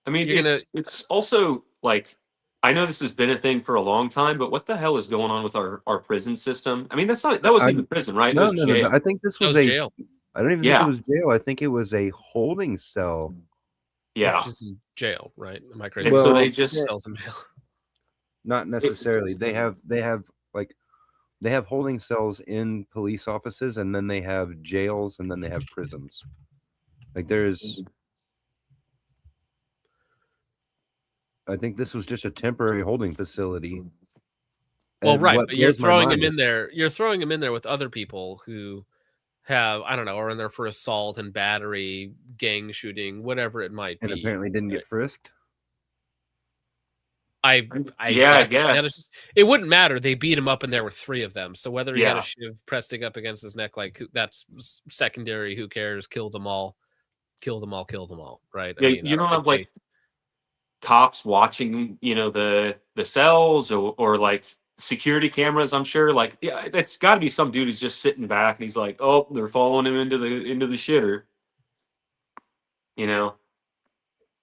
I mean, You're gonna- it's also like, I know this has been a thing for a long time, but what the hell is going on with our prison system? I mean, that wasn't even prison, right? No, It was no, jail. I think this That was was a jail. I don't even think it was jail. I think it was a holding cell. Yeah. Which is in jail, right? Am I crazy? And so they just cells in jail. Not necessarily. They have holding cells in police offices, and then they have jails, and then they have prisons. Like I think this was just a temporary holding facility. Well, And right, what but you're blows my throwing mind them in is- there. You're throwing them in there with other people who have, I don't know, are in there for assault and battery, gang shooting, whatever it might and be. apparently didn't get frisked. I guess. it wouldn't matter. They beat him up, and there were 3 of them. So whether he had Yeah. a shiv pressing up against his neck, that's secondary. Who cares? Kill them all. Kill them all. Kill them all. Right? Yeah, I you don't have think like cops watching, the cells or like security cameras. I'm sure, like, yeah, that's got to be some dude who's just sitting back and he's like, oh, they're following him into the shitter.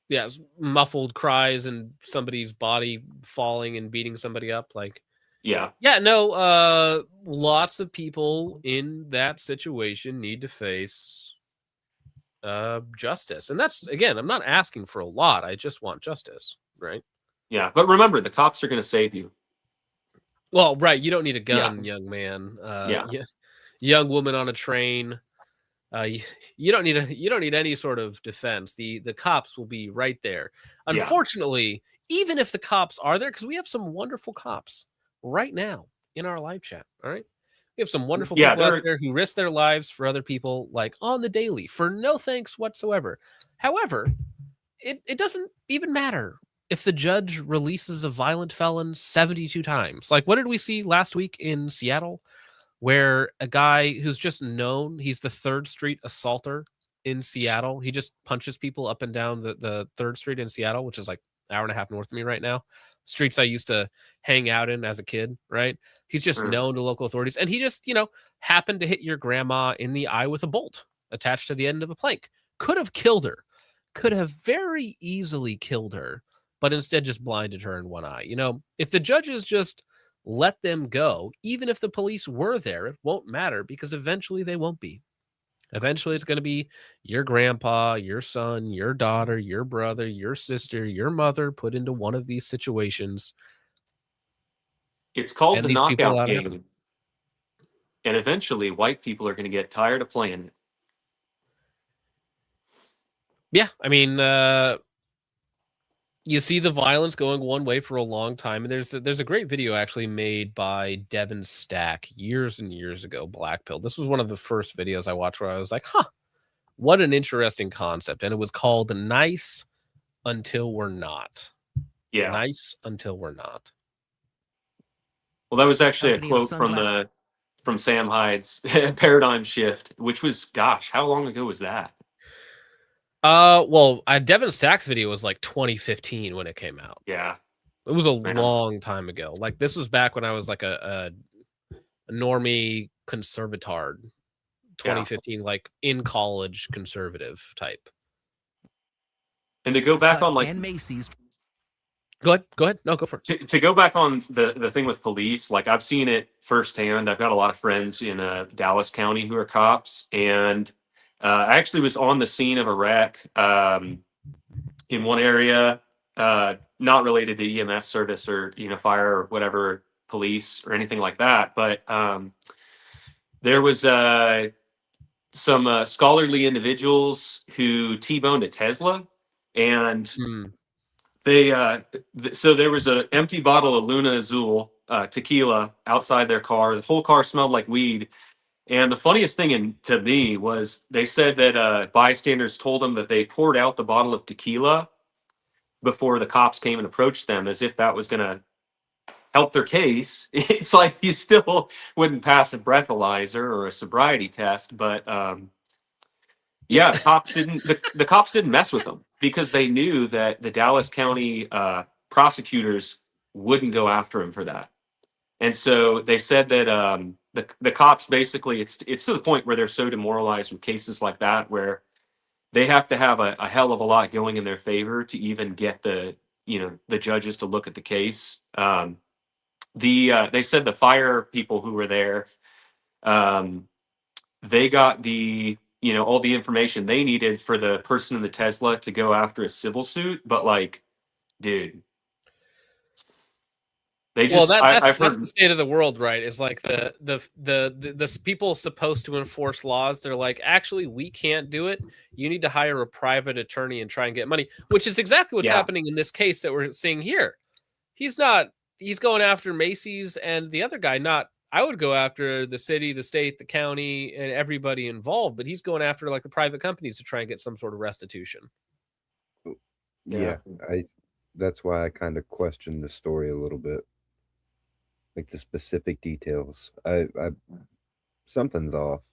yes, muffled cries and somebody's body falling and beating somebody up. Like, Yeah. yeah, no, lots of people in that situation need to face justice. And that's, again, I'm not asking for a lot. I just want justice, right? Yeah. But remember, the cops are going to save you. Well, right. You don't need a gun, young man. Young woman on a train. You don't need any sort of defense. The cops will be right there. Yeah. Unfortunately, even if the cops are there, because we have some wonderful cops right now in our live chat. All right. We have some wonderful people out there who risk their lives for other people, like on the daily, for no thanks whatsoever. However, it doesn't even matter if the judge releases a violent felon 72 times. Like, what did we see last week in Seattle, where a guy who's just known, he's the 3rd Street assaulter in Seattle. He just punches people up and down the 3rd Street in Seattle, which is like an hour and a half north of me right now. Streets I used to hang out in as a kid, right? He's just known to local authorities. And he just, happened to hit your grandma in the eye with a bolt attached to the end of a plank. Could have killed her. Could have very easily killed her, but instead just blinded her in one eye. If the judges just let them go, even if the police were there, it won't matter, because eventually they won't be. Eventually it's going to be your grandpa, your son, your daughter, your brother, your sister, your mother put into one of these situations. It's called And the these people knockout out of game. And eventually white people are going to get tired of playing it. Yeah, I mean, you see the violence going one way for a long time. And there's a great video actually made by Devin Stack years and years ago, Black Pill. This was one of the first videos I watched where I was like, what an interesting concept. And it was called Nice Until We're Not. Yeah. Nice Until We're Not. Well, that was actually a Company of quote from Sam Hyde's Paradigm Shift, which was, gosh, how long ago was that? Well, Devin Stack's video was like 2015 when it came out. Yeah. It was a long time ago. Like, this was back when I was like a normie conservatard 2015, like in college conservative type. And to go back on like and Macy's. Go ahead. No, go for it. To go back on the thing with police, like I've seen it firsthand. I've got a lot of friends in Dallas County who are cops, and I actually was on the scene of a wreck in one area, not related to EMS service or fire or whatever, police or anything like that, but there was some scholarly individuals who T-boned a Tesla, and so there was an empty bottle of Luna Azul tequila outside their car. The whole car smelled like weed. And the funniest thing to me was they said that bystanders told them that they poured out the bottle of tequila before the cops came and approached them, as if that was going to help their case. It's like you still wouldn't pass a breathalyzer or a sobriety test, but yeah, the cops didn't mess with them because they knew that the Dallas County prosecutors wouldn't go after him for that. And so they said that the cops basically, it's to the point where they're so demoralized with cases like that, where they have to have a hell of a lot going in their favor to even get the judges to look at the case. They said the fire people who were there, they got all the information they needed for the person in the Tesla to go after a civil suit, but like, dude. That's the state of the world, right? Is like the people supposed to enforce laws. They're like, actually, we can't do it. You need to hire a private attorney and try and get money, which is exactly what's happening in this case that we're seeing here. He's going after Macy's and the other guy. I would go after the city, the state, the county, and everybody involved, but he's going after like the private companies to try and get some sort of restitution. Yeah, that's why I kind of questioned the story a little bit. Like the specific details. I something's off.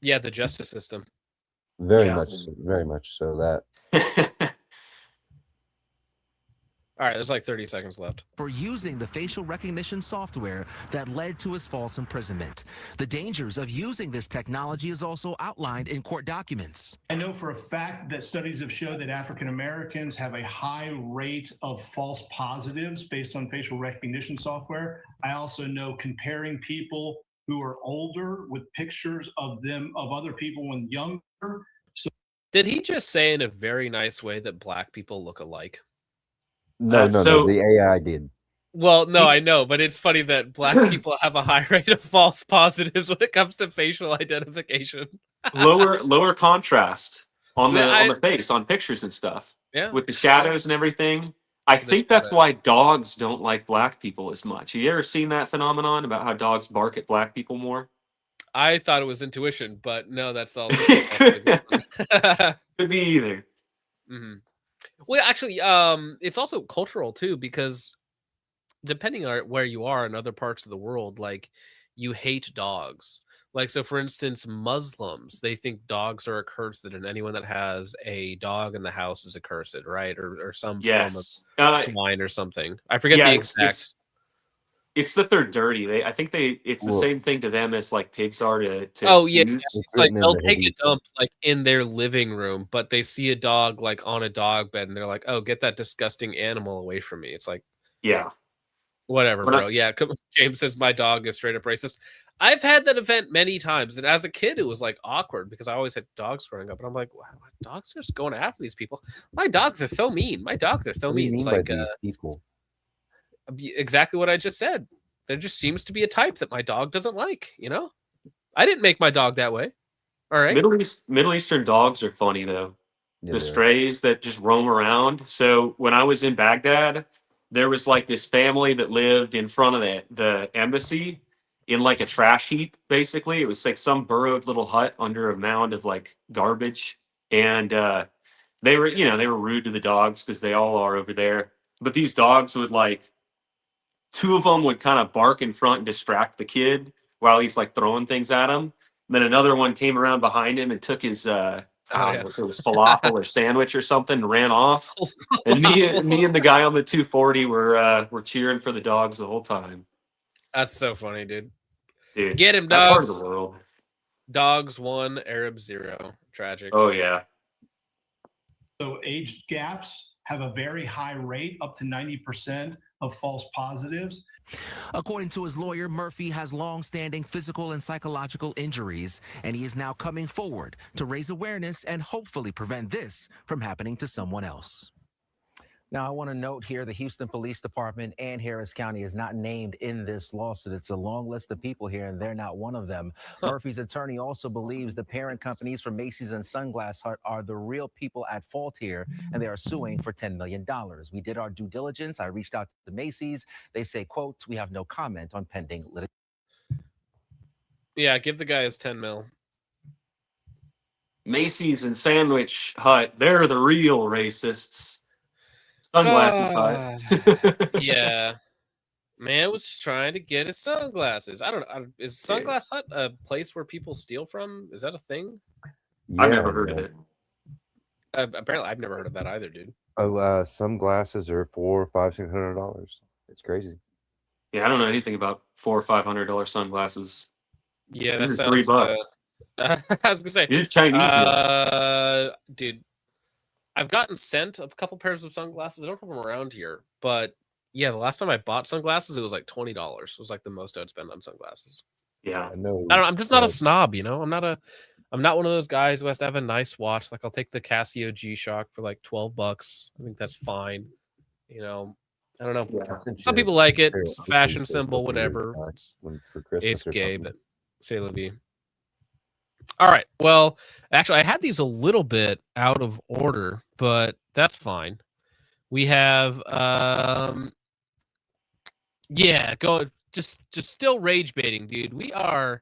Yeah, the justice system. Very much so that. All right, there's like 30 seconds left. For using the facial recognition software that led to his false imprisonment. The dangers of using this technology is also outlined in court documents. I know for a fact that studies have showed that African Americans have a high rate of false positives based on facial recognition software. I also know comparing people who are older with pictures of other people when younger. Did he just say in a very nice way that black people look alike? No, the AI did. Well, no, I know, but it's funny that black people have a high rate of false positives when it comes to facial identification. lower contrast on the face, on pictures and stuff. Yeah, with the shadows and everything. I think that's why dogs don't like black people as much. Have you ever seen that phenomenon about how dogs bark at black people more? I thought it was intuition, but no, that's also could be either. Mm-hmm. Well, actually, it's also cultural too, because depending on where you are in other parts of the world, like you hate dogs. Like, so for instance, Muslims, they think dogs are accursed, and anyone that has a dog in the house is accursed, right? Or some form of swine or something. I forget the exact. It's that they're dirty. I think it's the same thing to them as like pigs are to oh yeah, it's like they'll take a dump like in their living room, but they see a dog like on a dog bed and they're like, oh, get that disgusting animal away from me. It's like, yeah, whatever, bro. Yeah, James says my dog is straight up racist. I've had that event many times, and as a kid it was like awkward because I always had dogs growing up, and I'm like, wow, dogs are just going after these people. My dog, they're so mean. It's like people. Exactly what I just said. There just seems to be a type that my dog doesn't like, I didn't make my dog that way. All right. Middle Eastern dogs are funny though. Yeah, the strays that just roam around. So when I was in Baghdad, there was like this family that lived in front of the embassy in like a trash heap, basically. It was like some burrowed little hut under a mound of like garbage. And they were rude to the dogs because they all are over there. But these dogs would like, two of them would kind of bark in front and distract the kid while he's like throwing things at him. And then another one came around behind him and took his it was falafel or sandwich or something and ran off. And me and the guy on the 240 were cheering for the dogs the whole time. That's so funny, dude. Dude, Get him, that part of dogs. the world. Dogs 1, Arab 0. Tragic. Oh yeah. So age gaps have a very high rate, up to 90% of false positives. According to his lawyer, Murphy has long-standing physical and psychological injuries, and he is now coming forward to raise awareness and hopefully prevent this from happening to someone else. Now, I want to note here the Houston Police Department and Harris County is not named in this lawsuit. It's a long list of people here, and they're not one of them. Murphy's attorney also believes the parent companies from Macy's and Sunglass Hut are the real people at fault here, and they are suing for $10 million. We did our due diligence. I reached out to Macy's. They say, quote, "We have no comment on pending litigation." Yeah, give the guy his 10 mil. Macy's and Sandwich Hut, they're the real racists. Sunglasses Hut. Yeah. Man was trying to get his sunglasses. I don't know. Is Sunglass Hut a place where people steal from? Is that a thing? I've never heard of it. Apparently, I've never heard of that either, dude. Oh, some glasses are $400, $500, $600. It's crazy. Yeah, I don't know anything about $400 or $500 sunglasses. Yeah, that These are sounds $3. I was gonna say, You're Chinese. Dude, I've gotten sent a couple pairs of sunglasses. I don't have them around here, but yeah, the last time I bought sunglasses, it was like $20. It was like the most I'd spend on sunglasses. Yeah, I know. I don't. I'm just not a snob, you know. I'm not one of those guys who has to have a nice watch. Like I'll take the Casio G-Shock for like $12. I think that's fine. You know, I don't know. Some people like it. It's a fashion symbol, whatever. It's gay, but c'est la vie. All right. Well, actually, I had these a little bit out of order, but that's fine. We have, yeah, go just still rage baiting, dude. We are.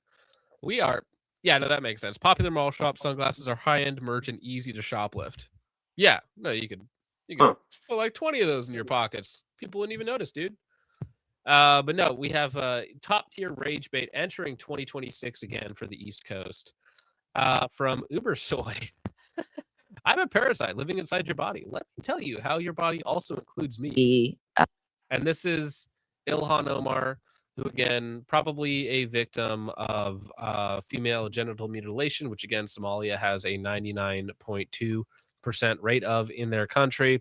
Yeah, no, that makes sense. Popular mall shop sunglasses are high-end merch and easy to shoplift. Yeah, no, you could put like 20 of those in your pockets. People wouldn't even notice, dude. But no, we have top tier rage bait entering 2026 again for the East Coast. From Ubersoy. I'm a parasite living inside your body. Let me tell you how your body also includes me. And this is Ilhan Omar, who again, probably a victim of female genital mutilation, which again, Somalia has a 99.2% rate of in their country.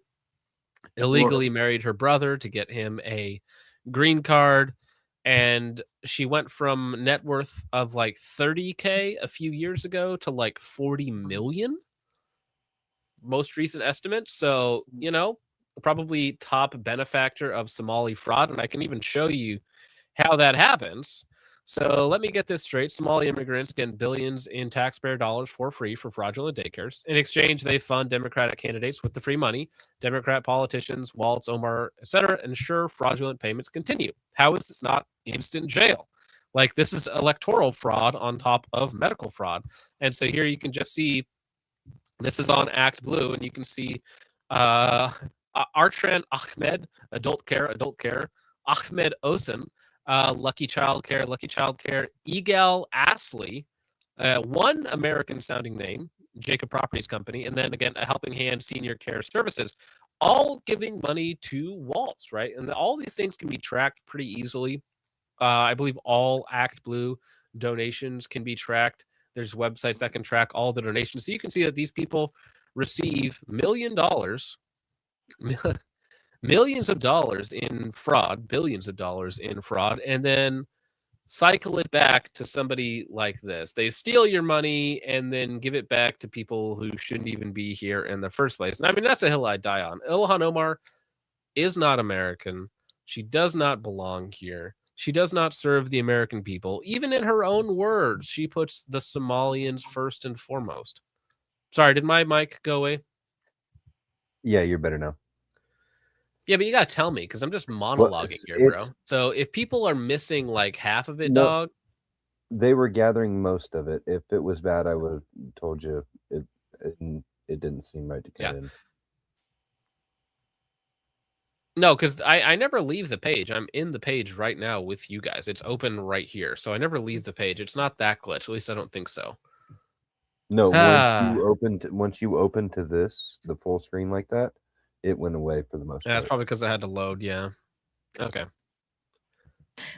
Illegally married her brother to get him a green card. And she went from net worth of like 30K a few years ago to like 40 million. Most recent estimate. So, you know, probably top benefactor of Somali fraud. And I can even show you how that happens. So let me get this straight. Somali immigrants get billions in taxpayer dollars for free for fraudulent daycares. In exchange, they fund Democratic candidates with the free money. Democrat politicians, Waltz, Omar, etc., ensure fraudulent payments continue. How is this not instant jail? Like, this is electoral fraud on top of medical fraud. And so here you can just see, this is on Act Blue, and you can see Artran Ahmed, adult care, Ahmed Osen, Lucky Child Care, Egal Astley, one American sounding name, Jacob Properties Company, and then again, a Helping Hand Senior Care Services, all giving money to Waltz, right? And all these things can be tracked pretty easily. I believe all Act Blue donations can be tracked. There's websites that can track all the donations. So you can see that these people receive millions of dollars in fraud, billions of dollars in fraud, and then cycle it back to somebody like this. They steal your money and then give it back to people who shouldn't even be here in the first place. And I mean, that's a hill I die on. Ilhan Omar is not American. She does not belong here. She does not serve the American people. Even in her own words, she puts the Somalians first and foremost. Sorry, did my mic go away? Yeah, you're better now. Yeah, but you gotta tell me because I'm just monologuing here, bro. So if people are missing like half of it, dog. They were gathering most of it. If it was bad, I would have told you. It didn't seem right to cut in. No, because I never leave the page. I'm in the page right now with you guys. It's open right here. So I never leave the page. It's not that glitch. At least I don't think so. No, once you open to this, the full screen like that, it went away for the most part. That's probably because I had to load, yeah. Okay.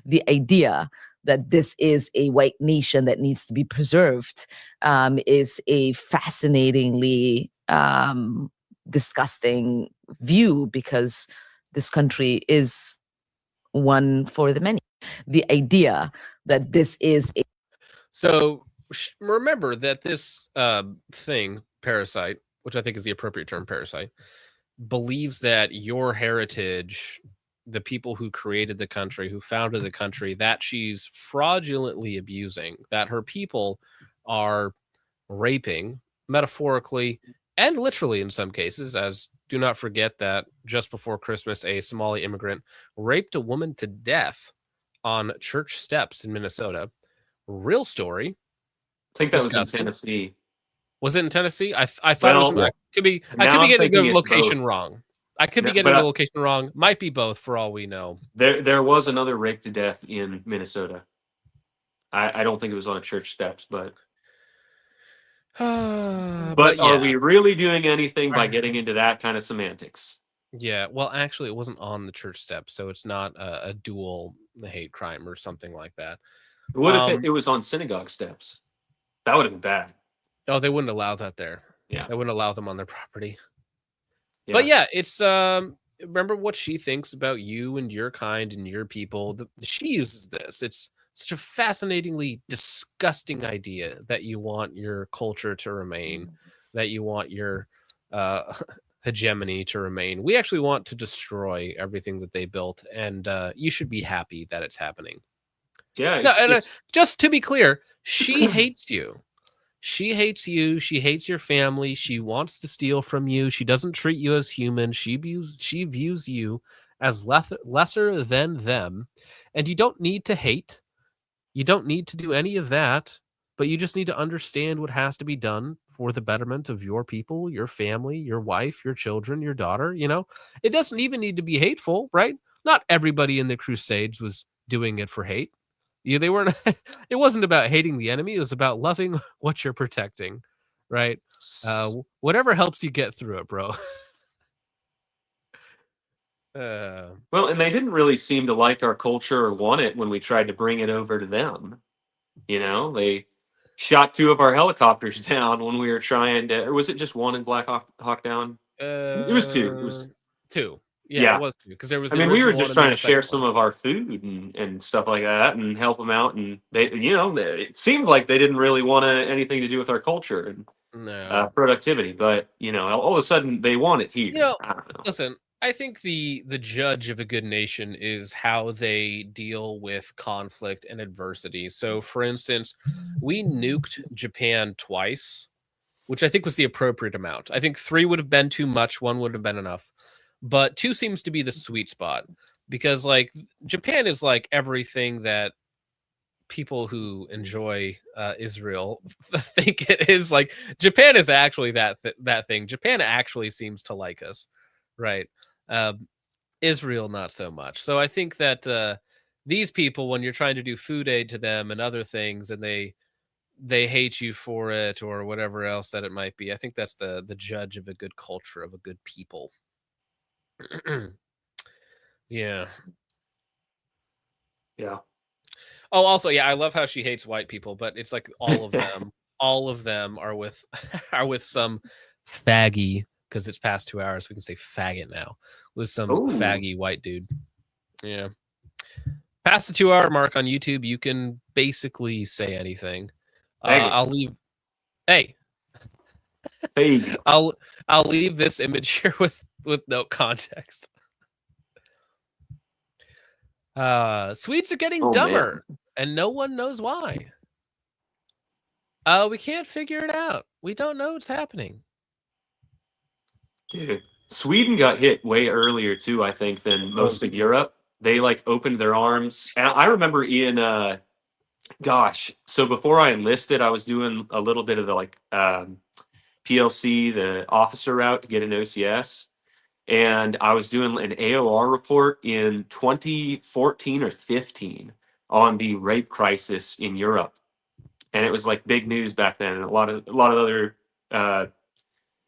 The idea that this is a white nation that needs to be preserved is a fascinatingly disgusting view, because this country is one for the many. The idea that this is a So remember that this thing, parasite, which I think is the appropriate term, parasite, believes that your heritage, the people who created the country, who founded the country, that she's fraudulently abusing, that her people are raping, metaphorically and literally in some cases, as do not forget that just before Christmas, a Somali immigrant raped a woman to death on church steps in Minnesota. Real story. I think that was in Disgusting. Tennessee. Was it in Tennessee? I thought it was. Well, I could be now I'm getting the thinking it's location both. wrong. I could be No, getting but the location wrong. Might be both for all we know. There was another rape to death in Minnesota. I don't think it was on a church steps, but but are yeah. we really doing anything by getting into that kind of semantics? Yeah, well, actually, it wasn't on the church steps, so it's not a dual hate crime or something like that. What if it was on synagogue steps? That would have been bad. Oh, they wouldn't allow that there. Yeah. They wouldn't allow them on their property. Yeah. But yeah, it's remember what she thinks about you and your kind and your people. She uses this. It's such a fascinatingly disgusting idea that you want your culture to remain, that you want your hegemony to remain. We actually want to destroy everything that they built, and you should be happy that it's happening. Yeah. No, and just to be clear, she hates you. She hates you. She hates your family. She wants to steal from you. She doesn't treat you as human. She views you as lesser than them. And you don't need to hate. You don't need to do any of that. But you just need to understand what has to be done for the betterment of your people, your family, your wife, your children, your daughter. You know, it doesn't even need to be hateful, right? Not everybody in the Crusades was doing it for hate. Yeah, they weren't. It wasn't about hating the enemy. It was about loving what you're protecting, right? Whatever helps you get through it, bro. Well, and they didn't really seem to like our culture or want it when we tried to bring it over to them. You know, they shot 2 of our helicopters down when we were trying to, or was it just one in Black Hawk Down? It was 2. It was 2. Yeah, it was 2 because there was. I mean, we were just trying to share some of our food and stuff like that, and help them out. And they, you know, it seemed like they didn't really want anything to do with our culture and productivity. But you know, all of a sudden they want it here. You know, I don't know. listen, I think the judge of a good nation is how they deal with conflict and adversity. So, for instance, we nuked Japan twice, which I think was the appropriate amount. I think 3 would have been too much. 1 would have been enough. But 2 seems to be the sweet spot, because like Japan is like everything that people who enjoy Israel think it is. Like Japan is actually that thing. Japan actually seems to like us, right? Israel not so much. So I think that these people, when you're trying to do food aid to them and other things, and they hate you for it or whatever else that it might be, I think that's the judge of a good culture, of a good people. Yeah. Yeah. Oh, also, yeah, I love how she hates white people, but it's like all of them are with some faggy, because it's past 2 hours. We can say faggot now, with some faggy white dude. Yeah. Past the 2-hour mark on YouTube, you can basically say anything. I'll leave. Hey. I'll leave this image here with no context. Swedes are getting dumber, and no one knows why. We can't figure it out. We don't know what's happening. Dude, Sweden got hit way earlier too, I think, than most of Europe. They like opened their arms. And I remember in so before I enlisted, I was doing a little bit of the like PLC, the officer route to get an OCS. And I was doing an AOR report in 2014 or 15 on the rape crisis in Europe. And it was like big news back then. And a lot of other, I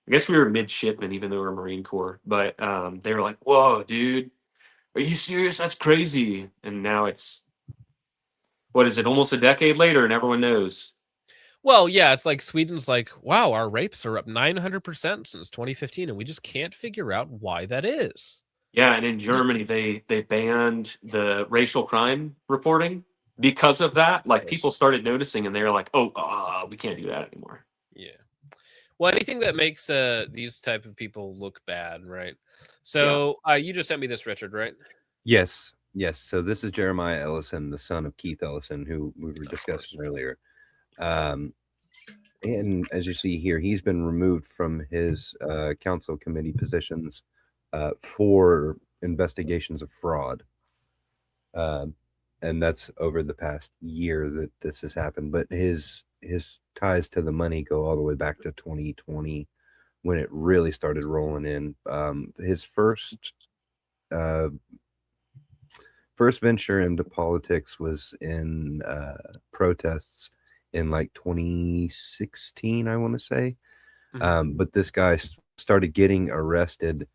guess we were midshipmen, even though we were Marine Corps. But they were like, whoa, dude, Are you serious? That's crazy. And now it's, what is it, almost a decade later, and everyone knows. Well, yeah, it's like Sweden's like, wow, our rapes are up 900% since 2015, and we just can't figure out why that is. Yeah, and in Germany, they banned the racial crime reporting because of that. Like, people started noticing, and they were like, "Oh, we can't do that anymore." Yeah. Well, anything that makes these type of people look bad, right? So you just sent me this, Richard, right? Yes. So this is Jeremiah Ellison, the son of Keith Ellison, who we were discussing earlier. And as you see here, he's been removed from his council committee positions for investigations of fraud. And that's over the past year that this has happened. But his ties to the money go all the way back to 2020 when it really started rolling in. His first venture into politics was in protests in like 2016, I want to say. But this guy started getting arrested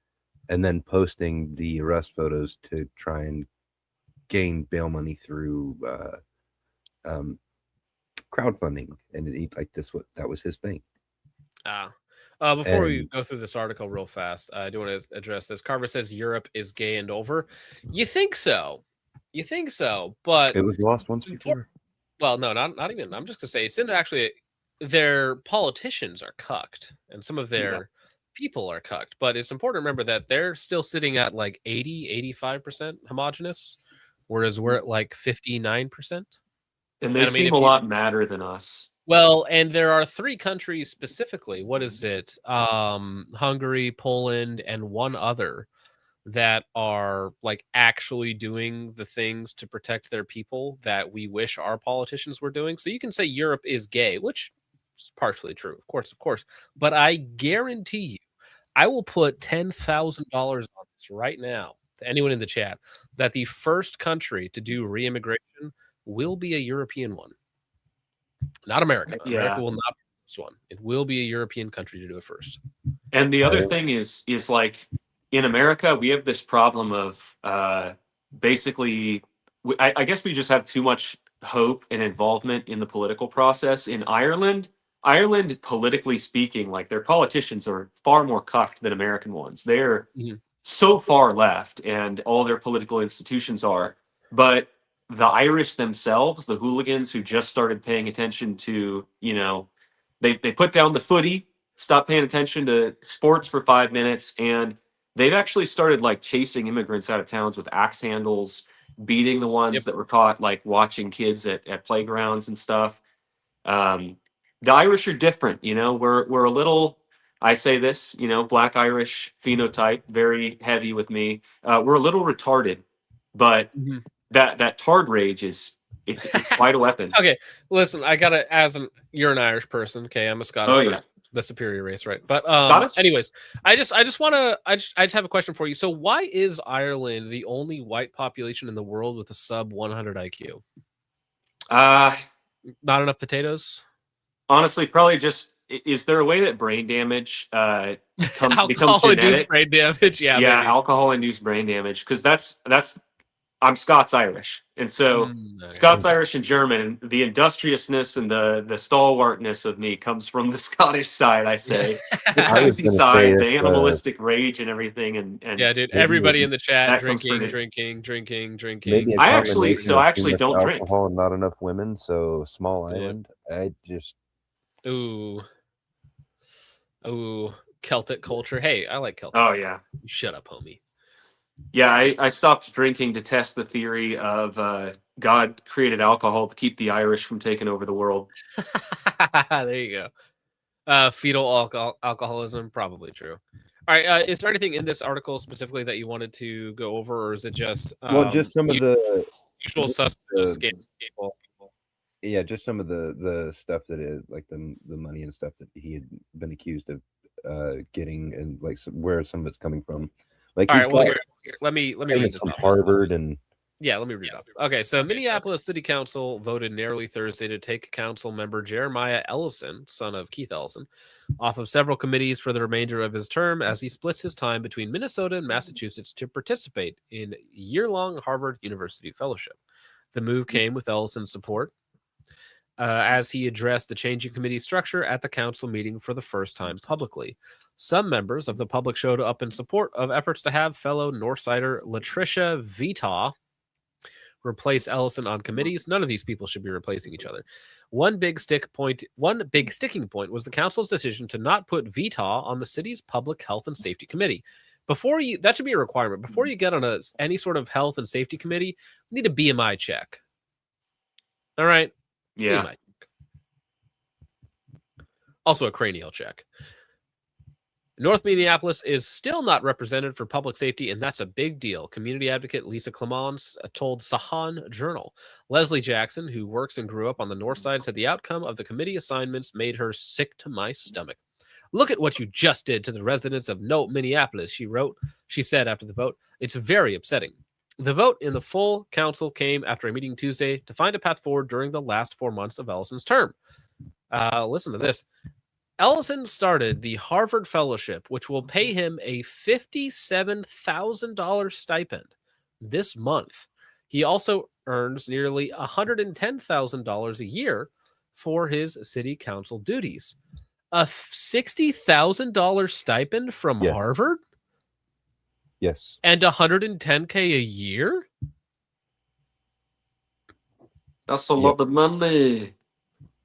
and then posting the arrest photos to try and gain bail money through crowdfunding, and that was his thing. Before we go through this article real fast, I do want to address this. Carver says Europe is gay and over. You think so? But it was lost once before. Well, no, not even. I'm just gonna say it's in actually their politicians are cucked and some of their people are cucked. But it's important to remember that they're still sitting at like 85% homogenous, whereas we're at like 59%. And they seem a lot madder than us. Well, and there are 3 countries specifically. What is it? Hungary, Poland, and one other that are like actually doing the things to protect their people that we wish our politicians were doing. So you can say Europe is gay, which is partially true, of course. But I guarantee you, I will put $10,000 on this right now to anyone in the chat that the first country to do reimmigration will be a European one. Not America. Yeah. America will not be this one. It will be a European country to do it first. And the other thing is like in America, we have this problem of basically, I guess we just have too much hope and involvement in the political process. In Ireland, politically speaking, like their politicians are far more cucked than American ones. They're so far left, and all their political institutions are. But the Irish themselves, the hooligans who just started paying attention to, they put down the footy, stopped paying attention to sports for 5 minutes, and they've actually started like chasing immigrants out of towns with axe handles, beating the ones that were caught like watching kids at playgrounds and stuff. The Irish are different, we're a little, I say this, Black Irish phenotype, very heavy with me. We're a little retarded, but that tard rage it's quite a weapon. Okay, listen, I gotta, you're an Irish person, okay? I'm a Scottish person, the superior race, right? But anyways, I just have a question for you. So why is Ireland the only white population in the world with a sub 100 IQ? Not enough potatoes? Honestly, probably just, is there a way that brain damage becomes Alcohol-induced genetic? brain damage, yeah. Yeah, maybe. alcohol-induced brain damage, because that's I'm Scots-Irish, and so Scots-Irish and German, the industriousness and the stalwartness of me comes from the Scottish side, I say. The crazy side, the animalistic rage and everything, and yeah, dude, everybody in the chat that comes from drinking. Maybe I actually don't drink. Alcohol and not enough women, so small island. I just Ooh, Celtic culture. Hey, I like Celtic. Oh yeah, shut up, homie. Yeah, I stopped drinking to test the theory of God created alcohol to keep the Irish from taking over the world. There you go. Fetal alcoholism, probably true. All right, is there anything in this article specifically that you wanted to go over, or is it just just some of the usual suspects, scams, people? Yeah, just some of the stuff that is like the money and stuff that he had been accused of getting, and like where some of it's coming from. Like, all right, well, here, let me read this from off. Harvard and Yeah, let me read up. Okay, so Minneapolis City Council voted narrowly Thursday to take council member Jeremiah Ellison, son of Keith Ellison, off of several committees for the remainder of his term as he splits his time between Minnesota and Massachusetts to participate in year-long Harvard University fellowship. The move came with Ellison's support as he addressed the changing committee structure at the council meeting for the first time publicly. Some members of the public showed up in support of efforts to have fellow Northsider Latricia Vitaw replace Ellison on committees. None of these people should be replacing each other. One big sticking point was the council's decision to not put Vitaw on the city's public health and safety committee. That should be a requirement. Before you get on any sort of health and safety committee, you need a BMI check. All right. Yeah. BMI. Also a cranial check. North Minneapolis is still not represented for public safety, and that's a big deal. Community advocate Lisa Clemons told Sahan Journal. Leslie Jackson, who works and grew up on the north side, said the outcome of the committee assignments made her sick to my stomach. Look at what you just did to the residents of Minneapolis, she wrote. She said after the vote, it's very upsetting. The vote in the full council came after a meeting Tuesday to find a path forward during the last 4 months of Ellison's term. Listen to this. Ellison started the Harvard Fellowship, which will pay him a $57,000 stipend this month. He also earns nearly $110,000 a year for his city council duties. A $60,000 stipend from Harvard? Yes. And $110K a year? That's a lot of money.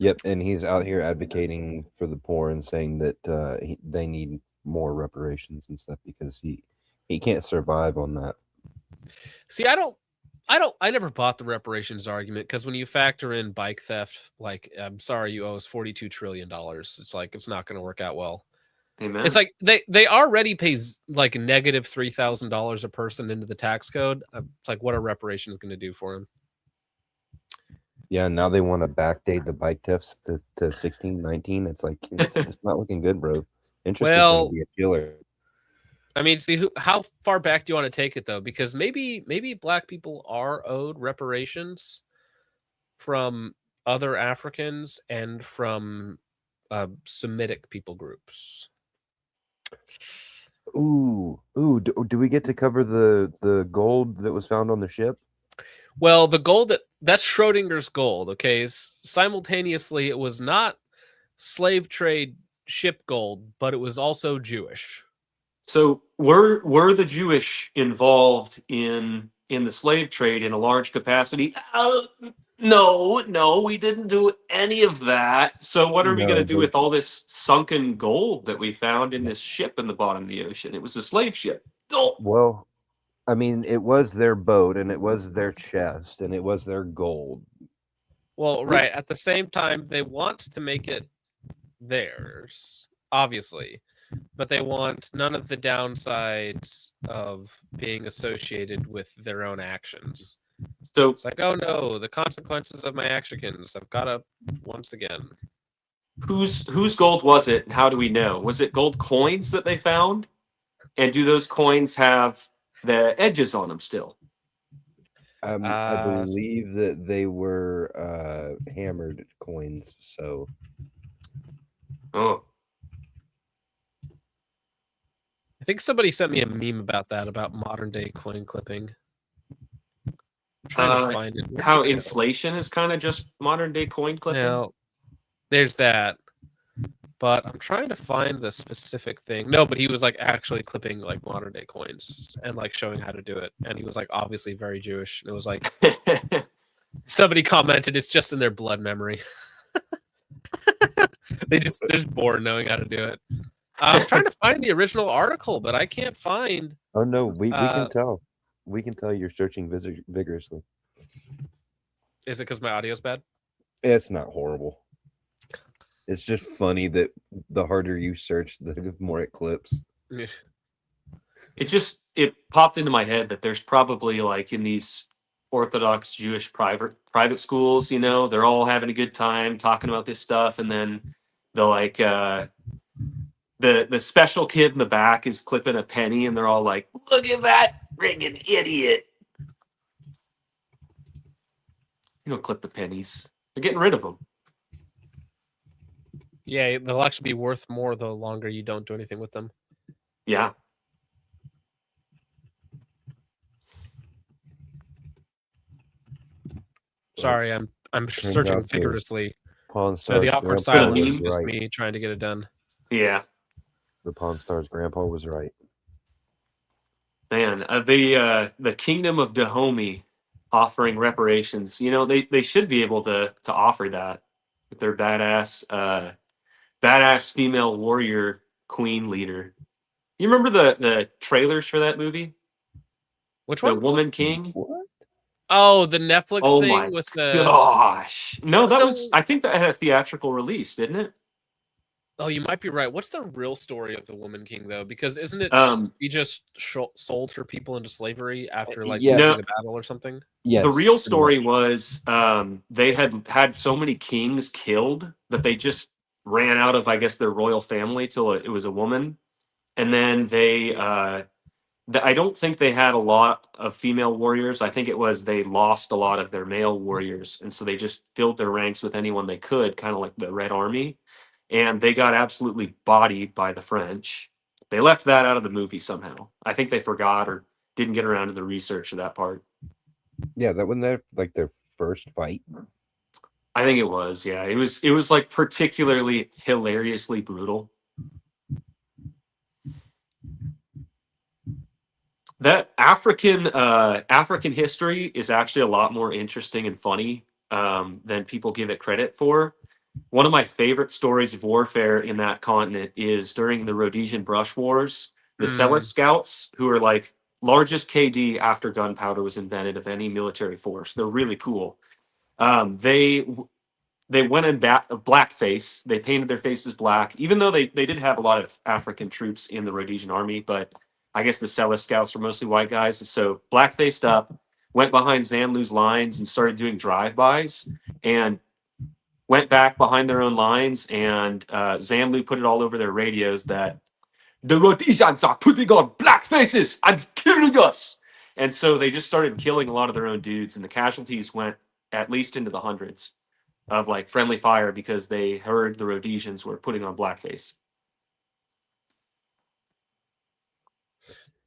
Yep, and he's out here advocating for the poor and saying that they need more reparations and stuff because he can't survive on that. See, I never bought the reparations argument because when you factor in bike theft, like, I'm sorry, you owe us $42 trillion. It's like, it's not going to work out well. Amen. It's like they already pays like negative $3,000 a person into the tax code. It's like, what are reparations going to do for him? Yeah, now they want to backdate the bike thefts to 16, 19. It's like, it's not looking good, bro. Interest is going to be a killer. I mean, see, how far back do you want to take it, though? Because maybe Black people are owed reparations from other Africans and from Semitic people groups. Ooh, do we get to cover the gold that was found on the ship? Well, the gold that's Schrodinger's gold. Okay, simultaneously, it was not slave trade ship gold, but it was also Jewish. So were the Jewish involved in the slave trade in a large capacity? No, we didn't do any of that. So what are we going to do with all this sunken gold that we found in this ship in the bottom of the ocean? It was a slave ship. Oh. Well, I mean, it was their boat and it was their chest and it was their gold. Well, right. At the same time, they want to make it theirs, obviously, but they want none of the downsides of being associated with their own actions. So it's like, oh no, the consequences of my actions. I've got to once again. Whose gold was it, and how do we know? Was it gold coins that they found? And do those coins have the edges on them still? I believe that they were hammered coins. So, oh, I think somebody sent me a meme about that, about modern day coin clipping. I'm trying to find it. How inflation is kind of just modern day coin clipping. Well, there's that. But I'm trying to find the specific thing. No, but he was like actually clipping like modern day coins and like showing how to do it. And he was like obviously very Jewish. And it was like somebody commented, it's just in their blood memory. They're just bored knowing how to do it. I'm trying to find the original article, but I can't find. Oh no, we can tell. We can tell you're searching vigorously. Is it because my audio's bad? It's not horrible. It's just funny that the harder you search, the more it clips. It popped into my head that there's probably like in these Orthodox Jewish private schools, you know, they're all having a good time talking about this stuff, and then the special kid in the back is clipping a penny, and they're all like, "Look at that friggin' idiot!" You don't clip the pennies. They're getting rid of them. Yeah, they'll actually be worth more the longer you don't do anything with them. Yeah. Sorry, I'm Turns searching out the vigorously. Pawn So the Stars awkward grandpa silence was is just right. me trying to get it done. Yeah. The Pawn Stars grandpa was right. Man, the Kingdom of Dahomey offering reparations. You know, they should be able to offer that with their badass female warrior queen leader. You remember the trailers for that movie? Which The one? Woman King? Oh, the Netflix Oh thing my with the. gosh. No, that So- was I think that had a theatrical release, didn't it? Oh, you might be right. What's the real story of the Woman King, though? Because isn't it she just sold her people into slavery after like Yeah. losing No. a battle or something? The real story was they had so many kings killed that they just ran out of, I guess, their royal family till it was a woman. And then they, I don't think they had a lot of female warriors. I think it was they lost a lot of their male warriors. And so they just filled their ranks with anyone they could, kind of like the Red Army. And they got absolutely bodied by the French. They left that out of the movie somehow. I think they forgot or didn't get around to the research of that part. Yeah, that when they're like their first fight. I think it was, yeah. It was like particularly hilariously brutal. That African history is actually a lot more interesting and funny than people give it credit for. One of my favorite stories of warfare in that continent is during the Rhodesian Brush Wars. The Celis Scouts, who are like largest KD after gunpowder was invented of any military force. They're really cool. They went in blackface. They painted their faces black, even though they did have a lot of African troops in the Rhodesian army, but I guess the Celis Scouts were mostly white guys. So black-faced up, went behind Zanlu's lines and started doing drive-bys, and went back behind their own lines, and Zanlu put it all over their radios that the Rhodesians are putting on black faces and killing us. And so they just started killing a lot of their own dudes, and the casualties went at least into the hundreds of like friendly fire because they heard the Rhodesians were putting on blackface.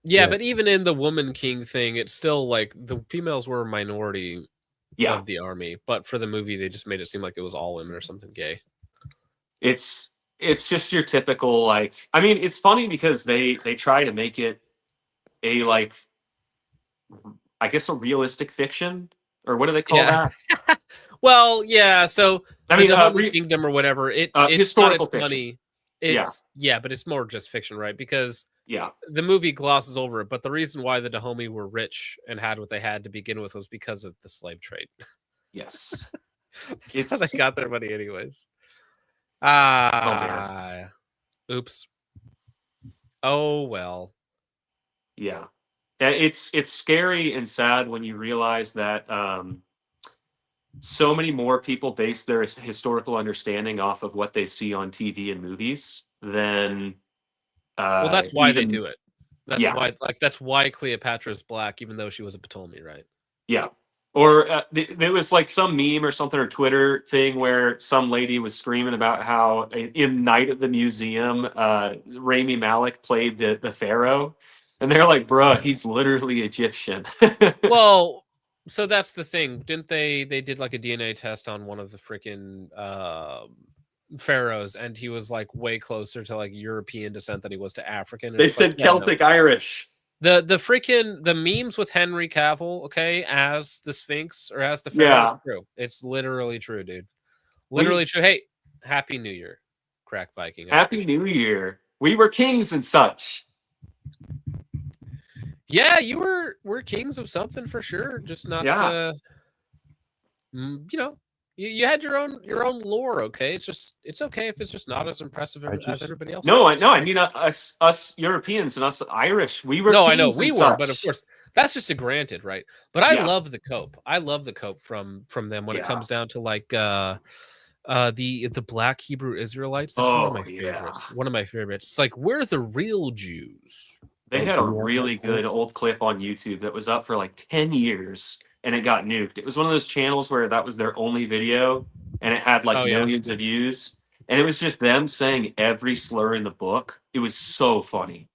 Yeah, but even in the Woman King thing, it's still like the females were a minority of the army. But for the movie, they just made it seem like it was all women or something gay. It's just your typical, like, I mean, it's funny because they try to make it a, like, I guess a realistic fiction, or what do they call that? Well, yeah. So I mean, the Dahomey Kingdom or whatever, it's historical got its fiction. money. It's but it's more just fiction, right? Because yeah, the movie glosses over it. But the reason why the Dahomey were rich and had what they had to begin with was because of the slave trade. Yes, It's how they got their money, anyways. Oops. Oh well. Yeah. It's scary and sad when you realize that so many more people base their historical understanding off of what they see on TV and movies than Well, that's why they even- do it. That's why Cleopatra's black, even though she was a Ptolemy, right? Yeah. Or there was like some meme or something or Twitter thing where some lady was screaming about how in Night at the Museum, Rami Malek played the pharaoh. And they're like, bruh, he's literally Egyptian. Well, so that's the thing. Didn't they did like a DNA test on one of the freaking pharaohs, and he was like way closer to like European descent than he was to African. And They it's like, said yeah, no. Celtic Irish. The freaking the memes with Henry Cavill, okay, as the Sphinx or as the Pharaoh is true. It's literally true, dude. Literally true. Hey, Happy New Year, Crack Viking. Happy New Year. We were kings and such. Yeah, we're kings of something for sure. Just not you know, you had your own lore, okay? It's okay if it's just not as impressive as everybody else. No, I mean us Europeans and us Irish. We were. No, kings I know we and were, such. but of course that's just a granted, right? But I Yeah. love the cope. I love the cope from them when it Yeah. comes down to like the Black Hebrew Israelites. That's one of my favorites. One of my favorites. It's like we're the real Jews. They had a really good old clip on YouTube that was up for like 10 years and it got nuked. It was one of those channels where that was their only video, and it had like Oh, yeah. millions of views, and it was just them saying every slur in the book. It was so funny.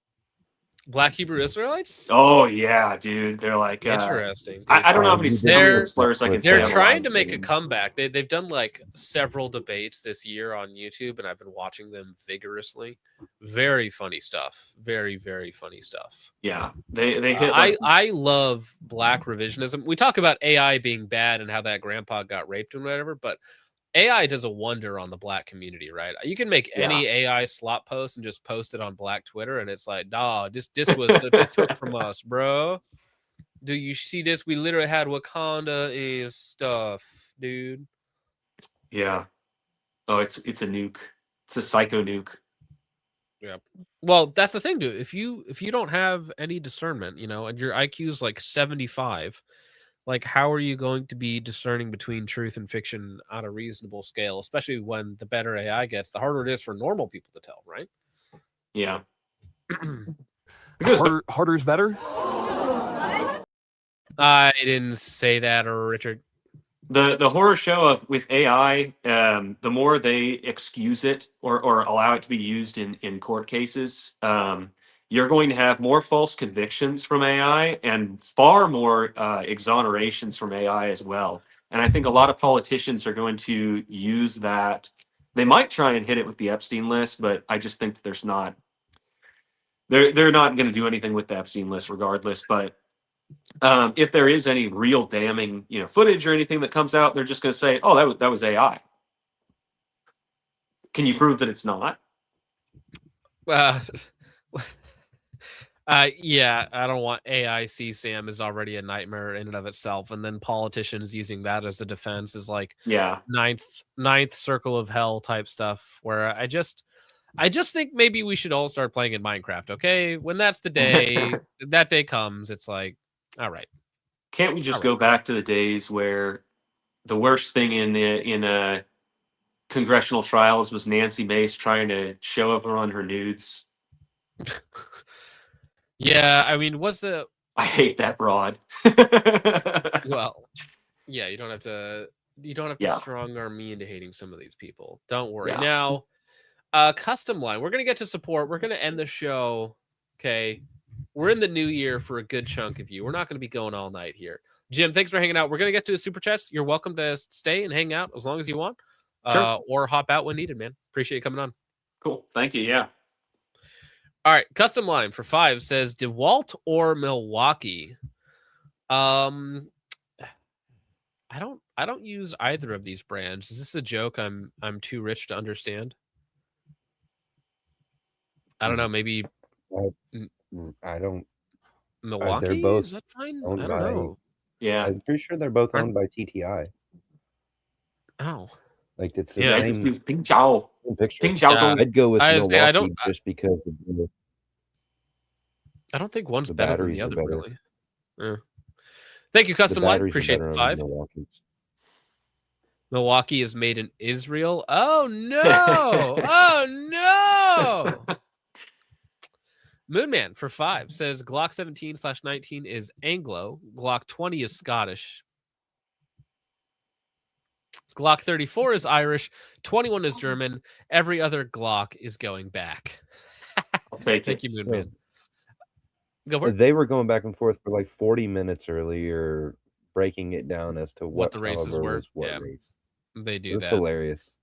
Black Hebrew Israelites? Oh yeah, dude. They're like Interesting. I don't know how many slurs I can say. They're on a trying live to make a stream. comeback. They've done like several debates this year on YouTube, and I've been watching them vigorously. Very funny stuff. Very, very funny stuff. Yeah, they hit. Like, I love black revisionism. We talk about AI being bad and how that grandpa got raped and whatever, but AI does a wonder on the black community, right? You can make any AI slop post and just post it on black Twitter, and it's like, nah, this was what they took from us, bro. Do you see this? We literally had Wakanda is stuff, dude. yeah. Oh, it's a nuke. It's a psycho nuke. Yeah. Well, that's the thing, dude. If you don't have any discernment, you know, and your IQ is like 75, like how are you going to be discerning between truth and fiction on a reasonable scale, especially when the better AI gets, the harder it is for normal people to tell, right? Yeah. Harder is better. I didn't say that, Richard. The horror show with AI, the more they excuse it or allow it to be used in court cases, you're going to have more false convictions from AI and far more exonerations from AI as well. And I think a lot of politicians are going to use that. They might try and hit it with the Epstein list, but I just think that there's not. They're not going to do anything with the Epstein list regardless. But if there is any real damning, footage or anything that comes out, they're just going to say, "Oh, that was AI." Can you prove that it's not? Yeah, I don't want AI CSAM is already a nightmare in and of itself, and then politicians using that as a defense is like ninth circle of hell type stuff. Where I just think maybe we should all start playing in Minecraft. Okay, when that's the day, that day comes, it's like, all right. Can't we just go back to the days where the worst thing in congressional trials was Nancy Mace trying to show everyone her nudes? Yeah, I mean, I hate that broad. Well, yeah, you don't have to strong arm me into hating some of these people. Don't worry. Yeah. Now, custom line. We're gonna get to support. We're gonna end the show. Okay. We're in the new year for a good chunk of you. We're not gonna be going all night here. Jim, thanks for hanging out. We're gonna get to the super chats. You're welcome to stay and hang out as long as you want. Sure. Or hop out when needed, man. Appreciate you coming on. Cool. Thank you. Yeah. All right, custom line for 5 says DeWalt or Milwaukee. I don't use either of these brands. Is this a joke? I'm too rich to understand. I don't know. Maybe I don't. Milwaukee. They're both Is that fine? owned I don't by. know. Yeah, I'm pretty sure they're both owned by TTI. Oh, Like it's the Yeah, I same. just use Ping Zhao. same picture. Ping Zhao Dong. I'd go with I was Milwaukee saying, I don't- just because of the I don't think one's The better than the batteries are other, better. really. Thank you, custom line. batteries are Appreciate better the on 5. Milwaukee's. Milwaukee is made in Israel. Oh no! Oh no! Moonman for 5 says Glock 17/19 is Anglo. Glock 20 is Scottish. Glock 34 is Irish. 21 is German. Every other Glock is going back. I'll take Thank it. you, Moonman. Go for it. They were going back and forth for like 40 minutes earlier, breaking it down as to what the races caliber were. was what Yeah. race. They do It was that. hilarious.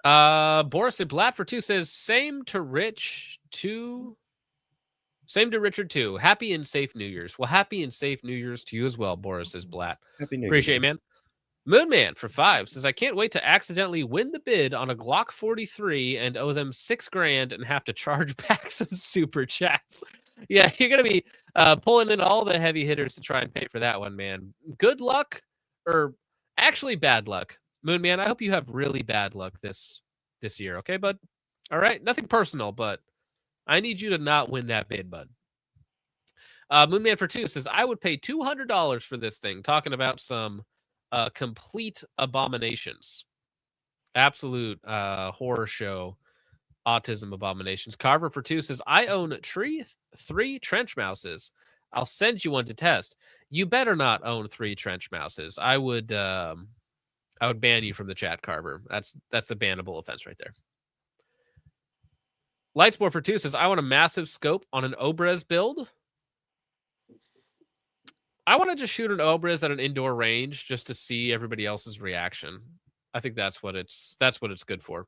Boris Blatt for 2 says same to Richard 2. Happy and safe New Year's. Well, happy and safe New Year's to you as well, Boris says Blatt. Happy New Year, Appreciate it, man. Moonman for 5 says I can't wait to accidentally win the bid on a Glock 43 and owe them $6,000 and have to charge back some super chats. Yeah, you're gonna be pulling in all the heavy hitters to try and pay for that one, man. Good luck, or actually bad luck. Moonman, I hope you have really bad luck this year, okay, bud? All right, nothing personal, but I need you to not win that bid, bud. Moonman for 2 says I would pay $200 for this thing. Talking about some complete abominations, absolute horror show, autism abominations. Carver for 2 says I own 3 trench mouses. I'll send you one to test. You better not own 3 trench mouses. I would ban you from the chat, Carver. That's the bannable offense right there. Lightsport for 2 says, I want a massive scope on an Obrez build. I want to just shoot an Obrez at an indoor range just to see everybody else's reaction. I think that's what it's good for.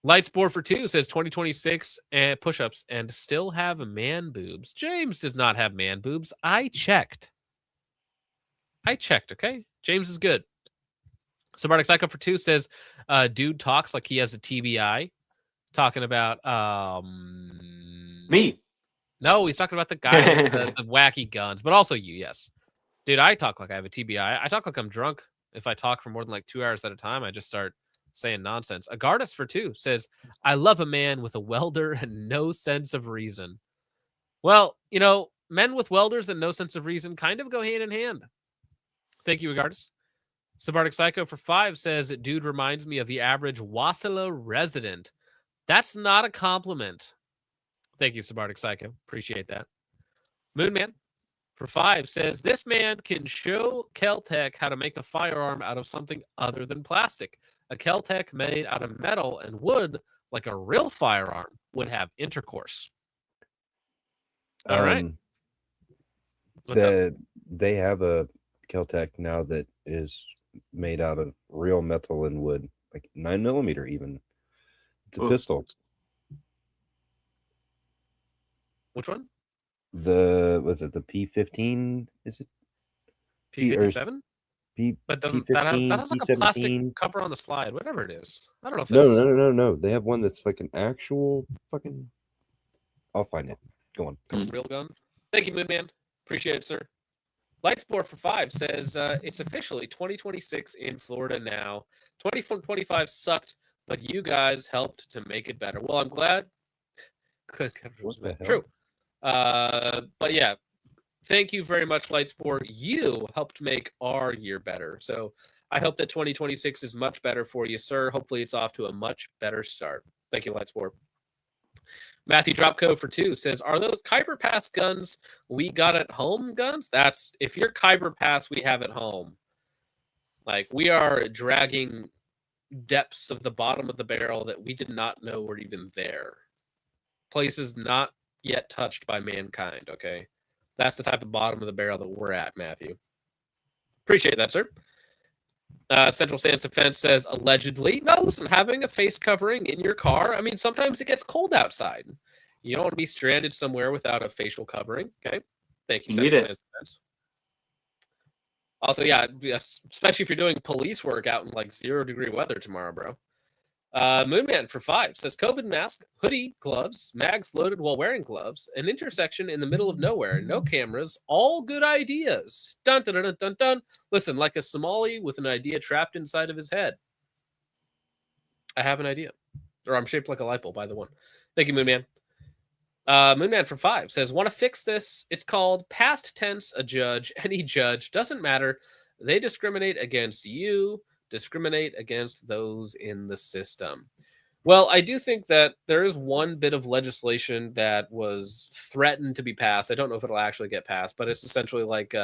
Lightsport for 2 says 2026 and push-ups and still have man boobs. James does not have man boobs. I checked, okay? James is good. Subarctic Psycho for 2 says, dude talks like he has a TBI. Talking about me. No, he's talking about the guy with the wacky guns, but also you, yes. Dude, I talk like I have a TBI. I talk like I'm drunk. If I talk for more than like 2 hours at a time, I just start saying nonsense. Agardis for 2 says, I love a man with a welder and no sense of reason. Well, you know, men with welders and no sense of reason kind of go hand in hand. Thank you, Agardis. Subarctic Psycho for 5 says, dude reminds me of the average Wasilla resident. That's not a compliment. Thank you, Subarctic Psycho. Appreciate that. Moonman for 5 says, this man can show Keltec how to make a firearm out of something other than plastic. A Keltec made out of metal and wood, like a real firearm, would have intercourse. All right. What's up? They have a Keltec now that is made out of real metal and wood, like 9mm even. It's a pistol. Which one? Was it the P15? Is it P57? But doesn't that has like a plastic cover on the slide, whatever it is. I don't know if that's... No. They have one that's like an actual fucking. I'll find it. Go on. A real gun. Thank you, Moonman. Appreciate it, sir. Lightsport for 5 says it's officially 2026 in Florida now. 2025 sucked, but you guys helped to make it better. Well, I'm glad. True. But yeah, thank you very much, Lightsport. You helped make our year better. So I hope that 2026 is much better for you, sir. Hopefully it's off to a much better start. Thank you, Lightsport. Matthew Dropco for 2 says, are those Kyber Pass guns we got at home guns? That's, if you're Kyber Pass we have at home, like we are dragging depths of the bottom of the barrel that we did not know were even there. Places not yet touched by mankind, okay? That's the type of bottom of the barrel that we're at, Matthew. Appreciate that, sir. Central Stands Defense says, allegedly. No, listen, having a face covering in your car, I mean, sometimes it gets cold outside. You don't want to be stranded somewhere without a facial covering, okay? Thank you, Central Stands Defense. Also, yeah, especially if you're doing police work out in like 0-degree weather tomorrow, bro. Moonman for 5 says, COVID mask, hoodie, gloves, mags loaded while wearing gloves, an intersection in the middle of nowhere, no cameras, all good ideas. Dun, dun, dun, dun, dun. Listen, like a Somali with an idea trapped inside of his head. I have an idea. Or I'm shaped like a light bulb, by the one. Thank you, Moonman. Moonman for 5 says, want to fix this? It's called past tense a judge. Any judge, doesn't matter. They discriminate against you. Discriminate against those in the system. Well, I do think that there is one bit of legislation that was threatened to be passed. I don't know if it'll actually get passed, but it's essentially like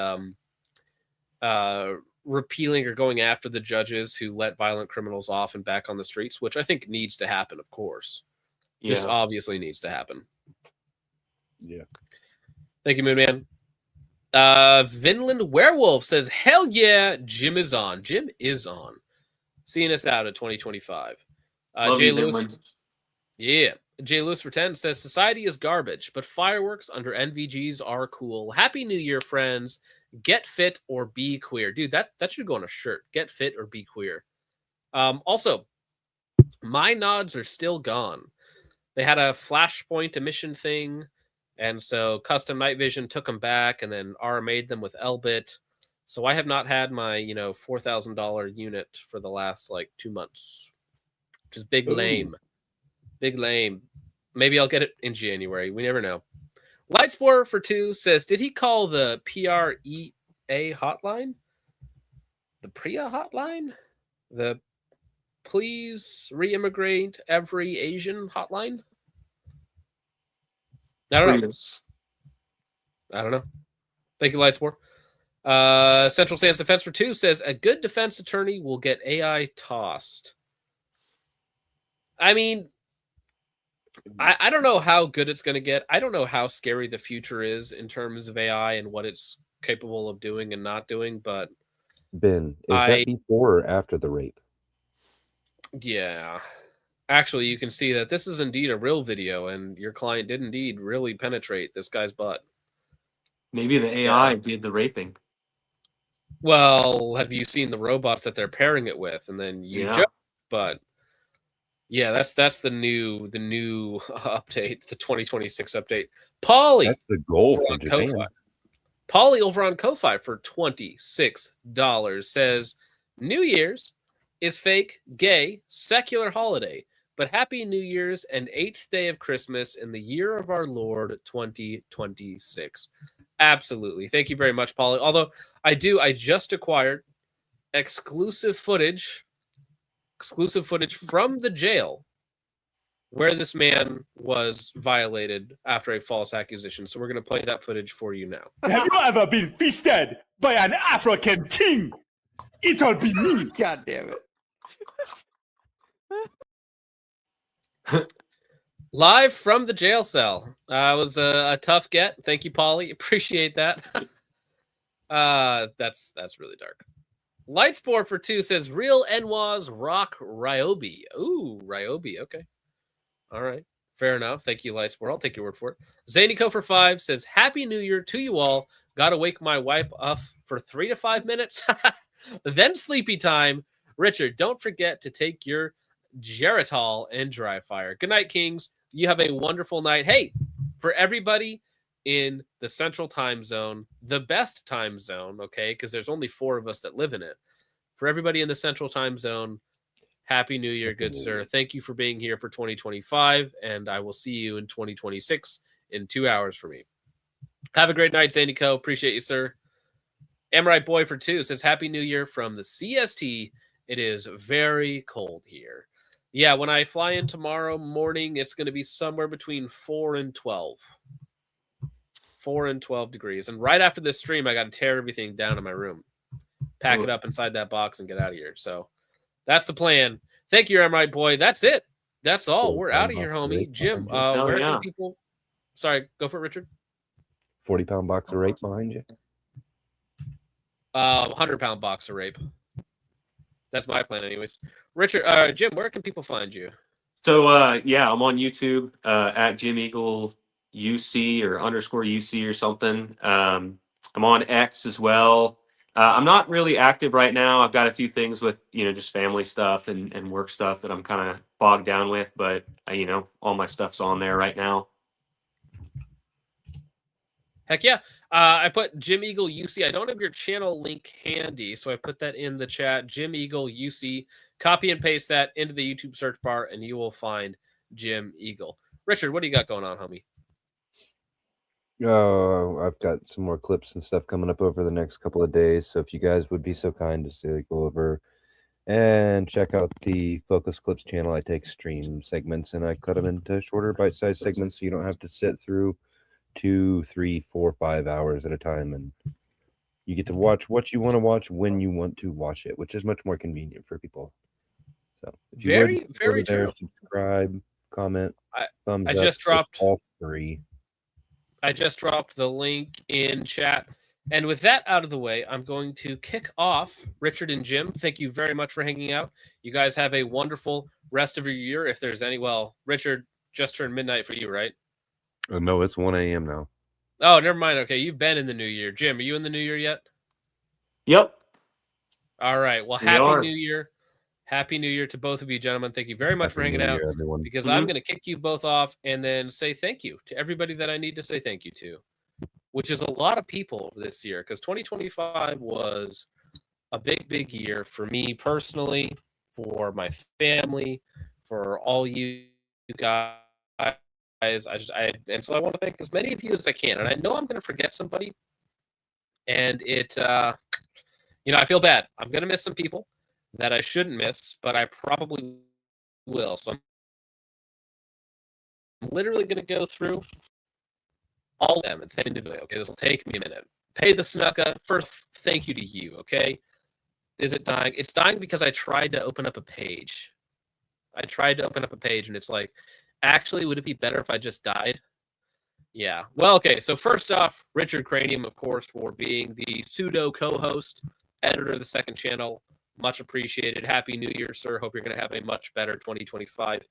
repealing or going after the judges who let violent criminals off and back on the streets, which I think needs to happen, of course. Just obviously needs to happen. Yeah. Thank you, Moonman. Vinland Werewolf says, hell yeah, Jim is on. Jim is on. Seeing us out at 2025. Jay Lewis. Yeah. Jay Lewis for 10 says, society is garbage, but fireworks under NVGs are cool. Happy New Year, friends. Get fit or be queer. Dude, that should go on a shirt. Get fit or be queer. Also, my nods are still gone. They had a flashpoint emission thing. And so Custom Night Vision took them back, and then R made them with Elbit. So I have not had my, $4,000 unit for the last 2 months, which is big lame. Big lame. Maybe I'll get it in January. We never know. Lightsport for 2 says, did he call the PREA hotline? The PREA hotline? The Please Reimmigrate Every Asian hotline? I don't know. I don't know. Thank you, Lightsport. Central Stance Defense for 2 says a good defense attorney will get AI tossed. I mean, I don't know how good it's going to get. I don't know how scary the future is in terms of AI and what it's capable of doing and not doing, but Ben, is that before or after the rape? yeah. Actually, you can see that this is indeed a real video, and your client did indeed really penetrate this guy's butt. Maybe the AI did the raping. Well, have you seen the robots that they're pairing it with? And then you judge, but yeah, that's the new update, the 2026 update. Polly, That's the goal for Japan. Ko-Fi. Polly over on Ko-Fi for $26 says New Year's is fake, gay, secular holiday, but Happy New Year's and 8th day of Christmas in the year of our Lord 2026. Absolutely. Thank you very much, Polly. Although I just acquired exclusive footage from the jail where this man was violated after a false accusation. So we're going to play that footage for you now. Have you ever been feasted by an African king? It'll be me. God damn it. Live from the jail cell. It was a tough get. Thank you, Polly. Appreciate that. That's really dark. Lightsport for 2 says real Enwas rock Ryobi. Ooh, Ryobi. Okay. All right. Fair enough. Thank you, Lightsport. I'll take your word for it. Zanico for 5 says Happy New Year to you all. Gotta wake my wife up for 3 to 5 minutes. Then sleepy time. Richard, don't forget to take your Geritol and dry fire. Good night, Kings. You have a wonderful night. Hey, for everybody in the Central Time Zone, the best time zone, okay, because there's only 4 of us that live in it. For everybody in the Central Time Zone, Happy New Year, good sir. Thank you for being here for 2025, and I will see you in 2026 in 2 hours for me. Have a great night, Zanico. Appreciate you, sir. Amorite Boy for 2 says Happy New Year from the CST. It is very cold here. Yeah, when I fly in tomorrow morning, it's going to be somewhere between 4 and 12. 4 and 12 degrees. And right after this stream, I got to tear everything down in my room, pack it up inside that box, and get out of here. So that's the plan. Thank you, Amorite Boy. That's it. That's all. We're out of here, homie. Jim, where can people... Sorry, go for it, Richard. 40-pound box of rape behind you. 100-pound box of rape. That's my plan, anyways. Richard, Jim, where can people find you? So yeah, I'm on YouTube at Jim Eagle UC or _UC or something. I'm on X as well. I'm not really active right now. I've got a few things with just family stuff and work stuff that I'm kind of bogged down with, but all my stuff's on there right now. Heck yeah. I put Jim Eagle UC. I don't have your channel link handy, so I put that in the chat. Jim Eagle UC. Copy and paste that into the YouTube search bar, and you will find Jim Eagle. Richard, what do you got going on, homie? I've got some more clips and stuff coming up over the next couple of days. So if you guys would be so kind as to go over and check out the Focus Clips channel, I take stream segments and I cut them into shorter bite-sized segments so you don't have to sit through 2, 3, 4, 5 hours at a time, and you get to watch what you want to watch when you want to watch it, which is much more convenient for people. So if you very there, true. subscribe, comment, thumbs I up. just dropped all 3. I just dropped the link in chat. And with that out of the way, I'm going to kick off Richard and Jim. Thank you very much for hanging out. You guys have a wonderful rest of your year. If there's any, Richard just turned midnight for you, right? No, it's 1 a.m. now. Oh, never mind. Okay, you've been in the new year. Jim, are you in the new year yet? Yep. All right. Well, happy New Year. Happy New Year to both of you, gentlemen. Thank you very much for hanging out. Because I'm going to kick you both off and then say thank you to everybody that I need to say thank you to, which is a lot of people this year, because 2025 was a big, big year for me personally, for my family, for all you guys. And so I want to thank as many of you as I can. And I know I'm going to forget somebody. And I feel bad. I'm going to miss some people that I shouldn't miss, but I probably will. So I'm literally going to go through All of them individually. Okay, this will take me a minute. Pay the Snuka. First, thank you to you. Okay, is it dying? It's dying because I tried to open up a page. And it's like, actually, would it be better if I just died? Yeah. Well, okay. So first off, Richard Cranium, of course, for being the pseudo co-host, editor of the second channel. Much appreciated. Happy New Year, sir. Hope you're going to have a much better 2025,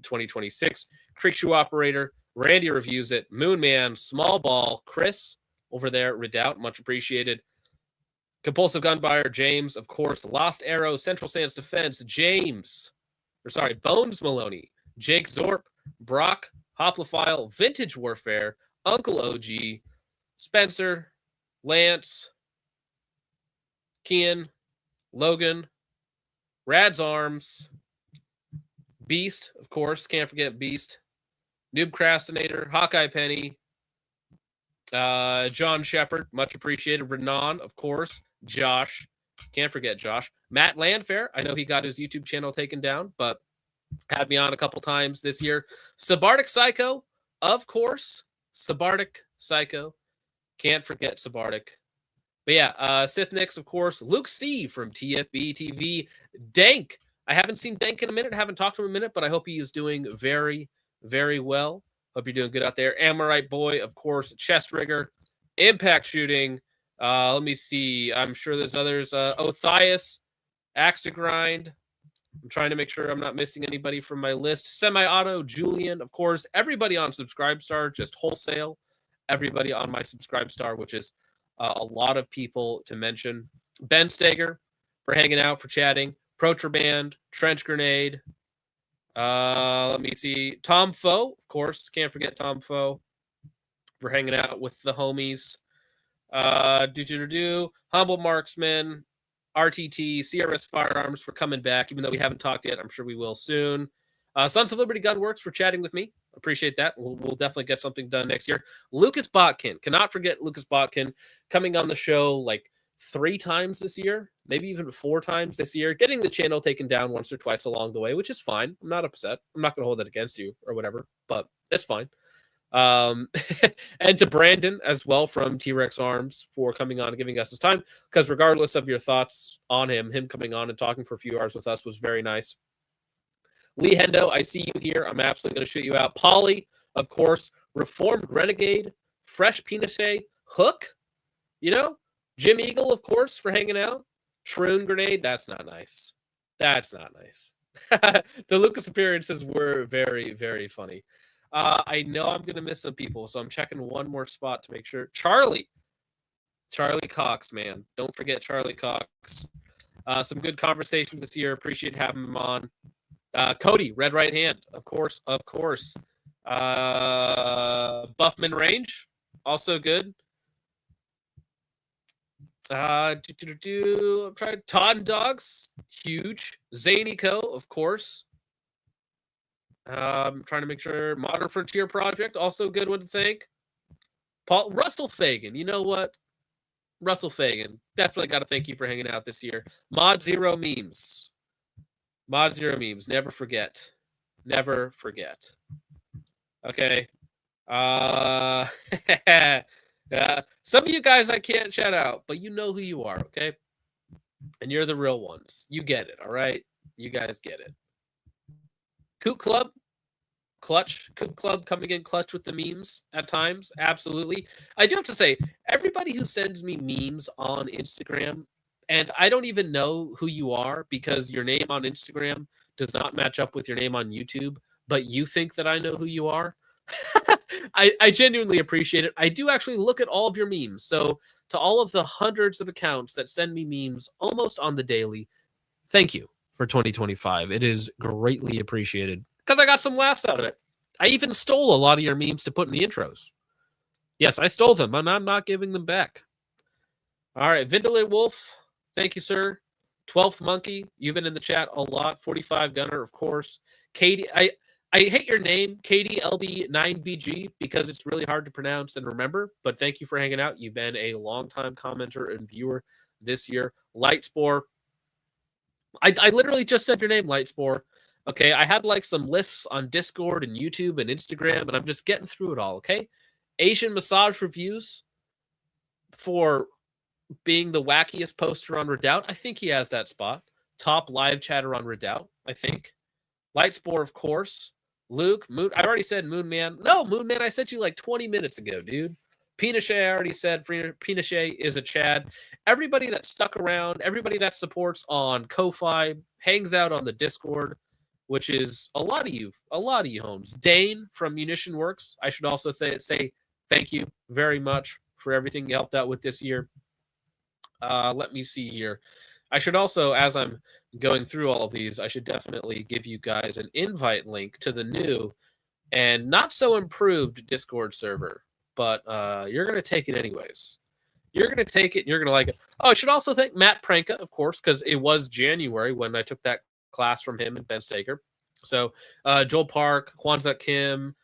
2026. Creek Shoe Operator, Randy reviews it. Moonman, Small Ball, Chris over there, Redoubt, much appreciated. Compulsive Gun Buyer, James, of course. Lost Arrow, Central Sands Defense, Bones Maloney, Jake Zorp, Brock, Hoplophile, Vintage Warfare, Uncle OG, Spencer, Lance, Kian, Logan, Rad's Arms, Beast, of course, can't forget Beast, Noob Crastinator, Hawkeye Penny, John Shepard, much appreciated, Renan, of course, Josh, can't forget Josh, Matt Landfair, I know he got his YouTube channel taken down, but had me on a couple times this year. Sabardic Psycho, of course. Sabardic Psycho. Can't forget Sabardic. But yeah, Sith Nix, of course. Luke C from TFB TV. Dank. I haven't seen Dank in a minute. Haven't talked to him in a minute, but I hope he is doing very, very well. Hope you're doing good out there. Amorite Boy, of course. Chest Rigger. Impact Shooting. Let me see. I'm sure there's others. Othias. Axe to Grind. I'm trying to make sure I'm not missing anybody from my list. Semi-Auto, Julian, of course. Everybody on Subscribestar, just wholesale. Everybody on my Subscribestar, which is a lot of people to mention. Ben Steger for hanging out, for chatting. Protraband, Trench Grenade. Let me see. Tom Foe, of course. Can't forget Tom Foe for hanging out with the homies. Humble Marksman. RTT, CRS Firearms for coming back, even though we haven't talked yet. I'm sure we will soon. Sons of Liberty Gunworks for chatting with me. Appreciate that. We'll definitely get something done next year. Lucas Botkin. Cannot forget Lucas Botkin coming on the show like 3 times this year, maybe even 4 times this year, getting the channel taken down once or twice along the way, which is fine. I'm not upset. I'm not going to hold that against you or whatever, but it's fine. And to Brandon as well from T-Rex Arms for coming on and giving us his time, because regardless of your thoughts on him coming on and talking for a few hours with us was very nice. Lee Hendo, I see you here. I'm absolutely going to shoot you out. Polly, of course. Reformed Renegade, Fresh Pinate, Hook, Jim Eagle, of course, for hanging out. Troon Grenade, that's not nice. That's not nice. The Lucas appearances were very, very funny. I know I'm going to miss some people, so I'm checking one more spot to make sure. Charlie Cox, man. Don't forget Charlie Cox. Some good conversations this year. Appreciate having him on. Cody, Red Right Hand, of course. Buffman Range, also good. I'm trying Todd and Dogs, huge. Zany Co, of course. I'm trying to make sure. Modern Frontier Project, also a good one to thank. Russell Fagan, you know what? Russell Fagan, definitely got to thank you for hanging out this year. Mod Zero Memes, never forget. Okay. Some of you guys I can't shout out, but you know who you are, okay? And you're the real ones. You get it, all right? You guys get it. Kook Club, clutch. Kook Club coming in clutch with the memes at times. Absolutely. I do have to say, everybody who sends me memes on Instagram, and I don't even know who you are because your name on Instagram does not match up with your name on YouTube, but you think that I know who you are. I genuinely appreciate it. I do actually look at all of your memes. So to all of the hundreds of accounts that send me memes almost on the daily, thank you for 2025. It is greatly appreciated because I got some laughs out of it. I even stole a lot of your memes to put in the intros. Yes, I stole them, and I'm not giving them back. All right, Vindalay Wolf, thank you, sir. 12th Monkey, you've been in the chat a lot. 45 Gunner, of course. Katie, I hate your name, KDLB9BG, because it's really hard to pronounce and remember, but thank you for hanging out. You've been a longtime commenter and viewer this year. Lightspore, I literally just said your name, Lightspore. Okay, I had like some lists on Discord and YouTube and Instagram, and I'm just getting through it all, okay? Asian Massage Reviews for being the wackiest poster on Redoubt. I think he has that spot. Top live chatter on Redoubt, I think. Lightspore, of course. Luke, Moon. I already said Moon Man. No, Moon Man, I sent you like 20 minutes ago, dude. Pinochet, I already said Pinochet is a Chad. Everybody that stuck around, everybody that supports on Ko-Fi, hangs out on the Discord, which is a lot of you homes. Dane from Munition Works, I should also say thank you very much for everything you helped out with this year. Let me see here. I should also, as I'm going through all of these, I should definitely give you guys an invite link to the new and not so improved Discord server. But you're going to take it anyways. You're going to take it and you're going to like it. Oh, I should also thank Matt Pranka, of course, because it was January when I took that class from him and Ben Staker. So Joel Park, Kwanzaa Kim,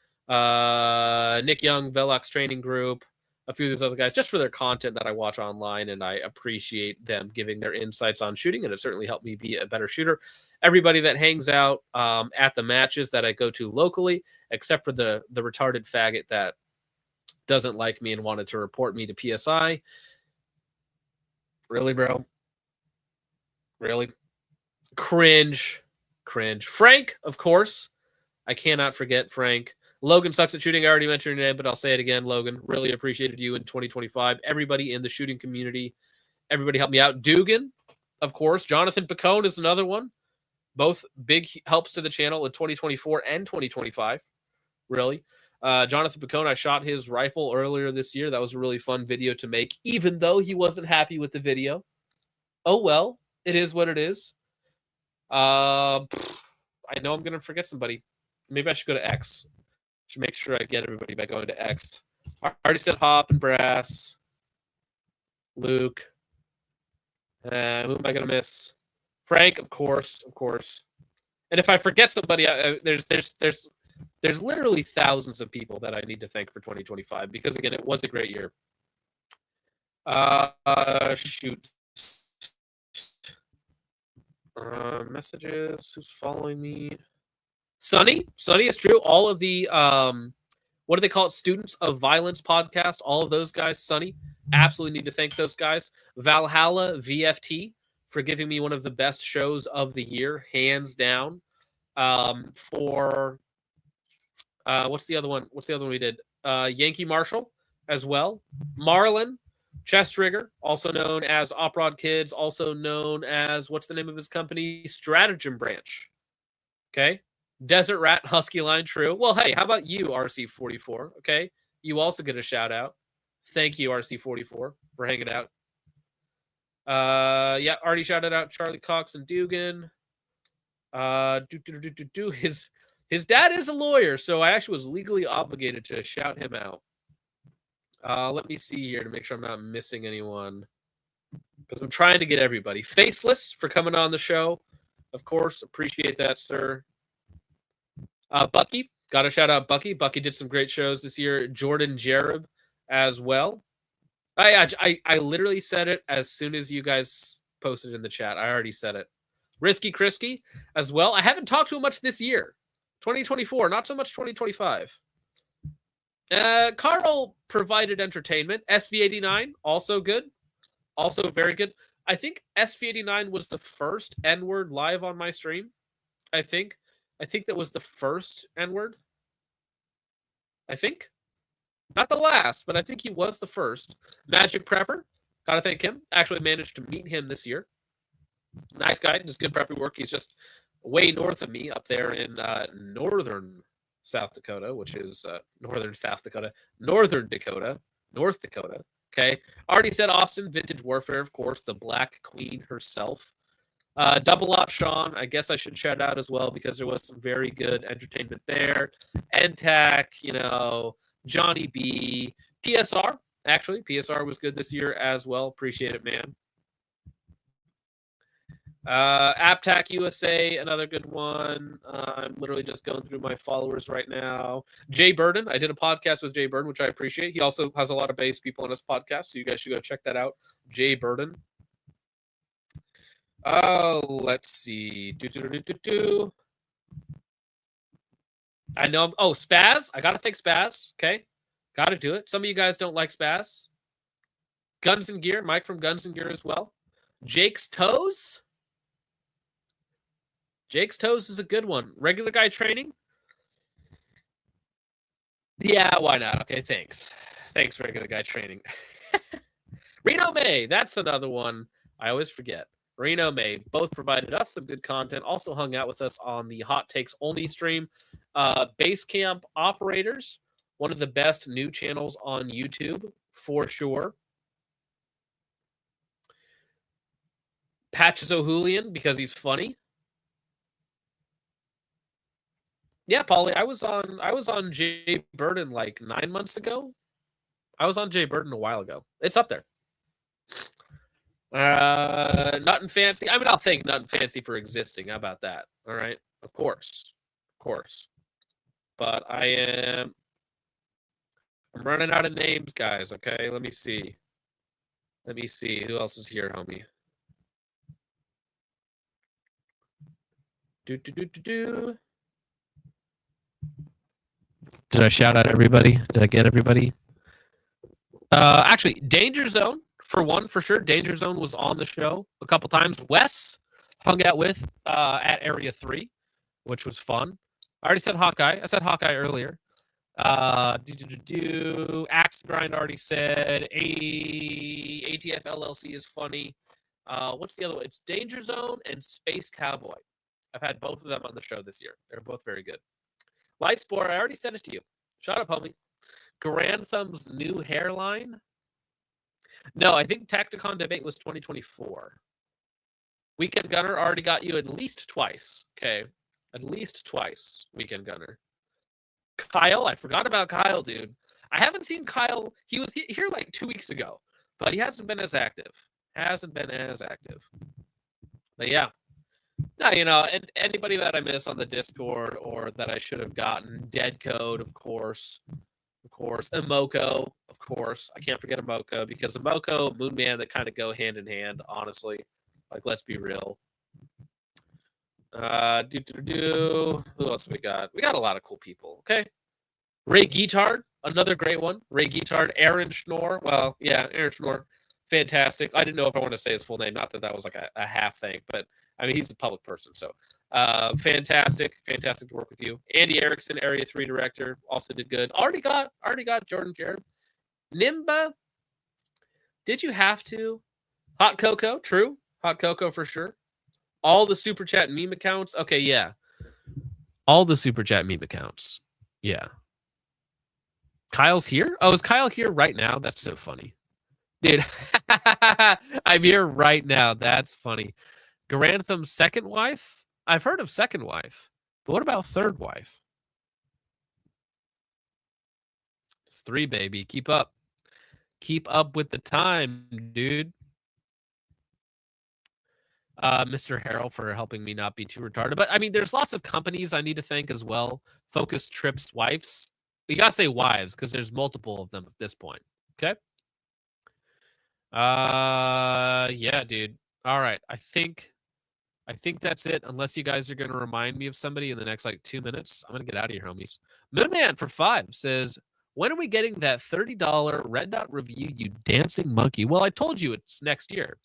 Nick Young, Velox Training Group, a few of these other guys, just for their content that I watch online, and I appreciate them giving their insights on shooting, and it certainly helped me be a better shooter. Everybody that hangs out at the matches that I go to locally, except for the retarded faggot that doesn't like me and wanted to report me to PSI. Really, bro? Really? Cringe. Frank, of course. I cannot forget Frank. Logan sucks at shooting. I already mentioned your name, but I'll say it again. Logan, really appreciated you in 2025. Everybody in the shooting community, everybody helped me out. Dugan, of course. Jonathan Picone is another one. Both big helps to the channel in 2024 and 2025. Really. Jonathan Picone, I shot his rifle earlier this year. That was a really fun video to make, even though he wasn't happy with the video. Oh, well, it is what it is. I know I'm going to forget somebody. Maybe I should go to X. Should make sure I get everybody by going to X. I already said Hop and Brass. Luke. Who am I going to miss? Frank, of course. And if I forget somebody, there's literally thousands of people that I need to thank for 2025 because, again, it was a great year. Shoot. Messages. Who's following me? Sunny is true. All of the, what do they call it? Students of Violence podcast. All of those guys, Sunny. Absolutely need to thank those guys. Valhalla VFT for giving me one of the best shows of the year, hands down. For what's the other one we did? Yankee Marshall as well. Marlon, Chest Trigger, also known as Oprod Kids, also known as, what's the name of his company? Stratagem Branch. Okay. Desert Rat, Husky Line, true. Well, hey, how about you, RC44? Okay. You also get a shout out. Thank you, RC44, for hanging out. Yeah, already shouted out Charlie Cox and Dugan. His dad is a lawyer, so I actually was legally obligated to shout him out. Let me see here to make sure I'm not missing anyone, because I'm trying to get everybody. Faceless for coming on the show, of course. Appreciate that, sir. Bucky, got to shout out Bucky. Bucky did some great shows this year. Jordan Jareb as well. I literally said it as soon as you guys posted in the chat. I already said it. Risky Krisky as well. I haven't talked to him much this year. 2024, not so much 2025. Carl provided entertainment. SV89, also good. Also very good. I think SV89 was the first N-word live on my stream. I think that was the first N-word. I think. Not the last, but I think he was the first. Magic Prepper. Gotta thank him. Actually managed to meet him this year. Nice guy. Does good preppy work. He's just way north of me up there in northern South Dakota, which is northern Dakota. North Dakota. Okay. Already said Austin, Vintage Warfare, of course, the Black Queen herself. Double Lot Sean, I guess I should shout out as well because there was some very good entertainment there. NTAC, Johnny B. PSR, actually. PSR was good this year as well. Appreciate it, man. AppTac USA, another good one. I'm literally just going through my followers right now. Jay Burden, I did a podcast with Jay Burden, which I appreciate. He also has a lot of base people on his podcast, so you guys should go check that out. Jay Burden. Let's see. I know. Spaz. I gotta thank Spaz. Okay. Got to do it. Some of you guys don't like spaz. Guns and Gear, Mike from Guns and Gear as well. Jake's Toes. Jake's Toes is a good one. Regular guy training. Yeah, why not? Okay, thanks. Thanks, regular guy training. Reno May, that's another one I always forget. Reno May both provided us some good content, also hung out with us on the Hot Takes Only stream. Basecamp Operators, one of the best new channels on YouTube, for sure. Patches O'Hoolian, because he's funny. Yeah, Paulie, I was on Jay Burden like 9 months ago. I was on Jay Burden a while ago. It's up there. Nothing fancy. I mean, I'll thank Nothing Fancy for existing. How about that? All right. Of course. But I'm running out of names, guys. Okay. Let me see. Who else is here, homie? Did I shout out everybody? Did I get everybody? Actually, Danger Zone, for one, for sure. Danger Zone was on the show a couple times. Wes hung out with at Area 3, which was fun. I already said Hawkeye. I said Hawkeye earlier. Axe Grind already said. ATF LLC is funny. What's the other one? It's Danger Zone and Space Cowboy. I've had both of them on the show this year. They're both very good. Lightsport, I already sent it to you. Shut up, homie. Garantham's new hairline. No, I think Tacticon Debate was 2024. Weekend Gunner already got you at least twice. Okay. At least twice, Weekend Gunner. Kyle, I forgot about Kyle, dude. I haven't seen Kyle. He was here like 2 weeks ago, but he hasn't been as active. But yeah. No, you know, and anybody that I miss on the Discord or that I should have gotten, Dead Code, of course, Emoko, of course. I can't forget Emoko because Emoko, Moonman, that kind of go hand in hand, honestly. Like, let's be real. Who else we got? We got a lot of cool people, okay? Ray Guitard, another great one. Ray Guitard, Aaron Schnorr. Well, yeah, Aaron Schnorr. Fantastic. I didn't know if I want to say his full name. Not that was like a half thing, but I mean, he's a public person. So fantastic to work with you. Andy Erickson, Area 3 director, also did good. Already got Jordan Jared. Nimba, did you have to? Hot Cocoa, true. Hot Cocoa for sure. All the Super Chat meme accounts. Okay, yeah. All the Super Chat meme accounts. Yeah. Kyle's here? Oh, is Kyle here right now? That's so funny. Dude, I'm here right now. That's funny. Garantham's second wife? I've heard of second wife. But what about third wife? It's 3, baby. Keep up. Keep up with the time, dude. Mr. Harrell for helping me not be too retarded. But I mean, there's lots of companies I need to thank as well. Focus Trips wives. You gotta say wives because there's multiple of them at this point. Okay. Yeah, dude. All right. I think that's it. Unless you guys are gonna remind me of somebody in the next like 2 minutes, I'm gonna get out of here, homies. Moonman for 5 says, when are we getting that $30 Red Dot review, you dancing monkey? Well, I told you it's next year.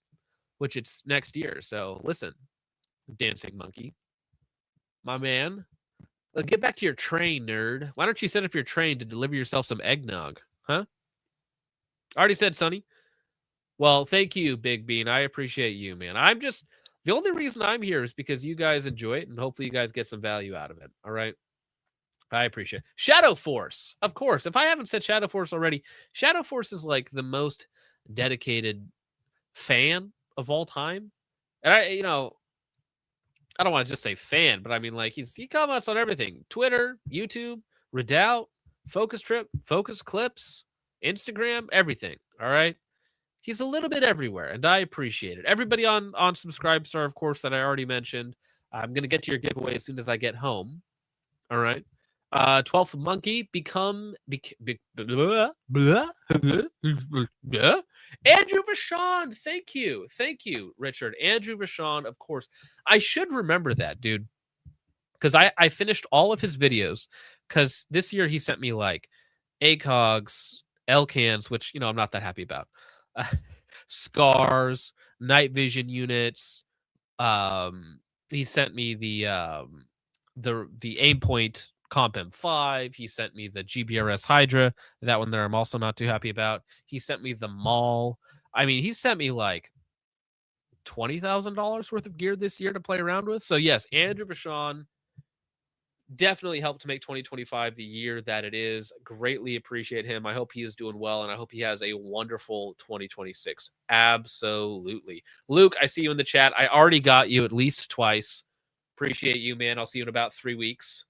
Which it's next year. So listen, dancing monkey, my man. Get back to your train, nerd. Why don't you set up your train to deliver yourself some eggnog? Huh? I already said, Sonny. Well, thank you, Big Bean. I appreciate you, man. The only reason I'm here is because you guys enjoy it and hopefully you guys get some value out of it. All right. I appreciate it. Shadow Force. Of course. If I haven't said Shadow Force already, Shadow Force is like the most dedicated fan of all time. And I don't want to just say fan, but I mean, like, he comments on everything: Twitter, YouTube, Redoubt, Focus Trip, Focus Clips, Instagram, everything. All right. He's a little bit everywhere, and I appreciate it. Everybody on Subscribestar, of course, that I already mentioned. I'm going to get to your giveaway as soon as I get home. All right. 12th Monkey, Andrew Vachon. Thank you, Richard. Andrew Vachon, of course. I should remember that, dude, because I finished all of his videos, because this year he sent me like ACOGs, LCANs, which, I'm not that happy about. Scars, night vision units. He sent me the Aimpoint Comp M5. He sent me the GBRS Hydra. That one there I'm also not too happy about. He sent me the Maul. I mean, he sent me like $20,000 worth of gear this year to play around with. So yes, Andrew Vachon definitely helped to make 2025 the year that it is. Greatly appreciate him. I hope he is doing well, and I hope he has a wonderful 2026. Absolutely. Luke, I see you in the chat. I already got you at least twice. Appreciate you, man. I'll see you in about 3 weeks.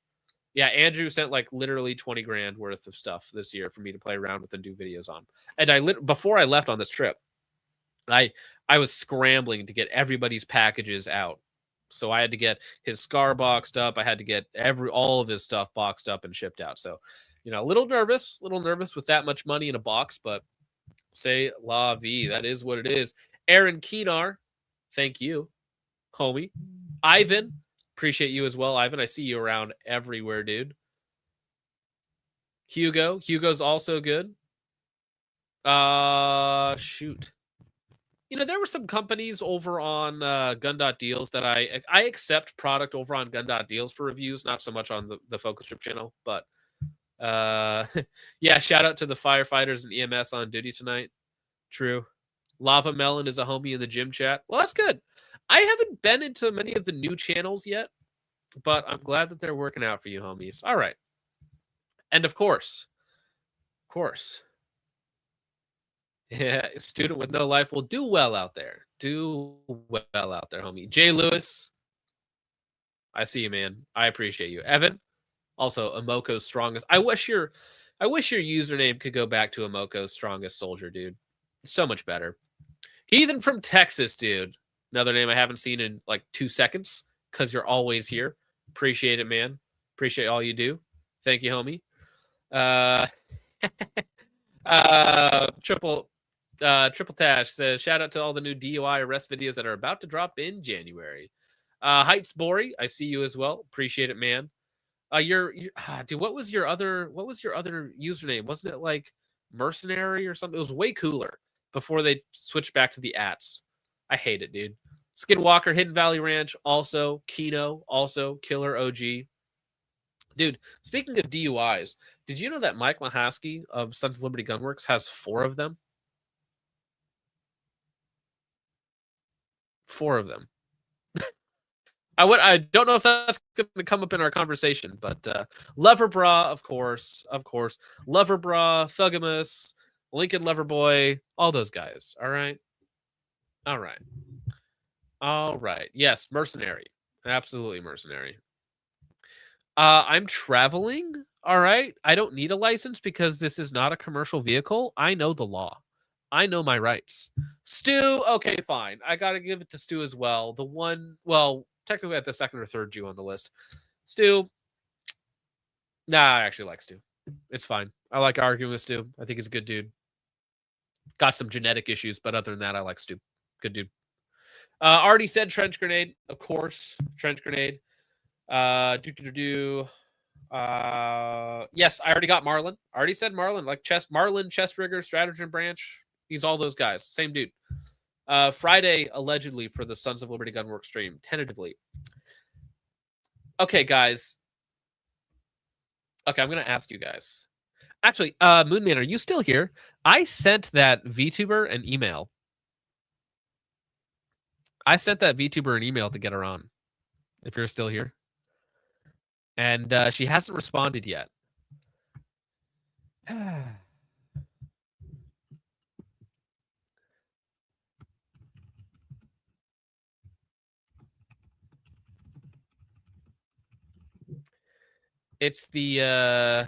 Yeah, Andrew sent like literally 20 grand worth of stuff this year for me to play around with and do videos on. And before I left on this trip, I was scrambling to get everybody's packages out. So I had to get his Scar boxed up. I had to get all of his stuff boxed up and shipped out. So, a little nervous with that much money in a box, but say la vie. That is what it is. Aaron Keenar, thank you, homie. Ivan, appreciate you as well, Ivan. I see you around everywhere, dude. Hugo's also good. Shoot. There were some companies over on Gun.Deals that I accept product over on Gun.Deals for reviews, not so much on the Focus Strip channel, but yeah, shout out to the firefighters and EMS on duty tonight. True. Lava Melon is a homie in the gym chat. Well, that's good. I haven't been into many of the new channels yet, but I'm glad that they're working out for you, homies. All right. And of course, yeah, a student with no life will do well out there. Do well out there, homie. Jay Lewis, I see you, man. I appreciate you. Evan, also Amoko's strongest. I wish your username could go back to Amoko's strongest soldier, dude. So much better. Heathen from Texas, dude. Another name I haven't seen in like 2 seconds because you're always here. Appreciate it, man. Appreciate all you do. Thank you, homie. Triple Tash says, shout out to all the new DUI arrest videos that are about to drop in January. Heights Bori, I see you as well. Appreciate it, man. Dude, what was your other username? Wasn't it like Mercenary or something? It was way cooler before they switched back to the ats. I hate it, dude. Skinwalker, Hidden Valley Ranch, also Kino, also Killer OG. Dude, speaking of DUIs, did you know that Mike Mahaski of Sons of Liberty Gunworks has 4 of them? 4 of them. I don't know if that's going to come up in our conversation, but Loverbra, of course. Loverbra, Thugamus, Lincoln Loverboy, all those guys. All right. Yes, Mercenary. Absolutely Mercenary. I'm traveling. All right. I don't need a license because this is not a commercial vehicle. I know the law. I know my rights. Stu, okay, fine. I got to give it to Stu as well. Technically I have the second or third Jew on the list. Stu. Nah, I actually like Stu. It's fine. I like arguing with Stu. I think he's a good dude. Got some genetic issues, but other than that, I like Stu. Good dude. Already said Trench Grenade, of course. Trench Grenade. Yes, I already got Marlin. I already said Marlin, like Marlin, Chest Rigger, Stratagem Branch. He's all those guys. Same dude. Friday, allegedly, for the Sons of Liberty Gunworks stream, tentatively. Okay, guys. Okay, I'm going to ask you guys. Actually, Moonman, are you still here? I sent that VTuber an email. I sent that VTuber an email to get her on, if you're still here. And she hasn't responded yet. It's the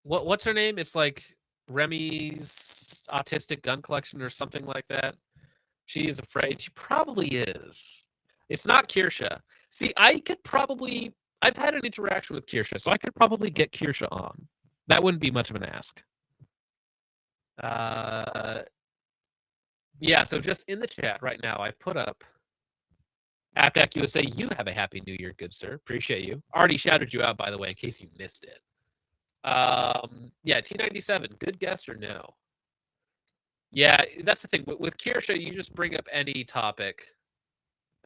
what's her name? It's like Remy's autistic gun collection or something like that. She is afraid. She probably is. It's not Kirsha. See, I've had an interaction with Kirsha, so I could probably get Kirsha on. That wouldn't be much of an ask. Yeah, so just in the chat right now, I put up AppDeck USA, you have a happy new year, good sir. Appreciate you. Already shouted you out, by the way, in case you missed it. Yeah, T97. Good guess or no? Yeah, that's the thing. With Kirsha, you just bring up any topic,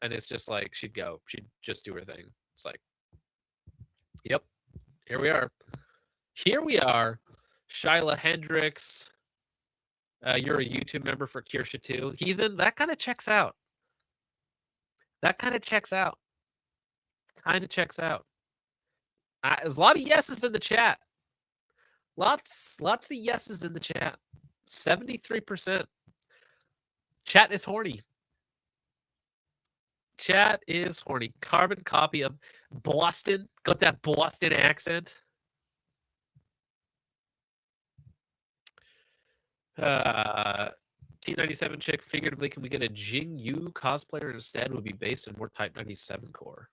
and it's just like she'd go. She'd just do her thing. It's like, yep, here we are. Here we are. Shyla Hendricks. You're a YouTube member for Kirsha too. Heathen, that kind of checks out. That kind of checks out. Kind of checks out. There's a lot of yeses in the chat. Lots of yeses in the chat. 73%. Chat is horny. Chat is horny. Carbon copy of Boston. Got that Boston accent. T97 chick, figuratively, can we get a Jing Yu cosplayer instead? Would be based in more Type 97 core.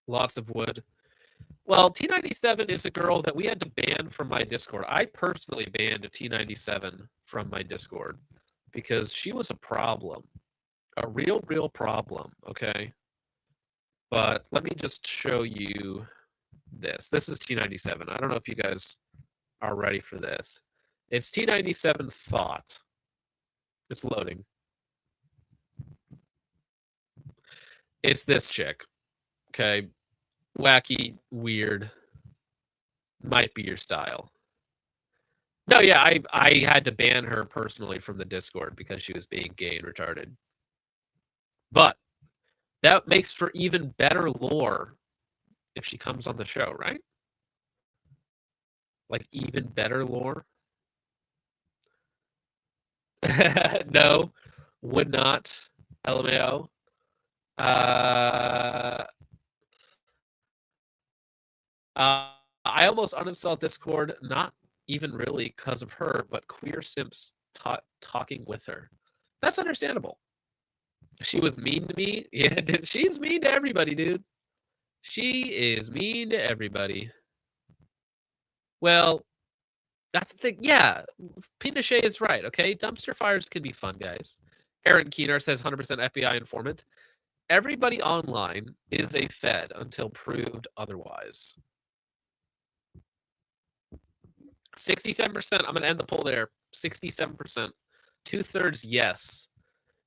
Lots of wood. Well, T97 is a girl that we had to ban from my Discord. I personally banned a T97 from my Discord because she was a problem. A real problem, okay? But let me just show you this. This is T97. I don't know if you guys are ready for this. It's T97 Thought. It's loading. It's this chick. Okay. Wacky, weird. Might be your style. No, yeah, I had to ban her personally from the Discord because she was being gay and retarded. But that makes for even better lore if she comes on the show, right? Like even better lore? No, would not. LMAO. I almost uninstalled Discord, not even really because of her, but queer simps talking with her. That's understandable. She was mean to me. Yeah, she's mean to everybody, dude. She is mean to everybody. Well, that's the thing. Yeah, Pinochet is right, okay? Dumpster fires can be fun, guys. Aaron Keener says 100% FBI informant. Everybody online is a Fed until proved otherwise. 67%. I'm going to end the poll there. 67%. 2/3 yes.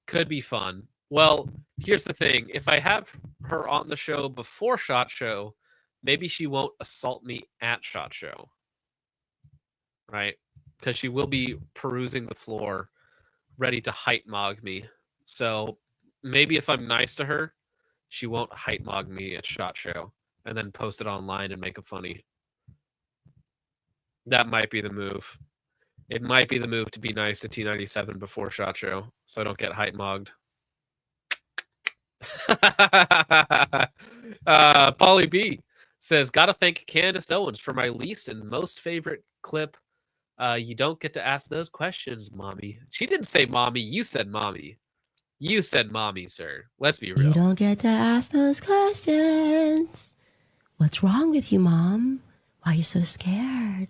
Could be fun. Well, here's the thing. If I have her on the show before SHOT Show, maybe she won't assault me at SHOT Show. Right? Because she will be perusing the floor, ready to height mog me. So maybe if I'm nice to her, she won't height mog me at SHOT Show and then post it online and make it funny. That might be the move. It might be the move to be nice to T97 before SHOT Show, so I don't get height mogged. Polly B says, gotta thank Candace Owens for my least and most favorite clip. You don't get to ask those questions, mommy. She didn't say mommy. You said mommy. You said mommy, sir. Let's be real. You don't get to ask those questions. What's wrong with you, Mom? Why are you so scared?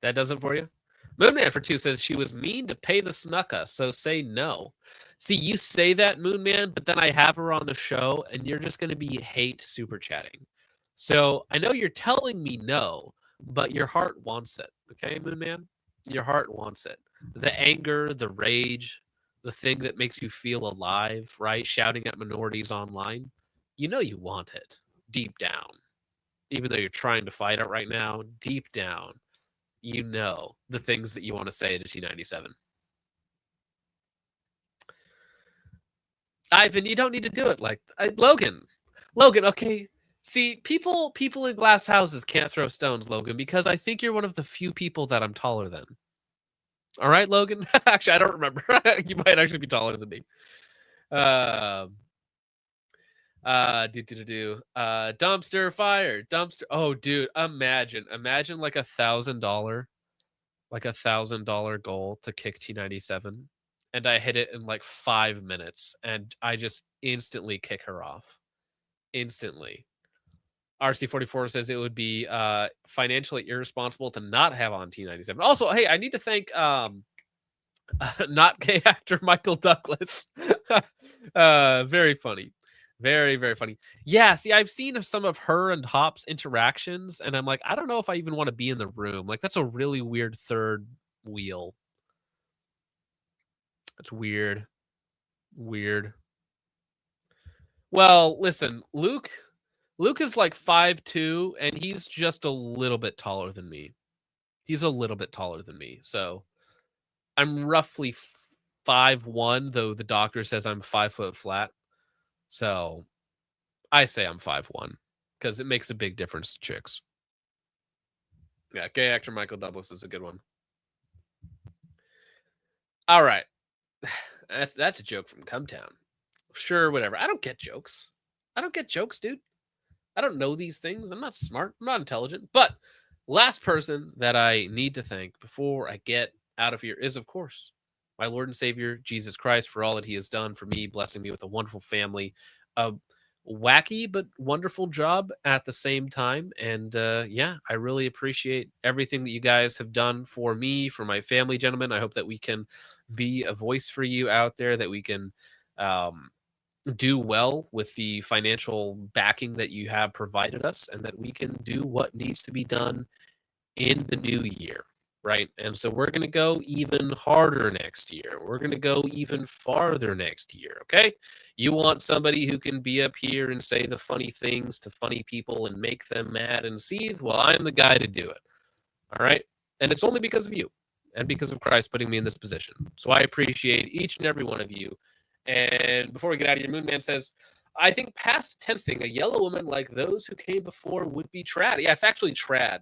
That does it for you? Moonman for 2 says she was mean to pay the snucka, so say no. See, you say that, Moonman, but then I have her on the show, and you're just going to be hate super chatting. So I know you're telling me no, but your heart wants it. Okay, Moonman? Your heart wants it. The anger, the rage, the thing that makes you feel alive, right? Shouting at minorities online. You know you want it deep down. Even though you're trying to fight it right now, deep down, you know the things that you want to say to T97. Ivan, you don't need to do it like Logan, okay. See, people in glass houses can't throw stones, Logan, because I think you're one of the few people that I'm taller than. All right, Logan? Actually, I don't remember. You might actually be taller than me. Dumpster fire. Dumpster. Oh, dude, imagine like $1,000 goal to kick T97, and I hit it in like 5 minutes, and I just instantly kick her off. Instantly. RC44 says it would be financially irresponsible to not have on T97. Also, hey, I need to thank not gay actor Michael Douglas. Very funny. Very, very funny. Yeah, see, I've seen some of her and Hop's interactions, and I'm like, I don't know if I even want to be in the room. Like, that's a really weird third wheel. That's weird. Weird. Well, listen, Luke is like 5'2", and he's just a little bit taller than me. He's a little bit taller than me. So I'm roughly 5'1", though the doctor says I'm 5 foot flat. So I say I'm 5'1", because it makes a big difference to chicks. Yeah, gay actor Michael Douglas is a good one. All right. That's a joke from Cumtown. Sure, whatever. I don't get jokes. I don't get jokes, dude. I don't know these things. I'm not smart. I'm not intelligent. But last person that I need to thank before I get out of here is, of course, my Lord and Savior, Jesus Christ, for all that he has done for me, blessing me with a wonderful family, a wacky but wonderful job at the same time. And yeah, I really appreciate everything that you guys have done for me, for my family, gentlemen. I hope that we can be a voice for you out there, that we can do well with the financial backing that you have provided us, and that we can do what needs to be done in the new year, right? And so we're going to go even harder next year. We're going to go even farther next year, okay? You want somebody who can be up here and say the funny things to funny people and make them mad and seethe? Well, I'm the guy to do it, all right? And it's only because of you and because of Christ putting me in this position. So I appreciate each and every one of you. And before we get out of here, Moonman says, I think past tensing, a yellow woman like those who came before would be trad. Yeah, it's actually trad.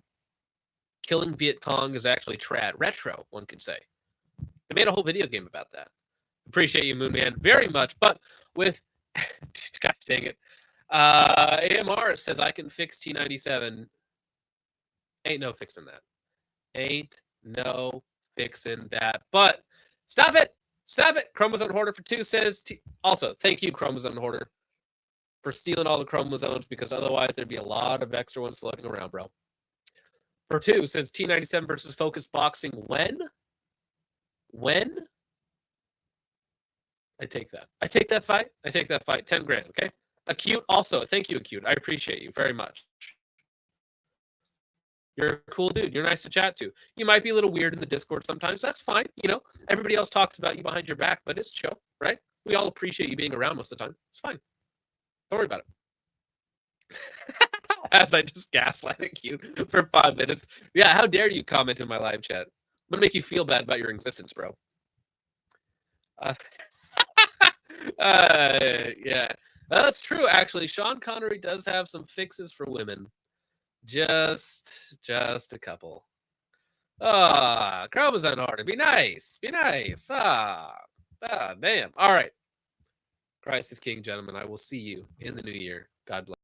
Killing Viet Cong is actually trad. Retro, one could say. They made a whole video game about that. Appreciate you, Moonman, very much. But with, gosh dang it, AMR says, I can fix T97. Ain't no fixing that. Ain't no fixing that. But stop it. Stop it. Chromosome Hoarder for 2 says, also, thank you, Chromosome Hoarder, for stealing all the chromosomes, because otherwise there'd be a lot of extra ones floating around, bro. For 2 says T97 versus Focus Boxing. When? I take that. I take that fight. 10 grand, okay? Acute also. Thank you, Acute. I appreciate you very much. You're a cool dude. You're nice to chat to. You might be a little weird in the Discord sometimes. That's fine. You know, everybody else talks about you behind your back, but it's chill, right? We all appreciate you being around most of the time. It's fine. Don't worry about it. As I just gaslighted you for 5 minutes. Yeah, how dare you comment in my live chat? I'm going to make you feel bad about your existence, bro. Yeah. That's true, actually. Sean Connery does have some fixes for women. Just a couple. Chromosome Hoarder. Be nice. Damn. All right. Christ is King, gentlemen. I will see you in the new year. God bless.